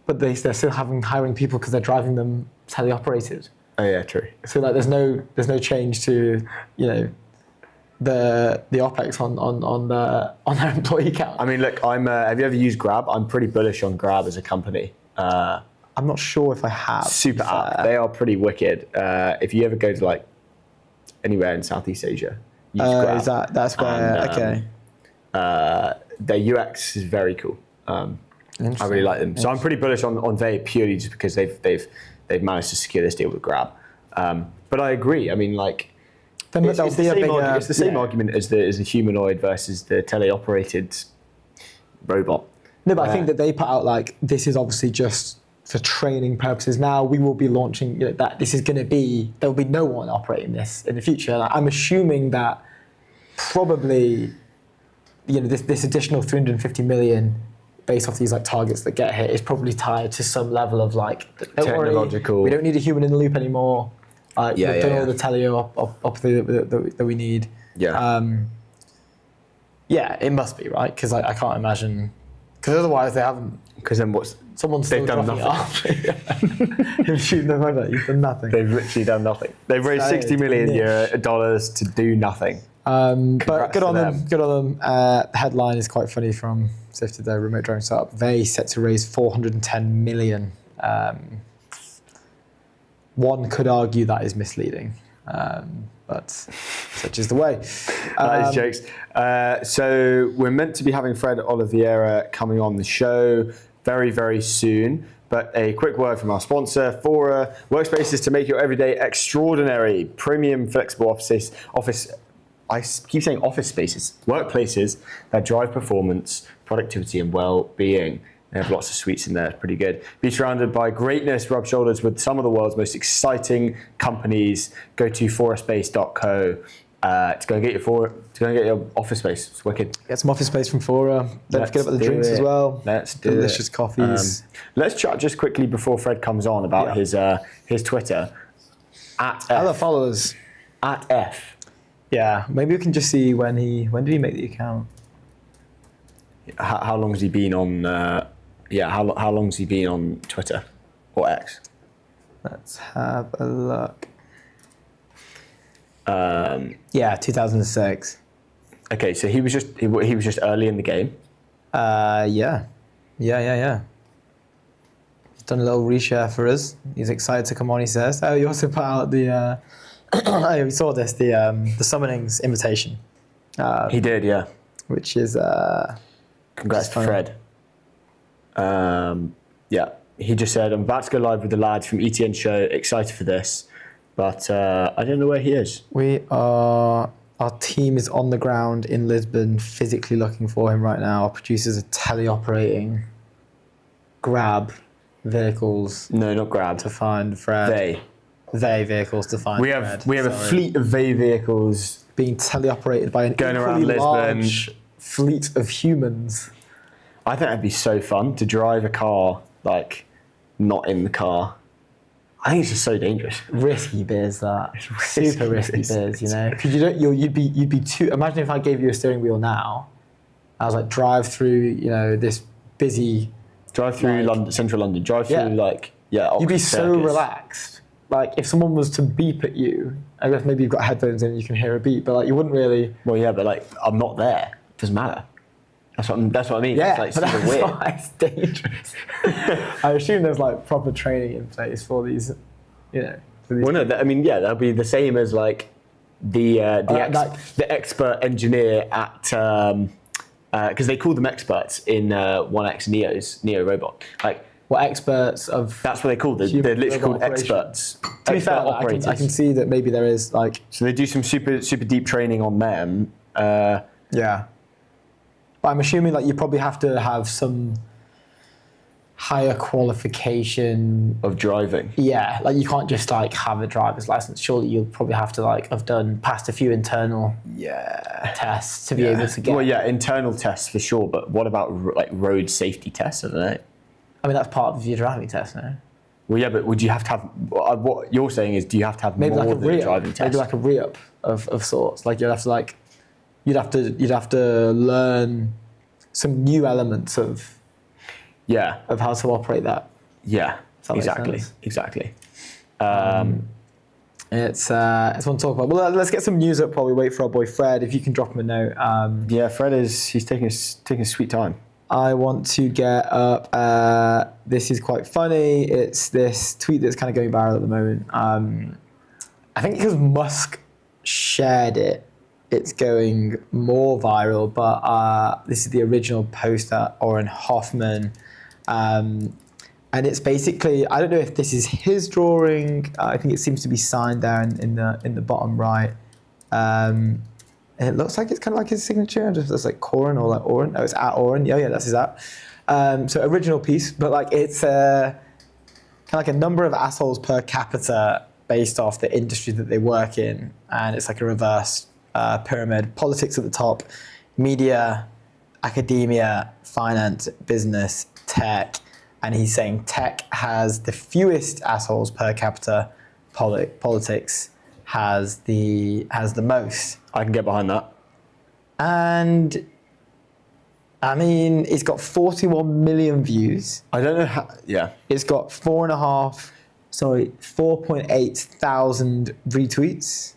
but they're still hiring people because they're driving them teleoperated. Oh yeah, true. So like there's no change to the OPEX on their employee count. I mean, look, have you ever used Grab? I'm pretty bullish on Grab as a company. I'm not sure if I have. Super to be app. fair. They are pretty wicked. If you ever go to like anywhere in Southeast Asia, use Grab. That's where And, okay. Their UX is very cool. I really like them. So I'm pretty bullish on Vey purely just because they've managed to secure this deal with Grab. But I agree. I mean, like Then it's there'll the be a same bigger- argument. It's the same yeah. argument as the humanoid versus the teleoperated robot. No, but I think that they put out like this is obviously just for training purposes. Now we will be launching that. This is going to be there will be no one operating this in the future. Like, I'm assuming that probably this additional 350 million based off these like targets that get hit is probably tied to some level of like don't worry, Technological. we don't need a human in the loop anymore. Yeah, we've done yeah, all the teleo that we need. Yeah. Yeah, it must be right because I can't imagine because otherwise they haven't. Because then what's Someone's They've still done dropping it off. You've shooting them over. You've done nothing. they've literally done nothing. They've raised That $60 is million niche. dollars to do nothing. But Congrats good to on them. them. Good on them. The headline is quite funny from Sifted, their remote drone startup. Vey set to raise 410 million. One could argue that is misleading, but such is the way. That is jokes. So we're meant to be having Fred Oliveira coming on the show very, very soon. But a quick word from our sponsor, Fora, workspaces to make your everyday extraordinary. Premium flexible I keep saying office spaces, workplaces that drive performance, productivity, and well-being. They have lots of suites in there, it's pretty good. Be surrounded by greatness, rub shoulders with some of the world's most exciting companies. Go to foraspace.co to go get your office space. It's wicked. Get some office space from Fora. Don't forget about the do drinks it. as well. Let's do Delicious it. coffees. Let's chat just quickly before Fred comes on about his Twitter Other followers. at F. Yeah, maybe we can just see when did he make the account? How long has he been on? How long has he been on Twitter or X? Let's have a look. Yeah, 2006. Okay, so he was just early in the game. Yeah. He's done a little reshare for us. He's excited to come on, he says. Oh, he also put out the, oh, we saw this, the summonings invitation, He did, yeah. which is, Congrats to funny. Fred. Yeah, he just said, I'm about to go live with the lads from ETN Show. Excited for this, but I don't know where he is. we are Our team is on the ground in Lisbon, physically looking for him right now. Our producers are teleoperating Grab vehicles No, not Grab. to find Fred. They vehicles to find We Fred. have a Sorry. fleet of They vehicles. being teleoperated by an Going equally around Lisbon. large fleet of humans. I think that'd be so fun to drive a car like not in the car. I think it's just so dangerous. Risky biz, that risky, super risky risky. biz, you know. Because you'd be too. Imagine if I gave you a steering wheel now. I was like, drive through, you know, this busy. Drive through Like- London, central London. Drive through You'd be Oxford so Circus. relaxed. Like if someone was to beep at you, I guess maybe you've got headphones in and you can hear a beep, but like you wouldn't really. Well, yeah, but like I'm not there. It doesn't matter. That's what I mean. Yeah, it's like but super that's weird. why it's dangerous. I assume there's like proper training in place for these, you know. For these Well, no, I mean, yeah, that'll be the same as like the the expert engineer at because they call them experts in 1X Neo's Neo robot. Like what experts of. that's what they call them. Human They're literally robot called operation. experts. To be Expert fair, operators. I can see that maybe there is like. So they do some super deep training on them. Yeah. But I'm assuming like you probably have to have some higher qualification. Of driving. Yeah, like you can't just like have a driver's license. Surely you'll probably have to like have passed a few internal tests to be able to get. Well, yeah, internal tests for sure, but what about like road safety tests? I don't know. I mean, that's part of your driving test, no? Well, yeah, but would you have to have? What you're saying is, do you have to have Maybe more like a than a re-up. driving test? Maybe like a re-up of sorts. Like you'd have to like, you'd have to learn some new elements of yeah, how to operate that. yeah, Does that make exactly, sense? exactly. It's one to talk about. Well, let's get some news up while we wait for our boy Fred. If you can drop him a note. Yeah, Fred he's taking a sweet time. I want to get up. This is quite funny. It's this tweet that's kind of going viral at the moment. I think because Musk shared it, it's going more viral. But this is the original post at Oren Hoffman, and it's basically, I don't know if this is his drawing. I think it seems to be signed there in the bottom right. And it looks like it's kind of like his signature. Just it's like Corin or like Oren. Oh, it's at Oren. Yeah, that's his at. So original piece, but like it's kind of like a number of assholes per capita based off the industry that they work in, and it's like a reverse pyramid. Politics at the top, media, academia, finance, business, tech, and he's saying tech has the fewest assholes per capita. Politics has the most. I can get behind that. And I mean, it's got 41 million views. I don't know how. Yeah, It's got 4.8 thousand retweets.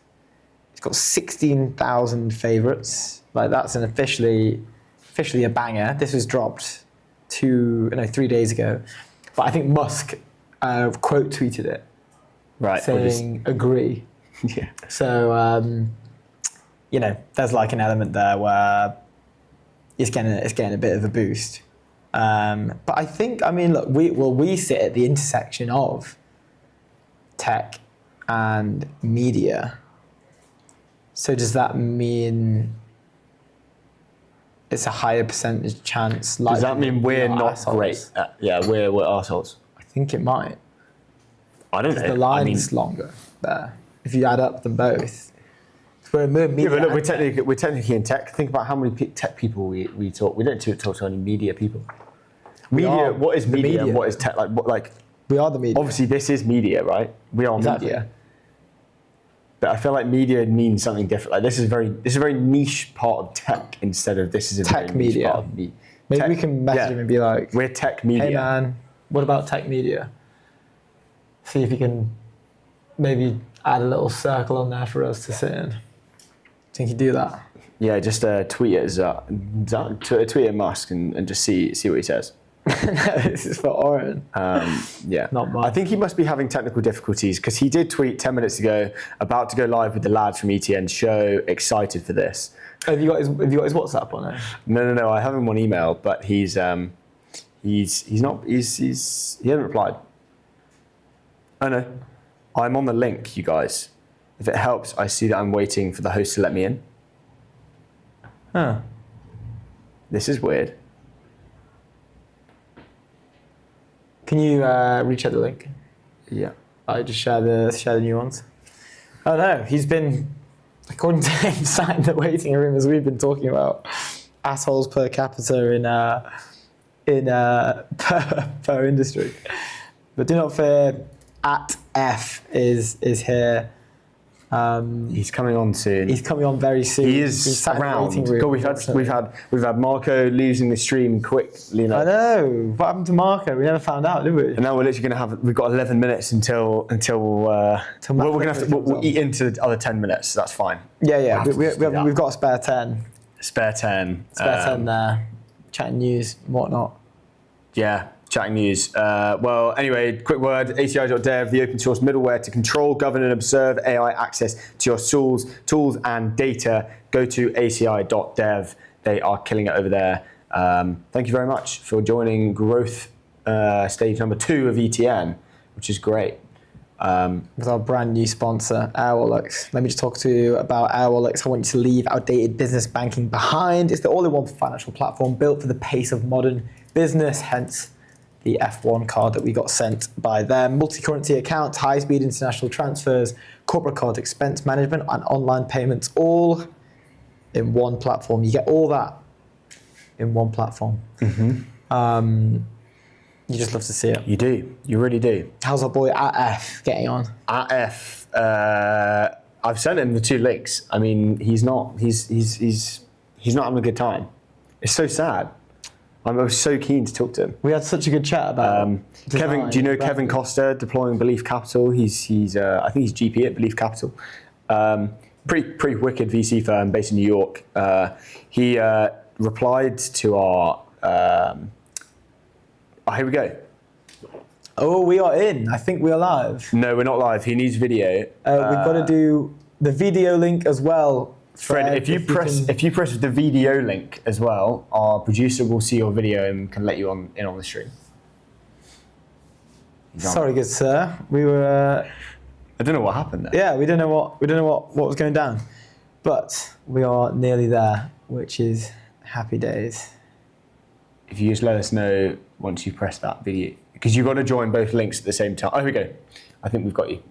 It's got 16,000 favorites. Like that's an officially a banger. This was dropped 3 days ago. But I think Musk quote tweeted it right. saying agree. Yeah. So there's like an element there where it's getting a bit of a boost. But I think, I mean, look, we sit at the intersection of tech and media. So does that mean it's a higher percentage chance? Does that mean we're not assholes? great? We're assholes. I think it might. I don't know. The line's longer there. If you add up them both. We're media. Yeah, but look, we're technically in tech. Think about how many tech people we talk. We don't talk to any media people. Media. are What is the media? media. And what is tech? Like we are the media. obviously this is media, right? We are Exactly. media. But I feel like media means something different. Like this is a very niche part of tech instead of this is a Tech very niche media. part of Maybe tech- we can message yeah. him and be like, We're tech media. hey man, what about tech media? See if you can maybe add a little circle on there for us to sit in. Think you do that? Yeah, just tweet at tweet at Musk and just see what he says. This is for Oren. Yeah, Not mine. I think he must be having technical difficulties because he did tweet 10 minutes ago about to go live with the lads from ETN show. Excited for this. Have you got his WhatsApp on it? No. I have him on email, but he hasn't replied. Oh no, I'm on the link, you guys. If it helps, I see that I'm waiting for the host to let me in. Huh. This is weird. Can you recheck the link? Yeah. I just share the new ones. Oh no, he's been, according to him, sat in the waiting room as we've been talking about assholes per capita per industry. But do not fear, at F is here. He's coming on soon. He's coming on very soon. He He's is sat in the around. waiting room, God, unfortunately. we've had Marco losing the stream quickly. I know. What happened to Marco? We never found out, did we? And now we're literally going to we've got 11 minutes until we're going to have to, we'll eat into the other 10 minutes. So that's fine. Yeah. We'll have to just do that. We've got a spare 10. Spare 10. Spare 10 there. Chatting news and whatnot. Yeah, chatting news. Well, anyway, quick word, ACI.dev, the open source middleware to control, govern and observe AI access to your tools and data. Go to ACI.dev. They are killing it over there. Thank you very much for joining growth stage number 2 of ETN, which is great. With our brand new sponsor, Airwallex. Let me just talk to you about Airwallex. I want you to leave outdated business banking behind. It's the all-in-one financial platform built for the pace of modern business, hence the F1 card that we got sent by them. Multi-currency accounts, high-speed international transfers, corporate card expense management, and online payments, all in one platform. You get all that in one platform. You just love to see it. You do. You really do. How's our boy at F getting on? At F, I've sent him the 2 links. I mean, he's not having a good time. It's so sad. I was so keen to talk to him. We had such a good chat about Kevin. Do you know Kevin Costa deploying Belief Capital? He's I think he's GP at Belief Capital. Pretty wicked VC firm based in New York. He replied to our. Here we go. Oh, we are in. I think we are live. No, we're not live. He needs video. We've got to do the video link as well. Fred, if you press the video link as well, our producer will see your video and can let you in on the stream. Sorry, good sir. We were. I don't know what happened there. Yeah, we don't know what was going down, but we are nearly there, which is happy days. If you just let us know once you press that video, because you've got to join both links at the same time. Oh, here we go. I think we've got you.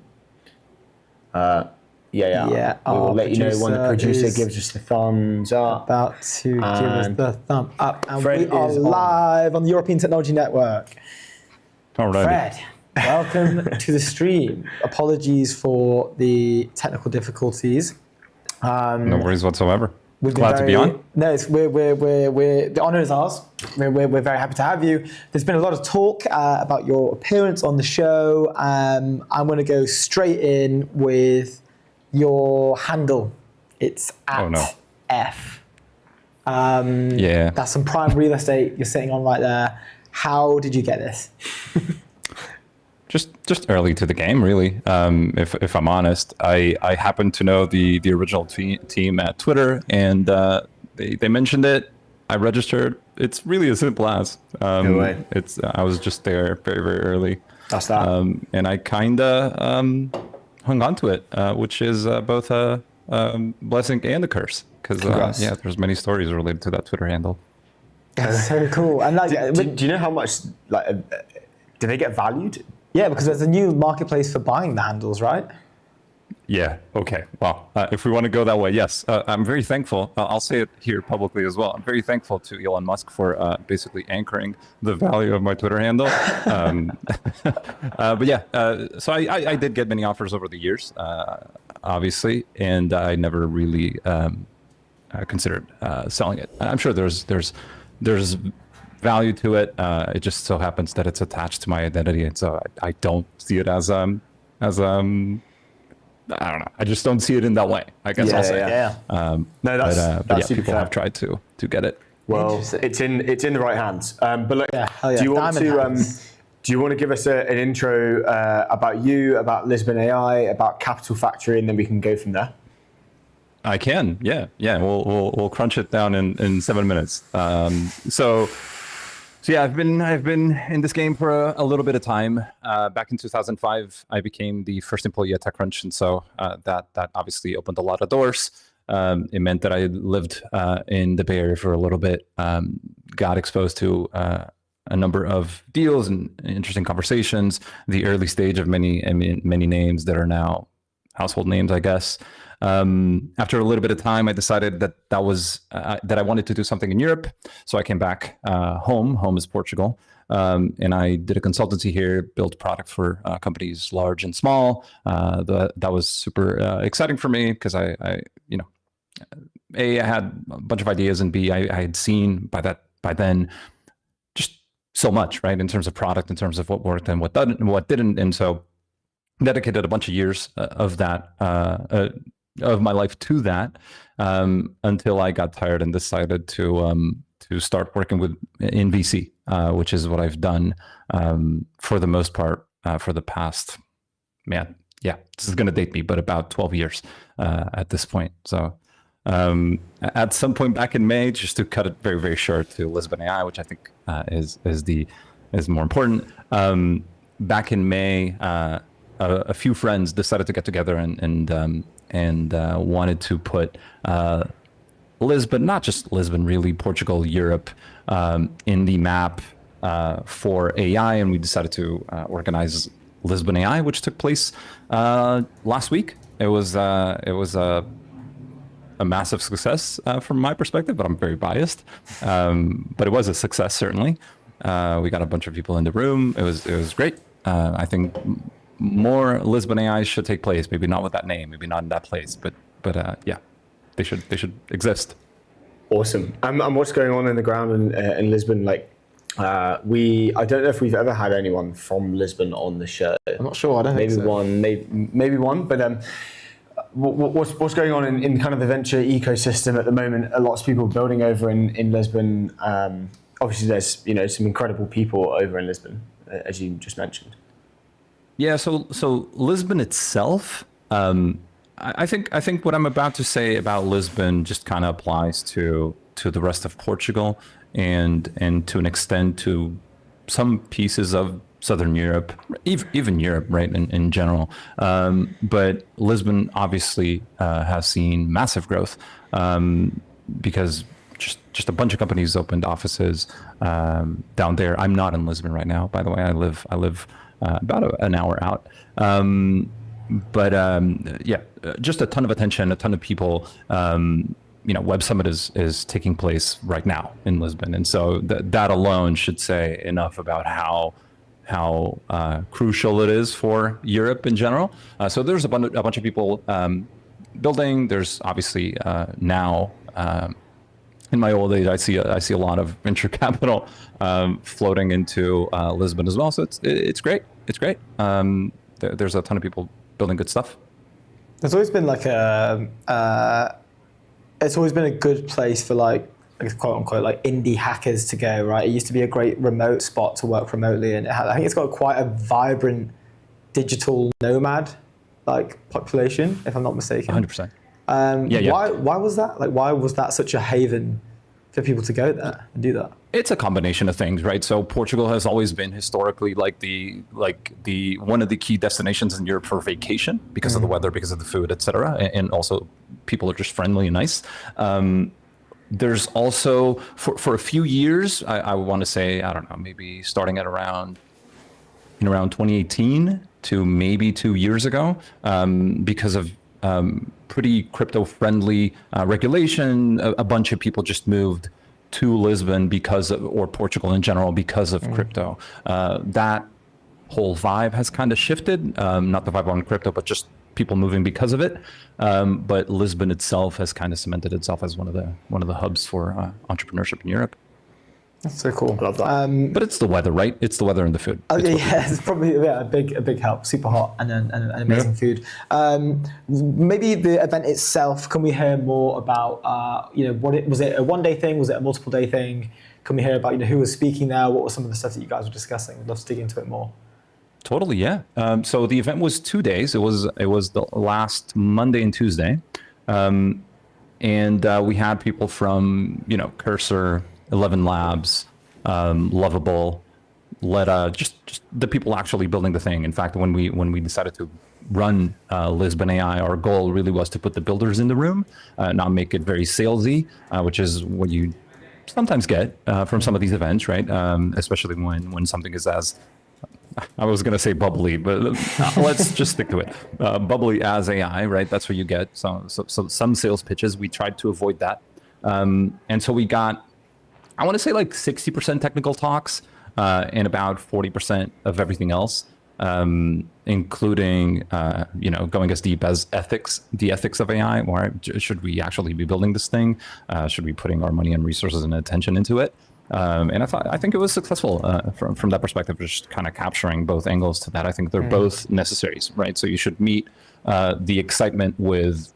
Yeah. We will let you know when the producer gives us the thumbs up. About to give us the thumb up, and Fred we are live on the European Technology Network. All right. Fred, welcome to the stream. Apologies for the technical difficulties. No worries whatsoever. We've been Glad to be on. No, we're the honour is ours. We're very happy to have you. There's been a lot of talk about your appearance on the show. I'm going to go straight in with your handle. It's at F. Yeah. That's some prime real estate you're sitting on right there. How did you get this? Just early to the game, really. If I'm honest, I happen to know the original team at Twitter, and they mentioned it. I registered. It's really as simple as. No way. I was just there very, very early. That's that. And I kinda hung on to it, which is both a blessing and a curse, because there's many stories related to that Twitter handle. That's so cool. And do you know how much do they get valued? Yeah, because there's a new marketplace for buying the handles, right? Yeah. Okay. Well, if we want to go that way, yes. I'm very thankful. I'll say it here publicly as well. I'm very thankful to Elon Musk for basically anchoring the value of my Twitter handle. But yeah, so I did get many offers over the years, obviously, and I never really considered selling it. I'm sure there's value to it. It just so happens that it's attached to my identity, and so I don't see it as I don't know. I just don't see it in that way, I guess I'll say. Yeah. No, that's yeah, super people fair. have tried to get it. Well, it's in the right hands. But look, hell yeah. do you want Diamond hands. do you want to give us an intro about you, about Lisbon AI, about Capital Factory, and then we can go from there? I can, yeah. We'll crunch it down in 7 minutes. So yeah, I've been in this game for a little bit of time. Back in 2005, I became the first employee at TechCrunch, and so that obviously opened a lot of doors. It meant that I lived in the Bay Area for a little bit, got exposed to a number of deals and interesting conversations, the early stage of many names that are now household names, I guess. After a little bit of time, I decided that I wanted to do something in Europe. So I came back home. Home is Portugal. And I did a consultancy here, built product for companies large and small. That was super exciting for me because I had a bunch of ideas, and B, I had seen by then just so much, right, in terms of product, in terms of what worked and what didn't. And so dedicated a bunch of years of that, of my life to that, until I got tired and decided to start working in VC, which is what I've done for the most part for the past, this is going to date me, but about 12 years at this point. So at some point back in May, just to cut it very, very short, to Lisbon AI, which I think is more important. Back in May, a few friends decided to get together and wanted to put Lisbon, not just Lisbon, really Portugal, Europe, in the map for AI, and we decided to organize Lisbon AI, which took place last week. It was a massive success from my perspective, but I'm very biased. But it was a success, certainly. We got a bunch of people in the room. It was great. I think more Lisbon AI should take place. Maybe not with that name, maybe not in that place, but yeah, they should exist. Awesome. And what's going on in the ground in Lisbon? Like, I don't know if we've ever had anyone from Lisbon on the show. I'm not sure. I don't think so. Maybe one. But what's going on in kind of the venture ecosystem at the moment? A lot of people building over in Lisbon. Obviously, there's some incredible people over in Lisbon, as you just mentioned. Yeah. So Lisbon itself. I think what I'm about to say about Lisbon just kind of applies to the rest of Portugal and to an extent to some pieces of Southern Europe, even Europe, right, in general. But Lisbon obviously has seen massive growth because just a bunch of companies opened offices down there. I'm not in Lisbon right now, by the way. I live about an hour out. But just a ton of attention, a ton of people. Web Summit is taking place right now in Lisbon, and so that alone should say enough about how crucial it is for Europe in general. So there's a bunch of people building. There's obviously now. In my old age, I see a lot of venture capital floating into Lisbon as well. So it's great. It's great. There's a ton of people building good stuff. There's always been it's always been a good place for quote unquote indie hackers to go, right? It used to be a great remote spot to work remotely, and I think it's got quite a vibrant digital nomad population, if I'm not mistaken. 100%. Why was that? Why was that such a haven for people to go there and do that? It's a combination of things, right? So Portugal has always been historically the one of the key destinations in Europe for vacation because of the weather, because of the food, etc. And also people are just friendly and nice. There's also for a few years, I want to say, I don't know, maybe starting at around 2018 to maybe 2 years ago, because of pretty crypto-friendly regulation, a bunch of people just moved to Lisbon or Portugal in general because of crypto. That whole vibe has kind of shifted, not the vibe on crypto, but just people moving because of it. But Lisbon itself has kind of cemented itself as one of the hubs for entrepreneurship in Europe. That's so cool. I love that. But it's the weather, right? It's the weather and the food. It's probably a big help. Super hot and amazing food. Maybe the event itself. Can we hear more about was it a one-day thing? Was it a multiple-day thing? Can we hear about who was speaking there? What was some of the stuff that you guys were discussing? I'd love to dig into it more. Totally, yeah. So the event was 2 days. It was the last Monday and Tuesday, and we had people from Cursor, 11 Labs, Lovable, let just the people actually building the thing. In fact, when we decided to run Lisbon AI, our goal really was to put the builders in the room, not make it very salesy, which is what you sometimes get from some of these events, right? Especially when something is as, I was going to say bubbly, but let's just stick to it. Bubbly as AI, right? That's what you get. So some sales pitches, we tried to avoid that. And so we got, I want to say like 60% technical talks and about 40% of everything else, including, going as deep as the ethics of AI. Or should we actually be building this thing? Should we be putting our money and resources and attention into it? And I think it was successful from that perspective, just kind of capturing both angles to that. I think they're both necessaries, right? So you should meet the excitement with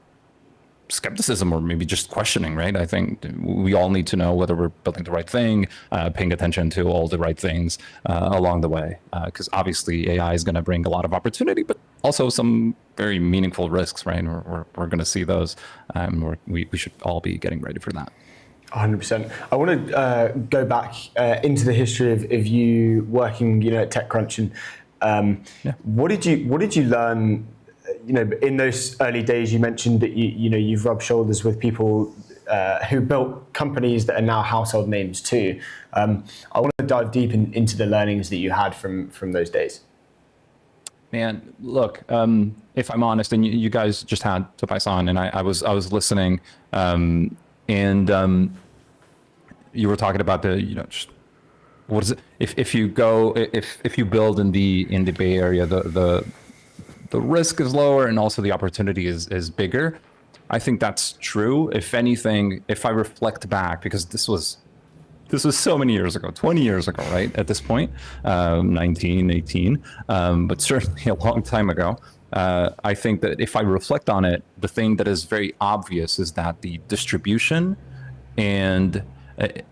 skepticism or maybe just questioning, right? I think we all need to know whether we're building the right thing, paying attention to all the right things along the way, because obviously AI is going to bring a lot of opportunity, but also some very meaningful risks, right? We're going to see those. We should all be getting ready for that. 100%. I want to go back into the history of you working, at TechCrunch, and what did you learn? In those early days, you mentioned that you've rubbed shoulders with people who built companies that are now household names too. I want to dive deep into the learnings that you had from those days. Man, look, if I'm honest, and you guys just had Tobias on, and I was listening, and you were talking about just what is it? If you build in the Bay Area, the risk is lower and also the opportunity is bigger. I think that's true. If anything, if I reflect back, because this was so many years ago, 20 years ago, right? At this point, 19, 18, but certainly a long time ago. I think that if I reflect on it, the thing that is very obvious is that the distribution, and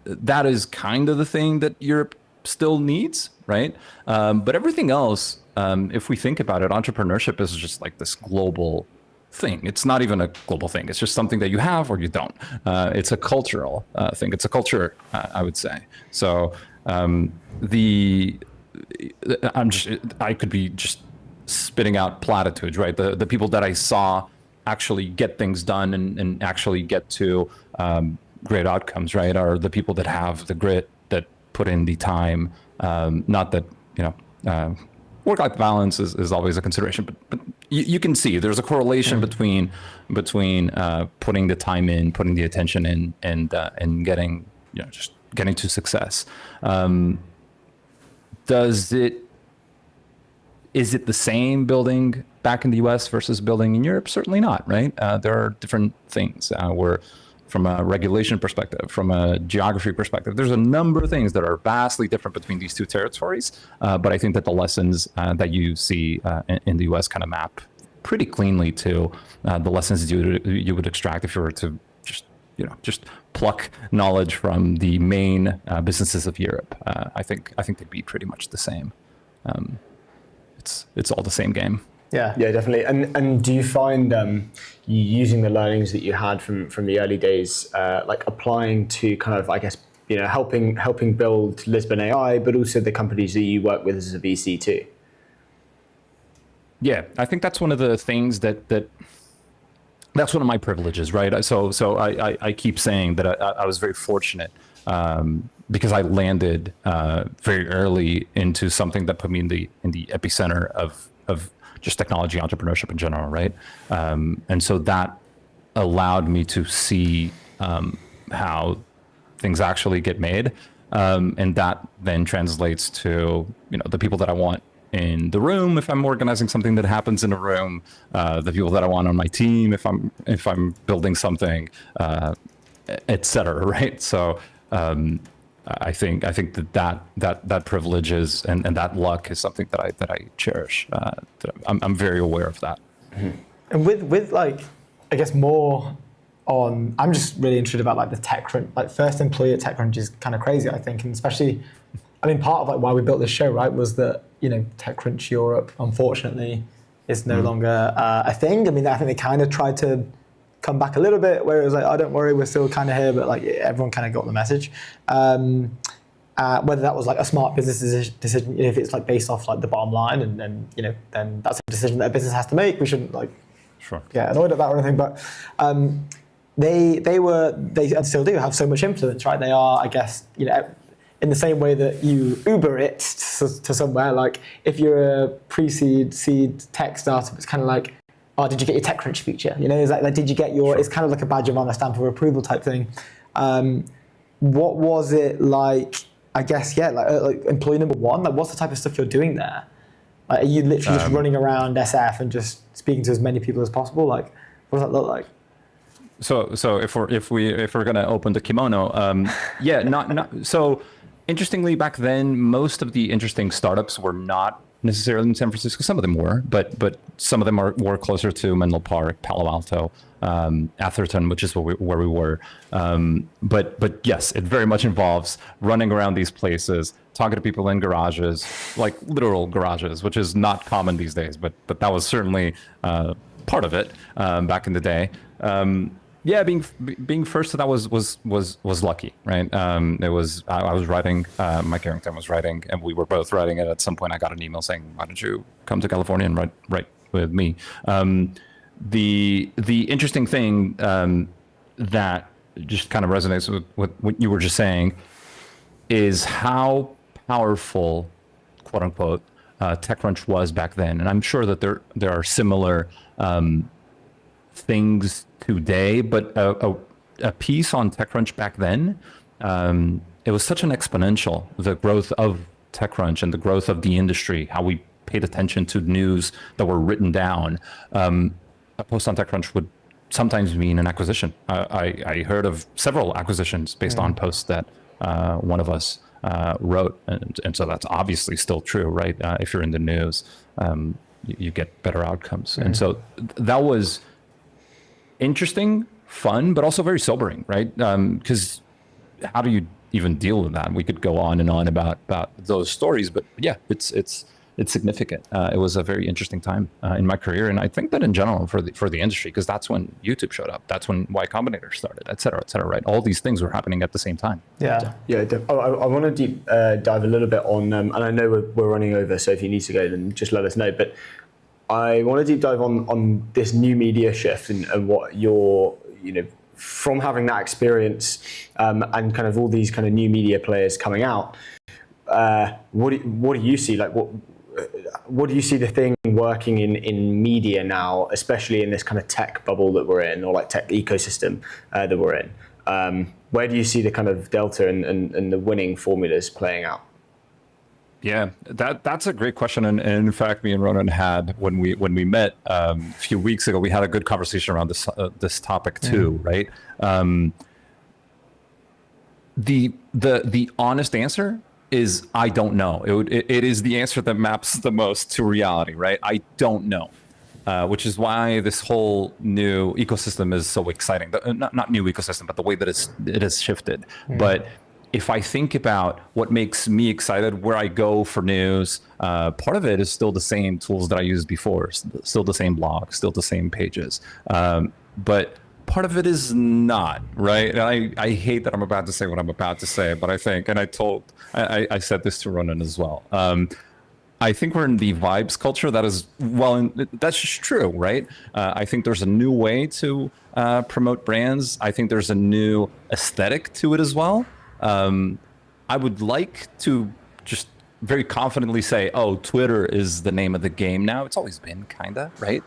that is kind of the thing that Europe still needs, right? But everything else, if we think about it, entrepreneurship is just like this global thing. It's not even a global thing. It's just something that you have or you don't. It's a cultural thing. It's a culture, I would say. So I could be just spitting out platitudes, right? The people that I saw actually get things done and actually get to great outcomes, right, are the people that have the grit, that put in the time. Not that, work-life balance is always a consideration, but you can see there's a correlation between putting the time in, putting the attention in, and getting, just getting to success. Is it the same building back in the US versus building in Europe? Certainly not, right? There are different things. From a regulation perspective, from a geography perspective, there's a number of things that are vastly different between these two territories. But I think that the lessons that you see in the US kind of map pretty cleanly to the lessons you would extract if you were to just pluck knowledge from the main businesses of Europe. I think they'd be pretty much the same. It's all the same game. Yeah, definitely. And do you find you using the learnings that you had from the early days, like applying to kind of, I guess, helping build Lisbon AI, but also the companies that you work with as a VC too? Yeah, I think that's one of the things that's one of my privileges, right? So I keep saying that I was very fortunate because I landed very early into something that put me in the epicenter of just technology entrepreneurship in general, right? And so that allowed me to see how things actually get made, and that then translates to the people that I want in the room if I'm organizing something that happens in a room, the people that I want on my team if I'm building something, et cetera, right? So I think that privilege is and that luck is something that I cherish. I'm very aware of that. Mm-hmm. And with like, I guess more on, I'm just really interested about like the TechCrunch, like first employee at TechCrunch is kind of crazy, I think, and especially, I mean, part of like why we built this show, right, was that TechCrunch Europe, unfortunately, is no longer a thing. I mean, I think they kind of tried to come back a little bit where it was like, oh, don't worry, we're still kind of here, but like everyone kind of got the message. whether that was like a smart business decision, if it's like based off like the bottom line, and then then that's a decision that a business has to make. We shouldn't like get annoyed at that or anything. But they and still do have so much influence, right? They are, I guess, in the same way that you Uber it to somewhere. Like if you're a pre-seed, seed tech startup, it's kind of like, oh, did you get your TechCrunch feature? Is like did you get your? It's kind of like a badge of honor, stamp of approval type thing. What was it like? I guess like employee number one. Like, what's the type of stuff you're doing there? Like, are you literally just running around SF and just speaking to as many people as possible? Like, what does that look like? So if we're gonna open the kimono, so interestingly, back then most of the interesting startups were not necessarily in San Francisco. Some of them were, but some of them were closer to Menlo Park, Palo Alto, Atherton, which is where we were. But yes, it very much involves running around these places, talking to people in garages, like literal garages, which is not common these days. But that was certainly part of it back in the day. Being first to that was lucky, right? It was I was writing, Mike Arrington was writing, and we were both writing. And at some point, I got an email saying, "Why don't you come to California and write with me?" The interesting thing that just kind of resonates with what you were just saying is how powerful, quote unquote, TechCrunch was back then, and I'm sure that there are similar things today, but a piece on TechCrunch back then, it was such an exponential, the growth of TechCrunch and the growth of the industry, how we paid attention to news that were written down. A post on TechCrunch would sometimes mean an acquisition. I heard of several acquisitions based on posts that one of us wrote, and so that's obviously still true, right? If you're in the news, you get better outcomes. And so that was interesting, fun, but also very sobering, right? Because how do you even deal with that? We could go on and on about those stories, but yeah, it's significant. It was a very interesting time in my career, and I think that in general for the industry, because that's when YouTube showed up, that's when Y Combinator started, et cetera, right? All these things were happening at the same time. Yeah. I want to deep dive a little bit on, and I know we're running over, so if you need to go, then just let us know. But I want to deep dive on this new media shift and what you're, from having that experience and kind of all these kind of new media players coming out. What do you see? Like, what do you see the thing working in media now, especially in this kind of tech bubble that we're in, or like tech ecosystem that we're in? Where do you see the kind of delta and the winning formulas playing out? Yeah, that's a great question, and in fact, me and Ronan had when we met a few weeks ago, we had a good conversation around this topic too, right? The honest answer is I don't know. It is the answer that maps the most to reality, right? I don't know, which is why this whole new ecosystem is so exciting. Not new ecosystem, but the way that it has shifted. But if I think about what makes me excited, where I go for news, part of it is still the same tools that I used before, still the same blog, still the same pages. But part of it is not, right? And I hate that I'm about to say what I'm about to say, but I think, and I said this to Ronan as well. I think we're in the vibes culture that is, that's just true, right? I think there's a new way to promote brands. I think there's a new aesthetic to it as well. I would like to just very confidently say, oh, Twitter is the name of the game now. It's always been, kinda, right?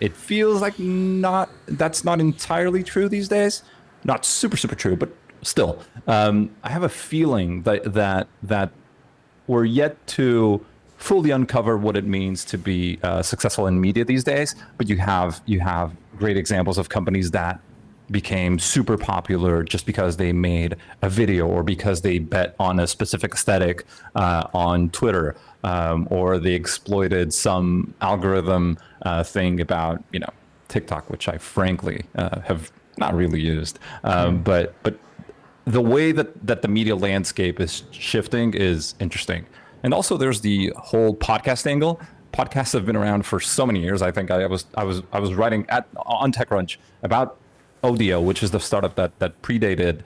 It feels like that's not entirely true these days. Not super true, but still. I have a feeling that we're yet to fully uncover what it means to be successful in media these days. But you have great examples of companies that became super popular just because they made a video or because they bet on a specific aesthetic on Twitter, or they exploited some algorithm thing about TikTok, which I frankly have not really used. But the way that the media landscape is shifting is interesting. And also there's the whole podcast angle. Podcasts have been around for so many years. I think I was writing on TechCrunch about Odeo, which is the startup that predated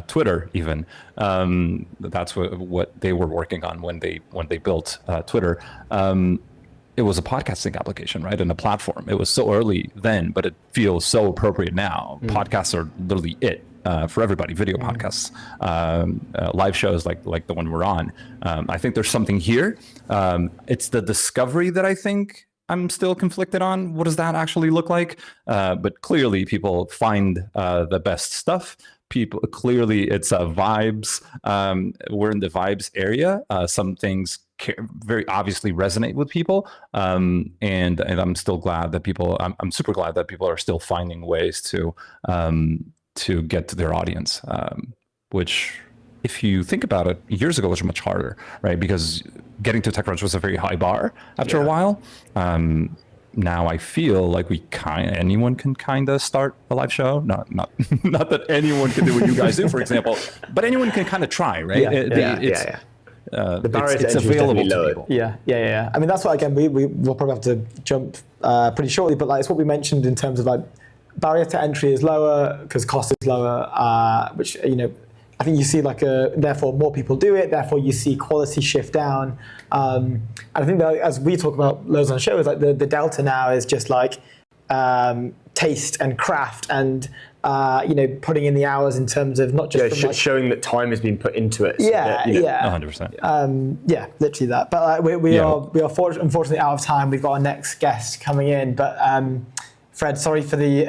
Twitter even. That's what they were working on when they built Twitter. It was a podcasting application, right, and a platform. It was so early then, but it feels so appropriate now. Podcasts are literally it for everybody. Video podcasts, live shows like the one we're on. I think there's something here. It's the discovery that I think I'm still conflicted on. What does that actually look like? But clearly, people find the best stuff. People clearly, it's vibes. We're in the vibes area. Some things very obviously resonate with people, and I'm still glad that people. I'm super glad that people are still finding ways to get to their audience, which, if you think about it, years ago was much harder, right? Because getting to TechCrunch was a very high bar after a while. Now I feel like anyone can kind of start a live show. Not that anyone can do what you guys do, for example, but anyone can kind of try, right? The barrier to it's entry is available definitely to lower. people. Yeah. I mean, that's what, again, we'll probably have to jump pretty shortly, but like it's what we mentioned in terms of like barrier to entry is lower because cost is lower, which, I think you see therefore more people do it, therefore you see quality shift down. And I think that as we talk about loads on the show, is like the delta now is just like taste and craft and, putting in the hours in terms of not just showing that time has been put into it. 100%. Yeah, literally that. But we are unfortunately out of time. We've got our next guest coming in, but Fred, sorry for the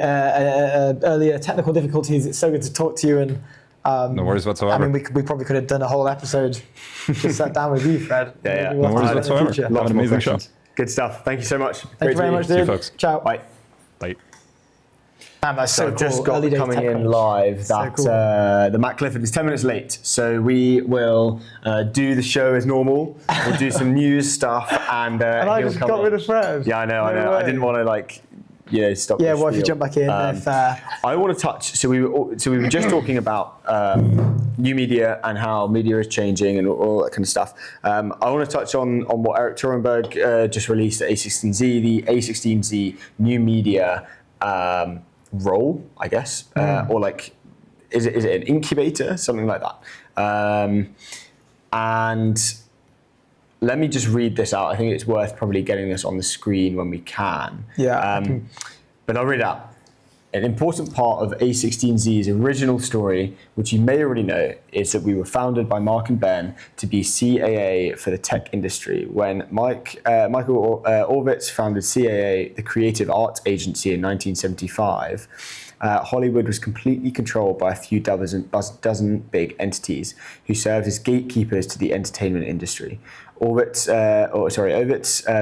earlier technical difficulties. It's so good to talk to you, and no worries whatsoever. I mean, we probably could have done a whole episode just sat down with you, Fred. Yeah. No worries whatsoever. Have an amazing show. Good stuff. Thank you so much. Thank you very much, dude. See you, folks. Ciao. Bye. Bye. Damn, that's so I've cool. just got Early days coming in TechCrunch. live So that cool. the Matt Clifford is 10 minutes late. So we will do the show as normal. We'll do some news stuff, and I he'll just come got in. rid of Fred. Yeah, I know. No I way. didn't want to stop. Yeah, the well, if you spiel. jump back in, I want to touch. So we were just talking about new media and how media is changing and all that kind of stuff. I want to touch on what Eric Turenberg just released at A16Z, the A16Z new media role, I guess, or like, is it an incubator, something like that? And let me just read this out. I think it's worth probably getting this on the screen when we can. Yeah. But I'll read it out. An important part of A16Z's original story, which you may already know, is that we were founded by Mark and Ben to be CAA for the tech industry. When Michael Ovitz founded CAA, the creative arts agency, in 1975, Hollywood was completely controlled by a few dozen big entities who served as gatekeepers to the entertainment industry. Ovitz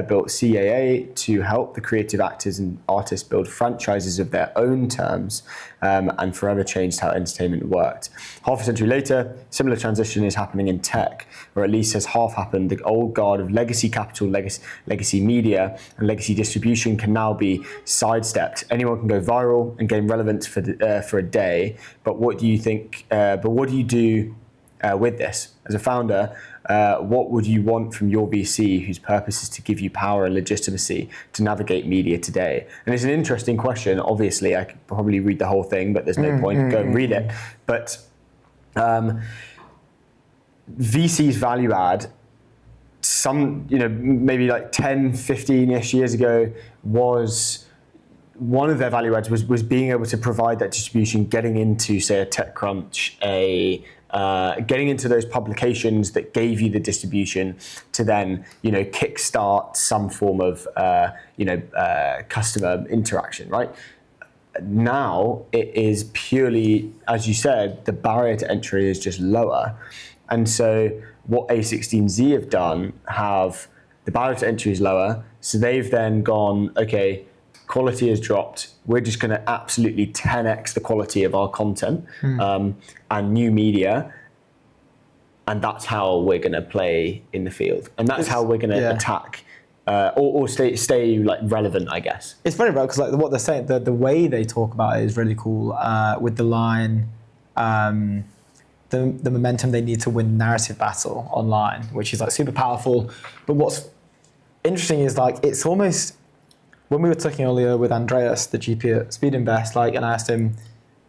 built CAA to help the creative actors and artists build franchises of their own terms, and forever changed how entertainment worked. Half a century later, similar transition is happening in tech, or at least has half happened. The old guard of legacy capital, legacy media, and legacy distribution can now be sidestepped. Anyone can go viral and gain relevance for a day, but what do you think? But what do you do with this as a founder? What would you want from your VC, whose purpose is to give you power and legitimacy to navigate media today? And it's an interesting question. Obviously, I could probably read the whole thing, but there's no point. Go and read it. But VC's value add, maybe like 10, 15-ish years ago, was one of their value adds was being able to provide that distribution, getting into, say, a TechCrunch, getting into those publications that gave you the distribution to then, kickstart some form of, customer interaction, right? Now it is purely, as you said, the barrier to entry is just lower. And so what A16Z have done, the barrier to entry is lower. So they've then gone, okay, quality has dropped. We're just going to absolutely 10x the quality of our content and new media. And that's how we're going to play in the field. And that's how we're going to attack or stay like relevant, I guess. It's funny, bro, because like what they're saying, the way they talk about it is really cool. With the line, the momentum they need to win narrative battle online, which is like super powerful. But what's interesting is like it's almost, when we were talking earlier with Andreas, the GP at Speed Invest, and I asked him,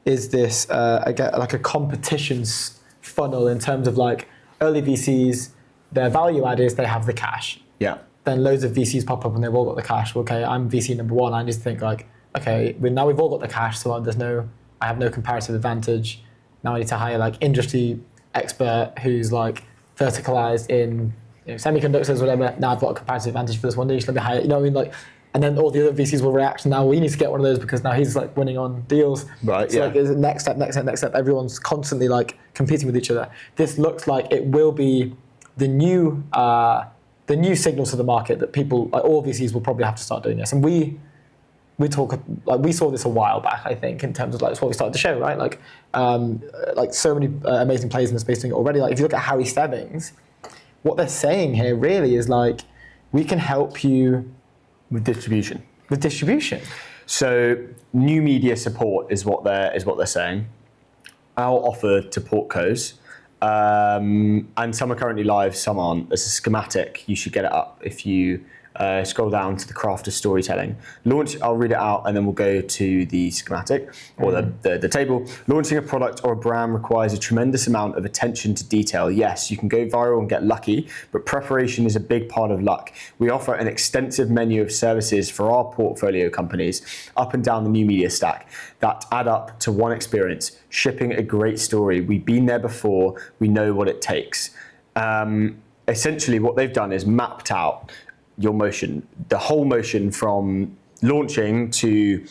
is this like a competitions funnel in terms of like early VCs, their value add is they have the cash. Yeah. Then loads of VCs pop up and they've all got the cash. Well, okay, I'm VC number one. I need to think like, okay, now we've all got the cash, so I have no comparative advantage. Now I need to hire like industry expert who's like verticalized in semiconductors or whatever. Now I've got a comparative advantage for this one niche. Let me hire. You know what I mean? Like, and then all the other VCs will react. Now we need to get one of those because now he's like winning on deals. Right. So Yeah. like, there's a next step. Everyone's constantly like competing with each other. This looks like it will be the new signal to the market that people, like all VCs, will probably have to start doing this. And we saw this a while back, I think, in terms of like it's what we started to show, right? Like so many amazing players in the space doing it already. Like if you look at Harry Stebbings, what they're saying here really is like, we can help you With distribution. with distribution. So new media support is what they're saying. Our offer to portcos, and some are currently live, some aren't. There's a schematic. You should get it up if you scroll down to the craft of storytelling. I'll read it out and then we'll go to the schematic or the table. Launching a product or a brand requires a tremendous amount of attention to detail. Yes, you can go viral and get lucky, but preparation is a big part of luck. We offer an extensive menu of services for our portfolio companies up and down the new media stack that add up to one experience, shipping a great story. We've been there before, we know what it takes. Essentially what they've done is mapped out your motion, the whole motion from launching to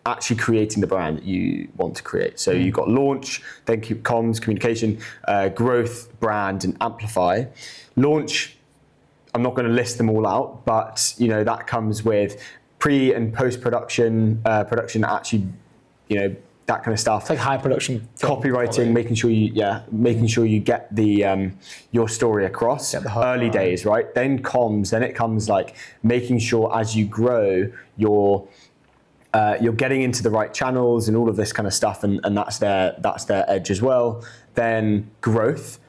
actually creating the brand that you want to create. So you've got launch, then comms, communication, growth, brand, and amplify. Launch, I'm not going to list them all out, but that comes with pre and post production, production actually, that kind of stuff. It's like high production. Copywriting, making sure you get the your story across. Get the hook Early right. days, right? Then comms, then it comes like making sure as you grow you're getting into the right channels and all of this kind of stuff, and that's their edge as well. Then growth,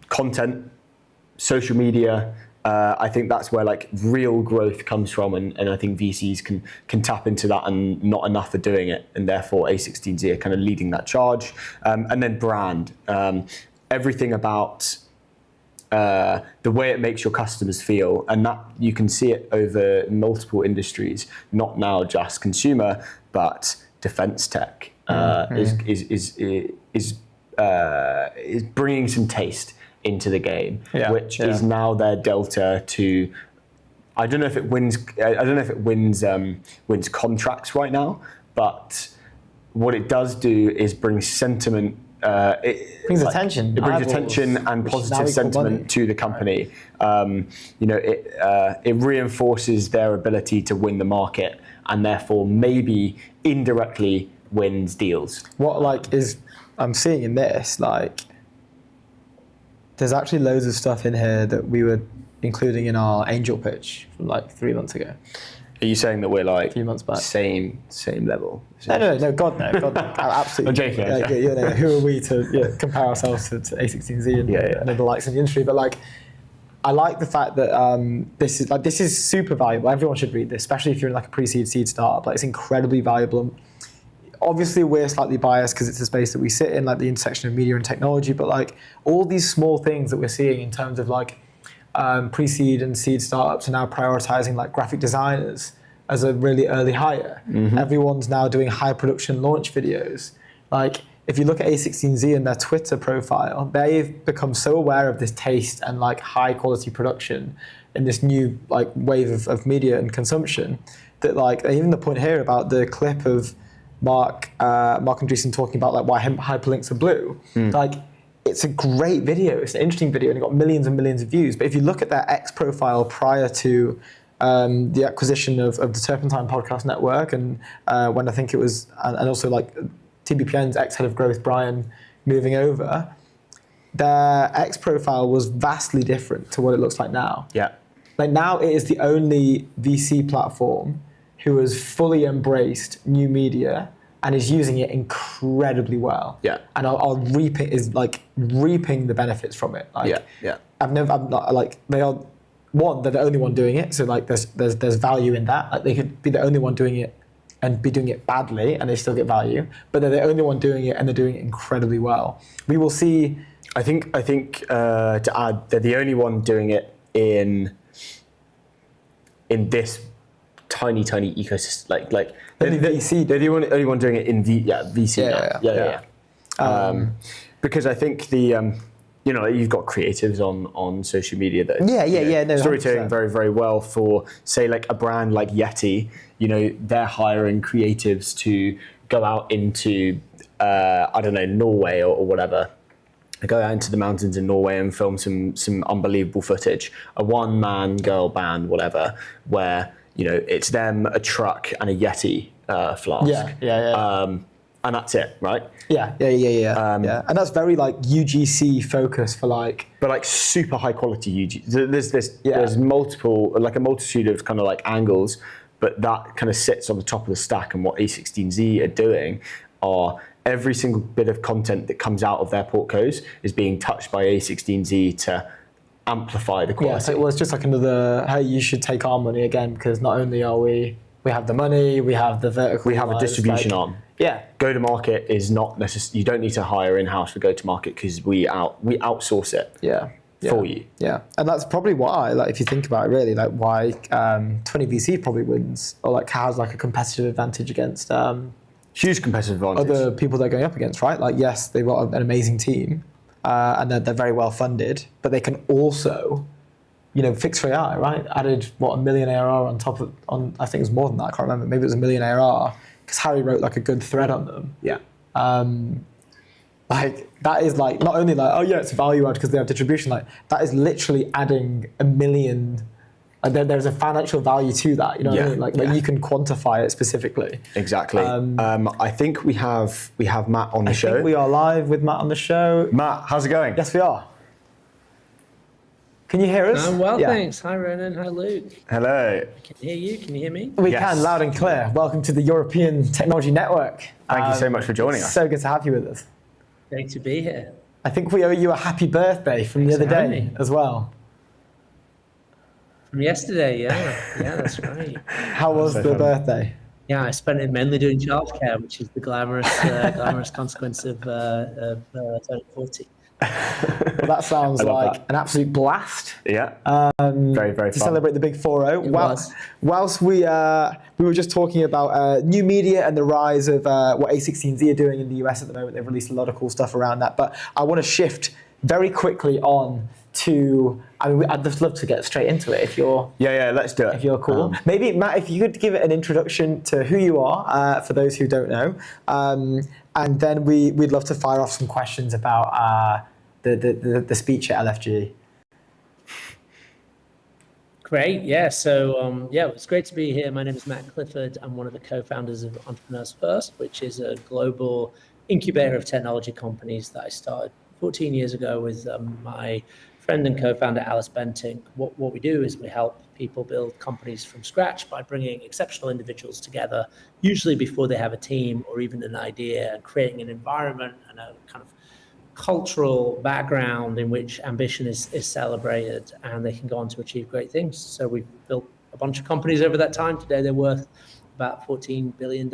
content, social media. I think that's where like real growth comes from, and I think VCs can tap into that, and not enough are doing it, and therefore A16Z are kind of leading that charge. And then brand, everything about the way it makes your customers feel, and that you can see it over multiple industries, not now just consumer, but defense tech is bringing some taste into the game, which is now their delta to. I don't know if it wins contracts right now, but what it does do is bring sentiment. It brings attention. It brings Eyeballs, attention and which is now positive equal money. sentiment to the company. It reinforces their ability to win the market, and therefore maybe indirectly wins deals. What I'm seeing in this, there's actually loads of stuff in here that we were including in our angel pitch from 3 months ago. Are you saying that we're like few months back. same level? No, God no, absolutely. I'm joking. Who are we to compare ourselves to A16Z and other likes in the industry? But I like the fact that this is super valuable. Everyone should read this, especially if you're in a pre-seed seed startup. It's incredibly valuable. Obviously, we're slightly biased because it's a space that we sit in, the intersection of media and technology. But all these small things that we're seeing in terms of pre-seed and seed startups are now prioritizing graphic designers as a really early hire. Mm-hmm. Everyone's now doing high production launch videos. If you look at A16Z and their Twitter profile, they've become so aware of this taste and high quality production in this new wave of media and consumption that even the point here about the clip of Mark Andreessen talking about why hyperlinks are blue. It's a great video. It's an interesting video, and it got millions and millions of views. But if you look at their X profile prior to the acquisition of the Turpentine Podcast Network, and when I think it was, and also TBPN's ex-head of growth, Brian, moving over, their X profile was vastly different to what it looks like now. Yeah. Now it is the only VC platform who has fully embraced new media and is using it incredibly well. Yeah. And are reaping the benefits from it. Yeah. they're the only one doing it. So there's value in that. They could be the only one doing it and be doing it badly and they still get value, but they're the only one doing it and they're doing it incredibly well. We will see. I think to add, they're the only one doing it in this tiny ecosystem. Like Only VC. they're the only one doing it in VC. Yeah. Because I think the you've got creatives on social media that no, storytelling 100%. very, very well for, say, like a brand like Yeti. They're hiring creatives to go out into I don't know, Norway or whatever. Go out into the mountains in Norway and film some unbelievable footage. A one-man girl band, whatever, where it's them, a truck, and a Yeti flask. And that's it, right? Yeah. And that's very like UGC focus for like. But like super high quality UGC. There's multiple, like a multitude of kind of like angles, but that kind of sits on the top of the stack. And what A16Z are doing are every single bit of content that comes out of their portcos is being touched by A16Z to amplify the quality. Yeah, so it was just like another, hey, you should take our money again, because not only are we have the money, we have the vertical. We have a distribution arm. Yeah. Go to market is not necessarily, you don't need to hire in-house for go to market because we outsource it for you. Yeah. And that's probably why, like, if you think about it really, like why 20VC probably wins, or like has like a competitive advantage against Huge competitive advantage. other people they're going up against, right? Like, yes, they've got an amazing team and they're very well funded, but they can also, fix for AI, right? Added $1 million ARR on top of, I think it was more than that, I can't remember. Maybe it was $1 million ARR because Harry wrote like a good thread on them. Yeah. Like that is like, not only like, oh yeah, it's value add because they have distribution, like that is literally adding $1 million. There's a financial value to that, what I mean? Like you can quantify it specifically. Exactly. I think we have Matt on the show. I think we are live with Matt on the show. Matt, how's it going? Yes, we are. Can you hear us? I'm well, Yeah. thanks. Hi, Ronan. Hi, Luke. Hello. I can hear you. Can you hear me? We Yes. can, loud and clear. Welcome to the European Technology Network. Thank you so much for joining us. So good to have you with us. Great to be here. I think we owe you a happy birthday from the Thanks other for having day me. as well. From yesterday, yeah. Yeah, that's right. How was so the fun. birthday? Yeah, I spent it mainly doing childcare, which is the glamorous consequence of turning 40. Well, that sounds I love like that. an absolute blast. Yeah. Very, very To fun. celebrate the big 4-0. It Whilst we were just talking about new media and the rise of what A16Z are doing in the US at the moment. They've released a lot of cool stuff around that. But I want to shift very quickly on to, I'd just love to get straight into it if you're Let's do it. if you're cool. Maybe, Matt, if you could give it an introduction to who you are for those who don't know. And then we'd love to fire off some questions about the speech at LFG. Great. Yeah. So, it's great to be here. My name is Matt Clifford. I'm one of the co-founders of Entrepreneurs First, which is a global incubator of technology companies that I started 14 years ago with my friend and co-founder Alice Benting. What we do is we help people build companies from scratch by bringing exceptional individuals together, usually before they have a team or even an idea, and creating an environment and a kind of cultural background in which ambition is celebrated and they can go on to achieve great things. So we've built a bunch of companies over that time. Today they're worth about $14 billion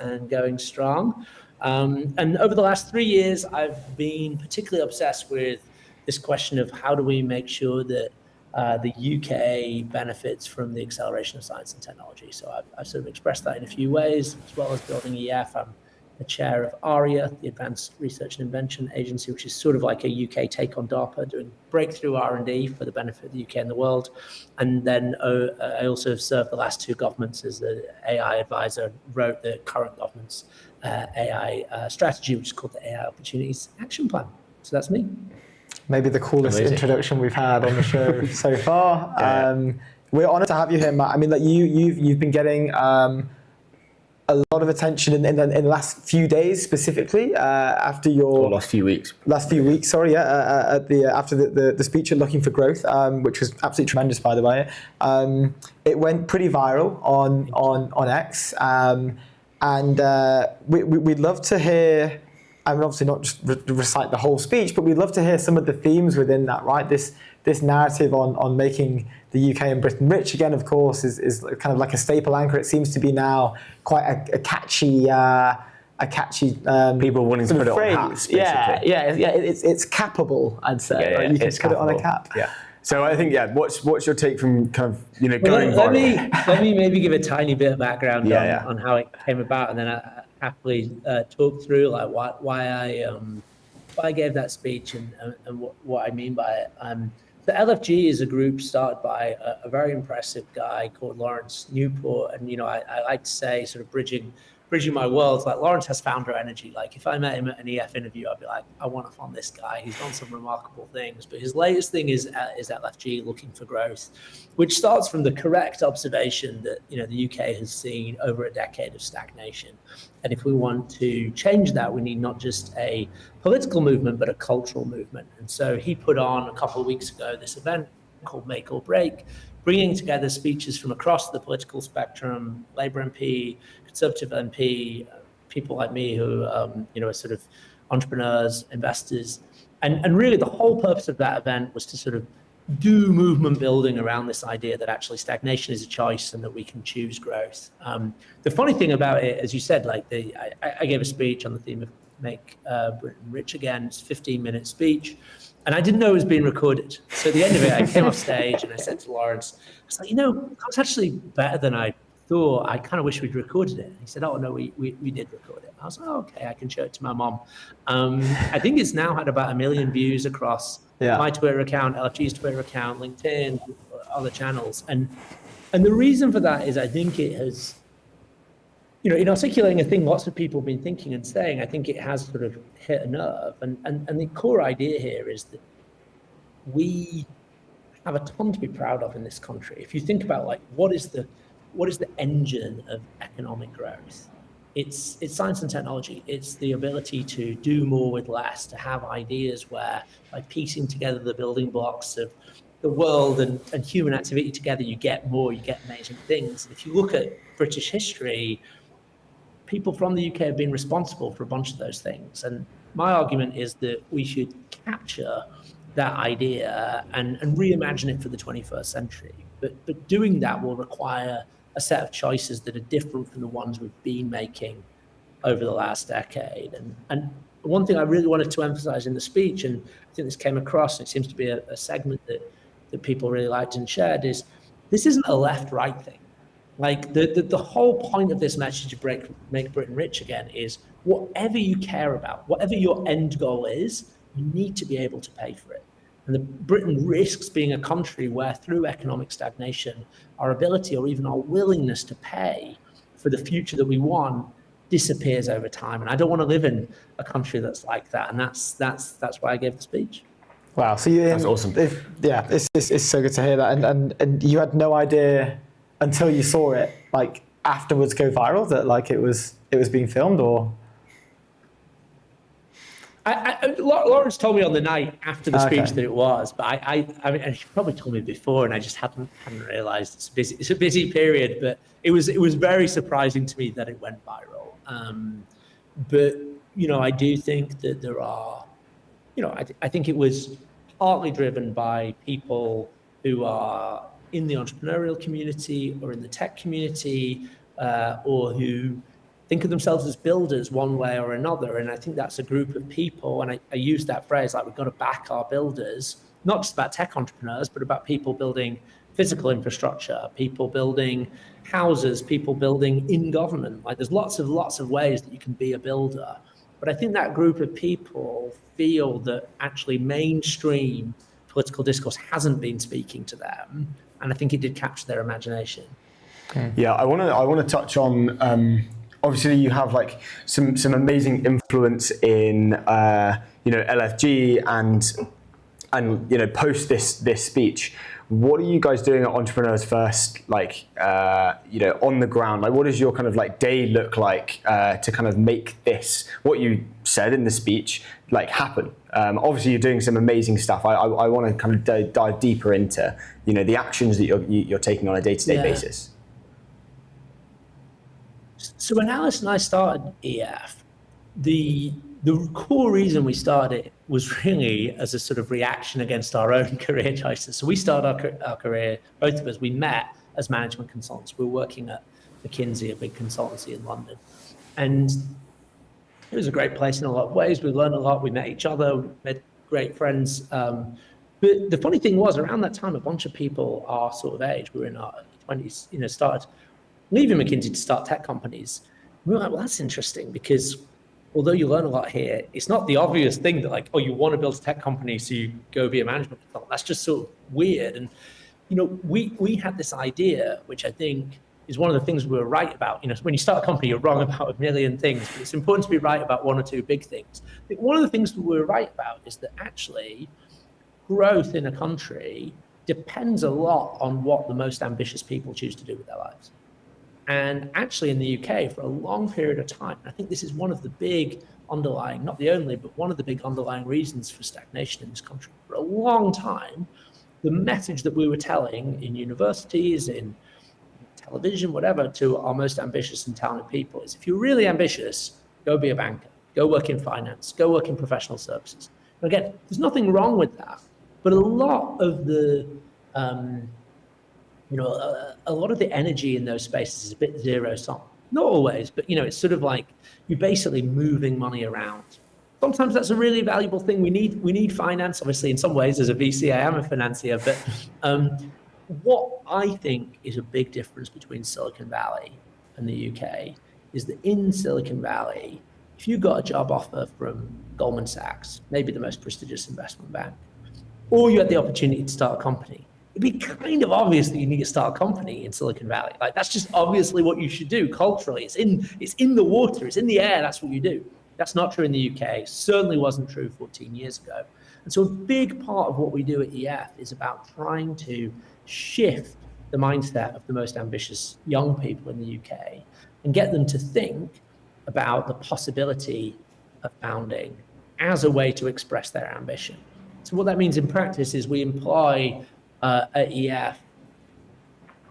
and going strong. And over the last 3 years, I've been particularly obsessed with this question of how do we make sure that the UK benefits from the acceleration of science and technology. So I've sort of expressed that in a few ways, as well as building EF. I'm the chair of ARIA, the Advanced Research and Invention Agency, which is sort of like a UK take on DARPA, doing breakthrough R&D for the benefit of the UK and the world. And then I also served the last two governments as the AI advisor, wrote the current government's AI strategy, which is called the AI Opportunities Action Plan. So that's me. Maybe the coolest Amazing. introduction we've had on the show so far. Yeah. We're honoured to have you here, Matt. I mean, like you've been getting a lot of attention in the last few days, specifically after your last few weeks. After the speech at Looking for Growth, which was absolutely tremendous, by the way. It went pretty viral on X, and we'd love to hear. I mean, obviously not just recite the whole speech, but we'd love to hear some of the themes within that, right? This narrative on making the UK and Britain rich again, of course, is kind of like a staple anchor. It seems to be now quite a catchy People wanting to sort put of it phrase. on hats, basically. Yeah. It's cappable, I'd say. Right? You can it's put it on a cappable. cap. Yeah. So I think, what's your take from kind of, Well, going let viral? me maybe give a tiny bit of background Yeah. on how it came about, and then I happily talk through like why I gave that speech and what I mean by it. The LFG is a group started by a very impressive guy called Lawrence Newport, and I like to say, sort of bridging my worlds. Like, Lawrence has founder energy. Like, if I met him at an EF interview, I'd be like, I want to fund this guy. He's done some remarkable things. But his latest thing is LFG, looking for growth, which starts from the correct observation that the UK has seen over a decade of stagnation. And if we want to change that, we need not just a political movement, but a cultural movement. And so he put on a couple of weeks ago this event called Make or Break, bringing together speeches from across the political spectrum, Labour MP, Conservative MP, people like me who are sort of entrepreneurs, investors. And really the whole purpose of that event was to sort of do movement building around this idea that actually stagnation is a choice and that we can choose growth. The funny thing about it, as you said, like I gave a speech on the theme of Make Britain Rich Again. It's a 15-minute speech. And I didn't know it was being recorded. So at the end of it, I came off stage and I said to Lawrence, I was like, that was actually better than I thought. I kind of wish we'd recorded it. He said, oh, no, we did record it. I was like, oh, okay, I can show it to my mom. I think it's now had about 1 million views across my Twitter account, LFG's Twitter account, LinkedIn, other channels. And the reason for that is I think it has, in articulating a thing lots of people have been thinking and saying, I think it has sort of hit a nerve. And the core idea here is that we have a ton to be proud of in this country. If you think about like what is the engine of economic growth? It's science and technology. It's the ability to do more with less, to have ideas where by piecing together the building blocks of the world and human activity together, you get more, you get amazing things. If you look at British history, people from the UK have been responsible for a bunch of those things. And my argument is that we should capture that idea and reimagine it for the 21st century. But doing that will require a set of choices that are different from the ones we've been making over the last decade. And one thing I really wanted to emphasize in the speech, and I think this came across, and it seems to be a segment that people really liked and shared, is this isn't a left-right thing. Like the whole point of this message of Make Britain Rich Again is whatever you care about, whatever your end goal is, you need to be able to pay for it. And Britain risks being a country where through economic stagnation, our ability or even our willingness to pay for the future that we want disappears over time. And I don't want to live in a country that's like that. And that's why I gave the speech. Wow. So That's awesome. It's so good to hear that. And you had no idea until you saw it, like afterwards, go viral, that like it was being filmed, or? Lawrence told me on the night after the speech that it was, but I mean, and he probably told me before, and I just hadn't realised it's a busy period. But it was very surprising to me that it went viral. But I do think that there are, I think it was partly driven by people who are in the entrepreneurial community or in the tech community, or who think of themselves as builders one way or another. And I think that's a group of people, and I use that phrase, like we've got to back our builders, not just about tech entrepreneurs, but about people building physical infrastructure, people building houses, people building in government. Like there's lots of ways that you can be a builder. But I think that group of people feel that actually mainstream political discourse hasn't been speaking to them. And I think it did capture their imagination. Yeah, I want to touch on. Obviously, you have like some amazing influence in LFG and post this speech. What are you guys doing at Entrepreneurs First? Like on the ground. Like, what does your kind of like day look like to kind of make this what you said in the speech like happen? Obviously, you're doing some amazing stuff. I want to kind of dive deeper into the actions that you're taking on a day-to-day basis. So when Alice and I started EF, the the core reason we started it was really as a sort of reaction against our own career choices. So we started our career, both of us, we met as management consultants. We were working at McKinsey, a big consultancy in London. And it was a great place in a lot of ways. We learned a lot. We met each other, we made great friends. But the funny thing was, around that time, a bunch of people our sort of age, we were in our 20s, started leaving McKinsey to start tech companies. We were like, well, that's interesting, because although you learn a lot here, it's not the obvious thing that like, oh, you want to build a tech company, so you go be a management consultant. That's just sort of weird. And, we had this idea, which I think is one of the things we were right about. When you start a company, you're wrong about a million things, but it's important to be right about one or two big things. I think one of the things we were right about is that actually growth in a country depends a lot on what the most ambitious people choose to do with their lives. And actually in the UK, for a long period of time, I think this is one of the big underlying, not the only, but one of the big underlying reasons for stagnation in this country. For a long time, the message that we were telling in universities, in television, whatever, to our most ambitious and talented people is, if you're really ambitious, go be a banker, go work in finance, go work in professional services. And again, there's nothing wrong with that, but a lot of the a lot of the energy in those spaces is a bit zero sum. Not always, but it's sort of like you're basically moving money around. Sometimes that's a really valuable thing. We need finance, obviously. In some ways, as a VC, I am a financier, but what I think is a big difference between Silicon Valley and the UK is that in Silicon Valley, if you got a job offer from Goldman Sachs, maybe the most prestigious investment bank, or you had the opportunity to start a company, it'd be kind of obvious that you need to start a company in Silicon Valley. Like, that's just obviously what you should do culturally. It's in the water, it's in the air, that's what you do. That's not true in the UK, certainly wasn't true 14 years ago. And so a big part of what we do at EF is about trying to shift the mindset of the most ambitious young people in the UK and get them to think about the possibility of founding as a way to express their ambition. So what that means in practice is we employ at EF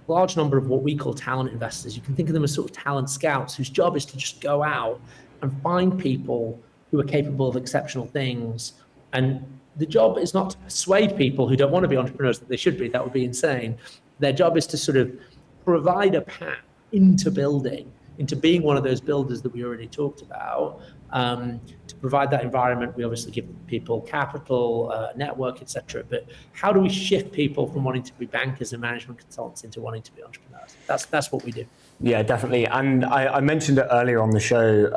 a large number of what we call talent investors. You can think of them as sort of talent scouts whose job is to just go out and find people who are capable of exceptional things. And the job is not to persuade people who don't want to be entrepreneurs that they should be. That would be insane. Their job is to sort of provide a path into building, into being one of those builders that we already talked about. To provide that environment, we obviously give people capital, network, etc. But how do we shift people from wanting to be bankers and management consultants into wanting to be entrepreneurs? That's what we do. Yeah, definitely. And I mentioned it earlier on the show.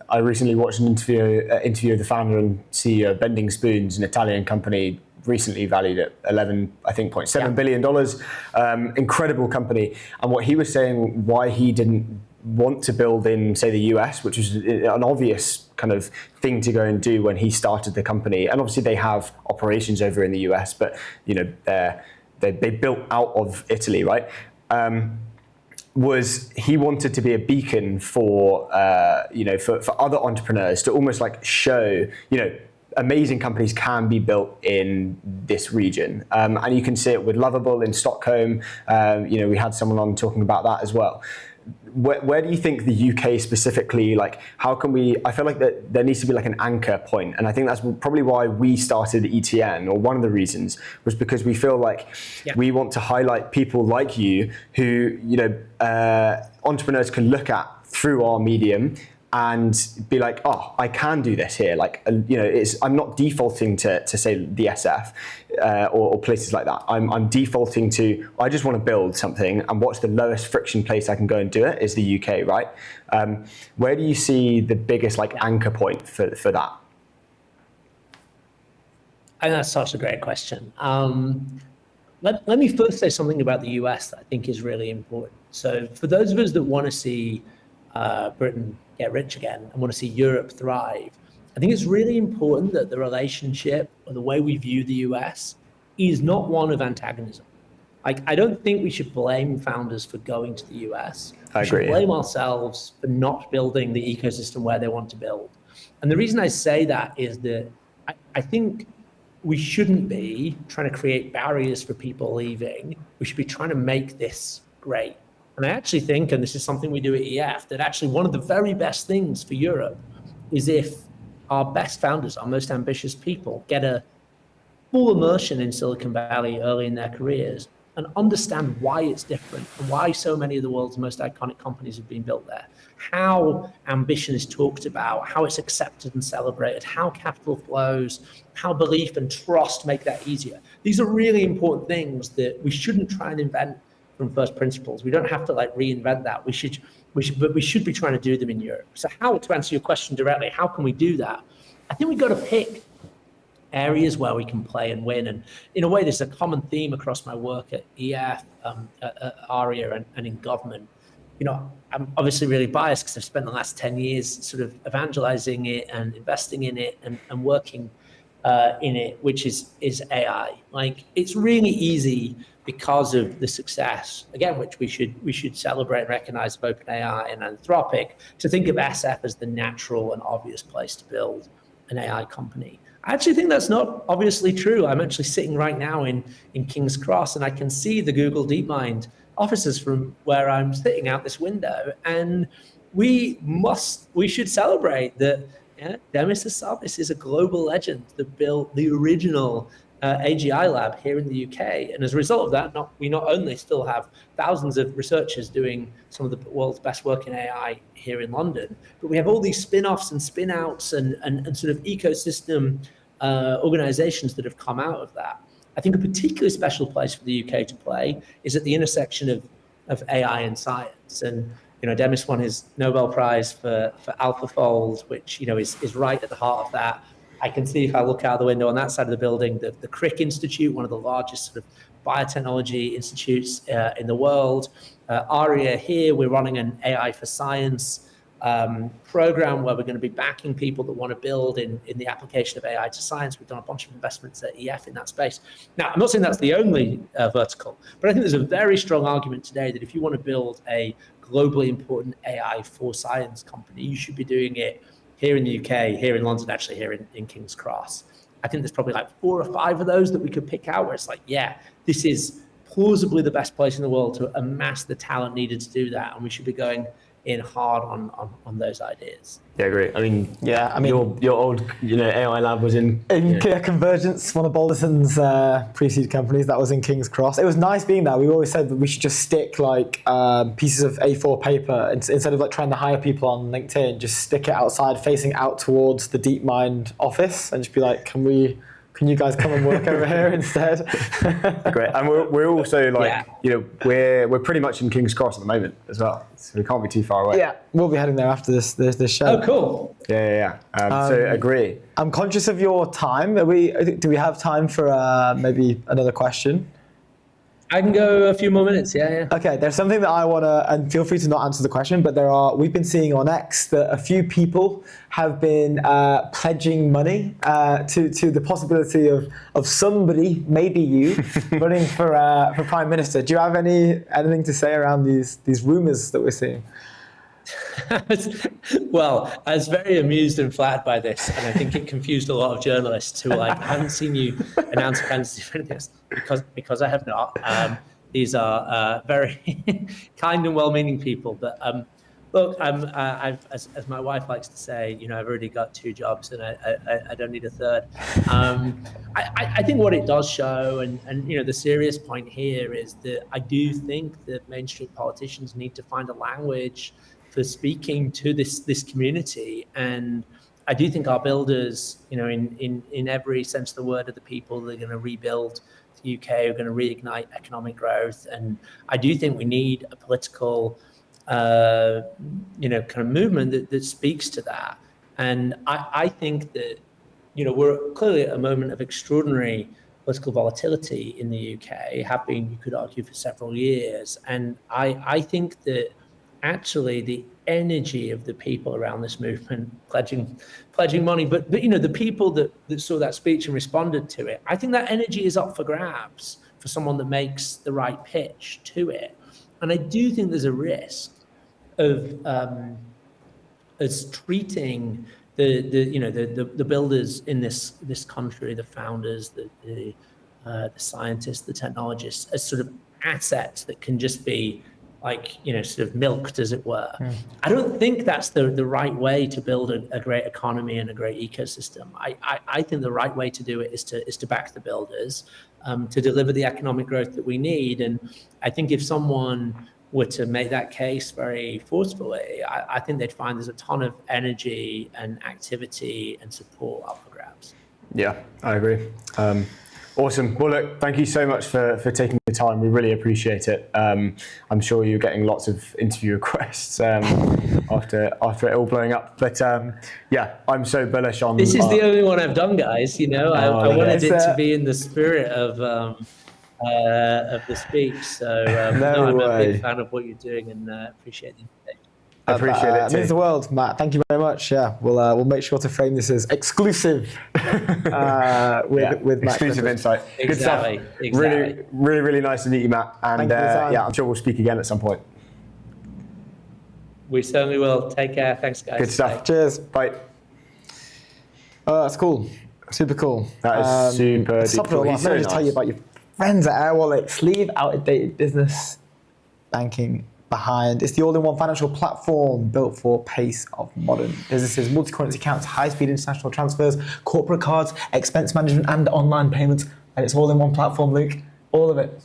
I recently watched an interview of the founder and CEO of Bending Spoons, an Italian company recently valued at $11.7 billion. Incredible company. And what he was saying, why he didn't want to build in, say, the US, which was an obvious kind of thing to go and do when he started the company. And obviously they have operations over in the US, but they built out of Italy, right? Was he wanted to be a beacon for other entrepreneurs to almost like show, amazing companies can be built in this region. And you can see it with Lovable in Stockholm. We had someone on talking about that as well. Where do you think the UK specifically, like, how can we, I feel like that there needs to be like an anchor point. And I think that's probably why we started ETN, or one of the reasons was because we feel like we want to highlight people like you who, entrepreneurs can look at through our medium and be like, oh, I can do this here. Like, I'm not defaulting to say the SF or places like that. I'm defaulting to, I just want to build something, and what's the lowest friction place I can go and do it is the UK, right? Where do you see the biggest anchor point for that? I think that's such a great question. Let me first say something about the US that I think is really important. So for those of us that want to see Britain get rich again and want to see Europe thrive, I think it's really important that the relationship or the way we view the US is not one of antagonism. I don't think we should blame founders for going to the US. I agree. We should blame ourselves for not building the ecosystem where they want to build. And the reason I say that is that I think we shouldn't be trying to create barriers for people leaving. We should be trying to make this great. And I actually think, and this is something we do at EF, that actually one of the very best things for Europe is if our best founders, our most ambitious people, get a full immersion in Silicon Valley early in their careers and understand why it's different and why so many of the world's most iconic companies have been built there, how ambition is talked about, how it's accepted and celebrated, how capital flows, how belief and trust make that easier. These are really important things that we shouldn't try and invent from first principles. We don't have to like reinvent that. We should be trying to do them in Europe. So how, to answer your question directly, how can we do that? I think we've got to pick areas where we can play and win. And in a way, there's a common theme across my work at EF, at ARIA, and in government. You know, I'm obviously really biased because I've spent the last 10 years sort of evangelizing it and investing in it and working in it, which is AI. Like, it's really easy because of the success, again, which we should celebrate and recognize of OpenAI and Anthropic, to think of SF as the natural and obvious place to build an AI company. I actually think that's not obviously true. I'm actually sitting right now in King's Cross, and I can see the Google DeepMind offices from where I'm sitting out this window. And we should celebrate that Demis Hassabis is a global legend that built the original AGI lab here in the UK. And as a result of that, we not only still have thousands of researchers doing some of the world's best work in AI here in London, but we have all these spin-offs and spin-outs and sort of ecosystem organizations that have come out of that. I think a particularly special place for the UK to play is at the intersection of AI and science. And Demis won his Nobel Prize for AlphaFold, which is right at the heart of that. I can see, if I look out the window on that side of the building, the Crick Institute, one of the largest sort of biotechnology institutes in the world. ARIA here, we're running an AI for Science program where we're going to be backing people that want to build in the application of AI to science. We've done a bunch of investments at EF in that space. Now, I'm not saying that's the only vertical, but I think there's a very strong argument today that if you want to build a globally important AI for science company, you should be doing it here in the UK, here in London, actually here in King's Cross. I think there's probably like 4 or 5 of those that we could pick out where it's like, yeah, this is plausibly the best place in the world to amass the talent needed to do that. And we should be going in hard on those ideas. Yeah, great. I mean, your old AI lab was in Convergence, one of Balderson's pre-seed companies. That was in King's Cross. It was nice being there. We always said that we should just stick like pieces of A4 paper instead of like trying to hire people on LinkedIn. Just stick it outside, facing out towards the DeepMind office, and just be like, can you guys come and work over here instead? Great. And we're also like, we're pretty much in King's Cross at the moment as well. So we can't be too far away. Yeah, we'll be heading there after this show. Oh, cool. Yeah. So agree. I'm conscious of your time. Do we have time for maybe another question? I can go a few more minutes, yeah. Okay, there's something that I want to, and feel free to not answer the question, but we've been seeing on X that a few people have been pledging money to the possibility of somebody, maybe you, running for Prime Minister. Do you have anything to say around these rumors that we're seeing? Well, I was very amused and flattered by this, and I think it confused a lot of journalists who I haven't seen you announce a candidacy for this because I have not. These are very kind and well-meaning people, but look, as my wife likes to say, I've already got 2 jobs and I don't need a third. I think what it does show, and the serious point here is that I do think that mainstream politicians need to find a language for speaking to this community. And I do think our builders, in every sense of the word, are the people that are going to rebuild the UK, are going to reignite economic growth. And I do think we need a political, kind of movement that speaks to that. And I think that, we're clearly at a moment of extraordinary political volatility in the UK, have been, you could argue, for several years. And I think that actually the energy of the people around this movement pledging money, but the people that saw that speech and responded to it, I think that energy is up for grabs for someone that makes the right pitch to it. And I do think there's a risk of as treating the builders in this country, the founders, the scientists, the technologists, as sort of assets that can just be sort of milked, as it were. I don't think that's the right way to build a great economy and a great ecosystem. I think the right way to do it is to back the builders, to deliver the economic growth that we need. And I think if someone were to make that case very forcefully, I think they'd find there's a ton of energy and activity and support up for grabs. Yeah, I agree. Awesome. Well, look, thank you so much for taking the time. We really appreciate it. I'm sure you're getting lots of interview requests after it all blowing up. But yeah, I'm so bullish on. This is the only one I've done, guys. You know, I wanted it to Yes, be in the spirit of the speech. So No I'm a way. big fan of what you're doing and appreciate the invitation. I appreciate it It means too. the world, Matt. Thank you very much. Yeah, we'll make sure to frame this as exclusive with Matt exclusive Clifford. insight. Good Exactly, stuff. exactly. Really nice to meet you, Matt. And Thank you for the time. yeah, I'm sure we'll speak again at some point. We certainly will. Take care. Thanks, guys. Good stuff. Cheers. Bye. Oh, that's cool. Super cool. That is super to top it cool. all He's off, so let me just tell you nice. about your friends at AirWallex. Leave outdated business banking behind. It's the all-in-one financial platform built for pace of modern businesses. Multi-currency accounts, high-speed international transfers, corporate cards, expense management, and online payments. And it's all in one platform, Luke. All of it.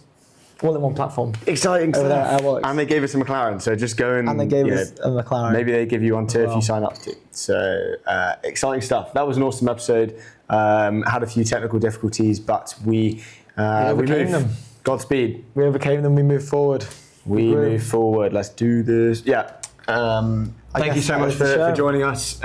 All in one platform. Exciting Over there at stuff. AirWallex. And they gave us a McLaren, so just go and And they gave you us know, a McLaren. maybe they give you one too if Wow. you sign up to. So exciting stuff. That was an awesome episode. Had a few technical difficulties, but we overcame moved. them. Godspeed. We overcame them, we moved forward. We grew. move forward. Let's do this. Yeah. Thank you guess so that much is the for show. joining us.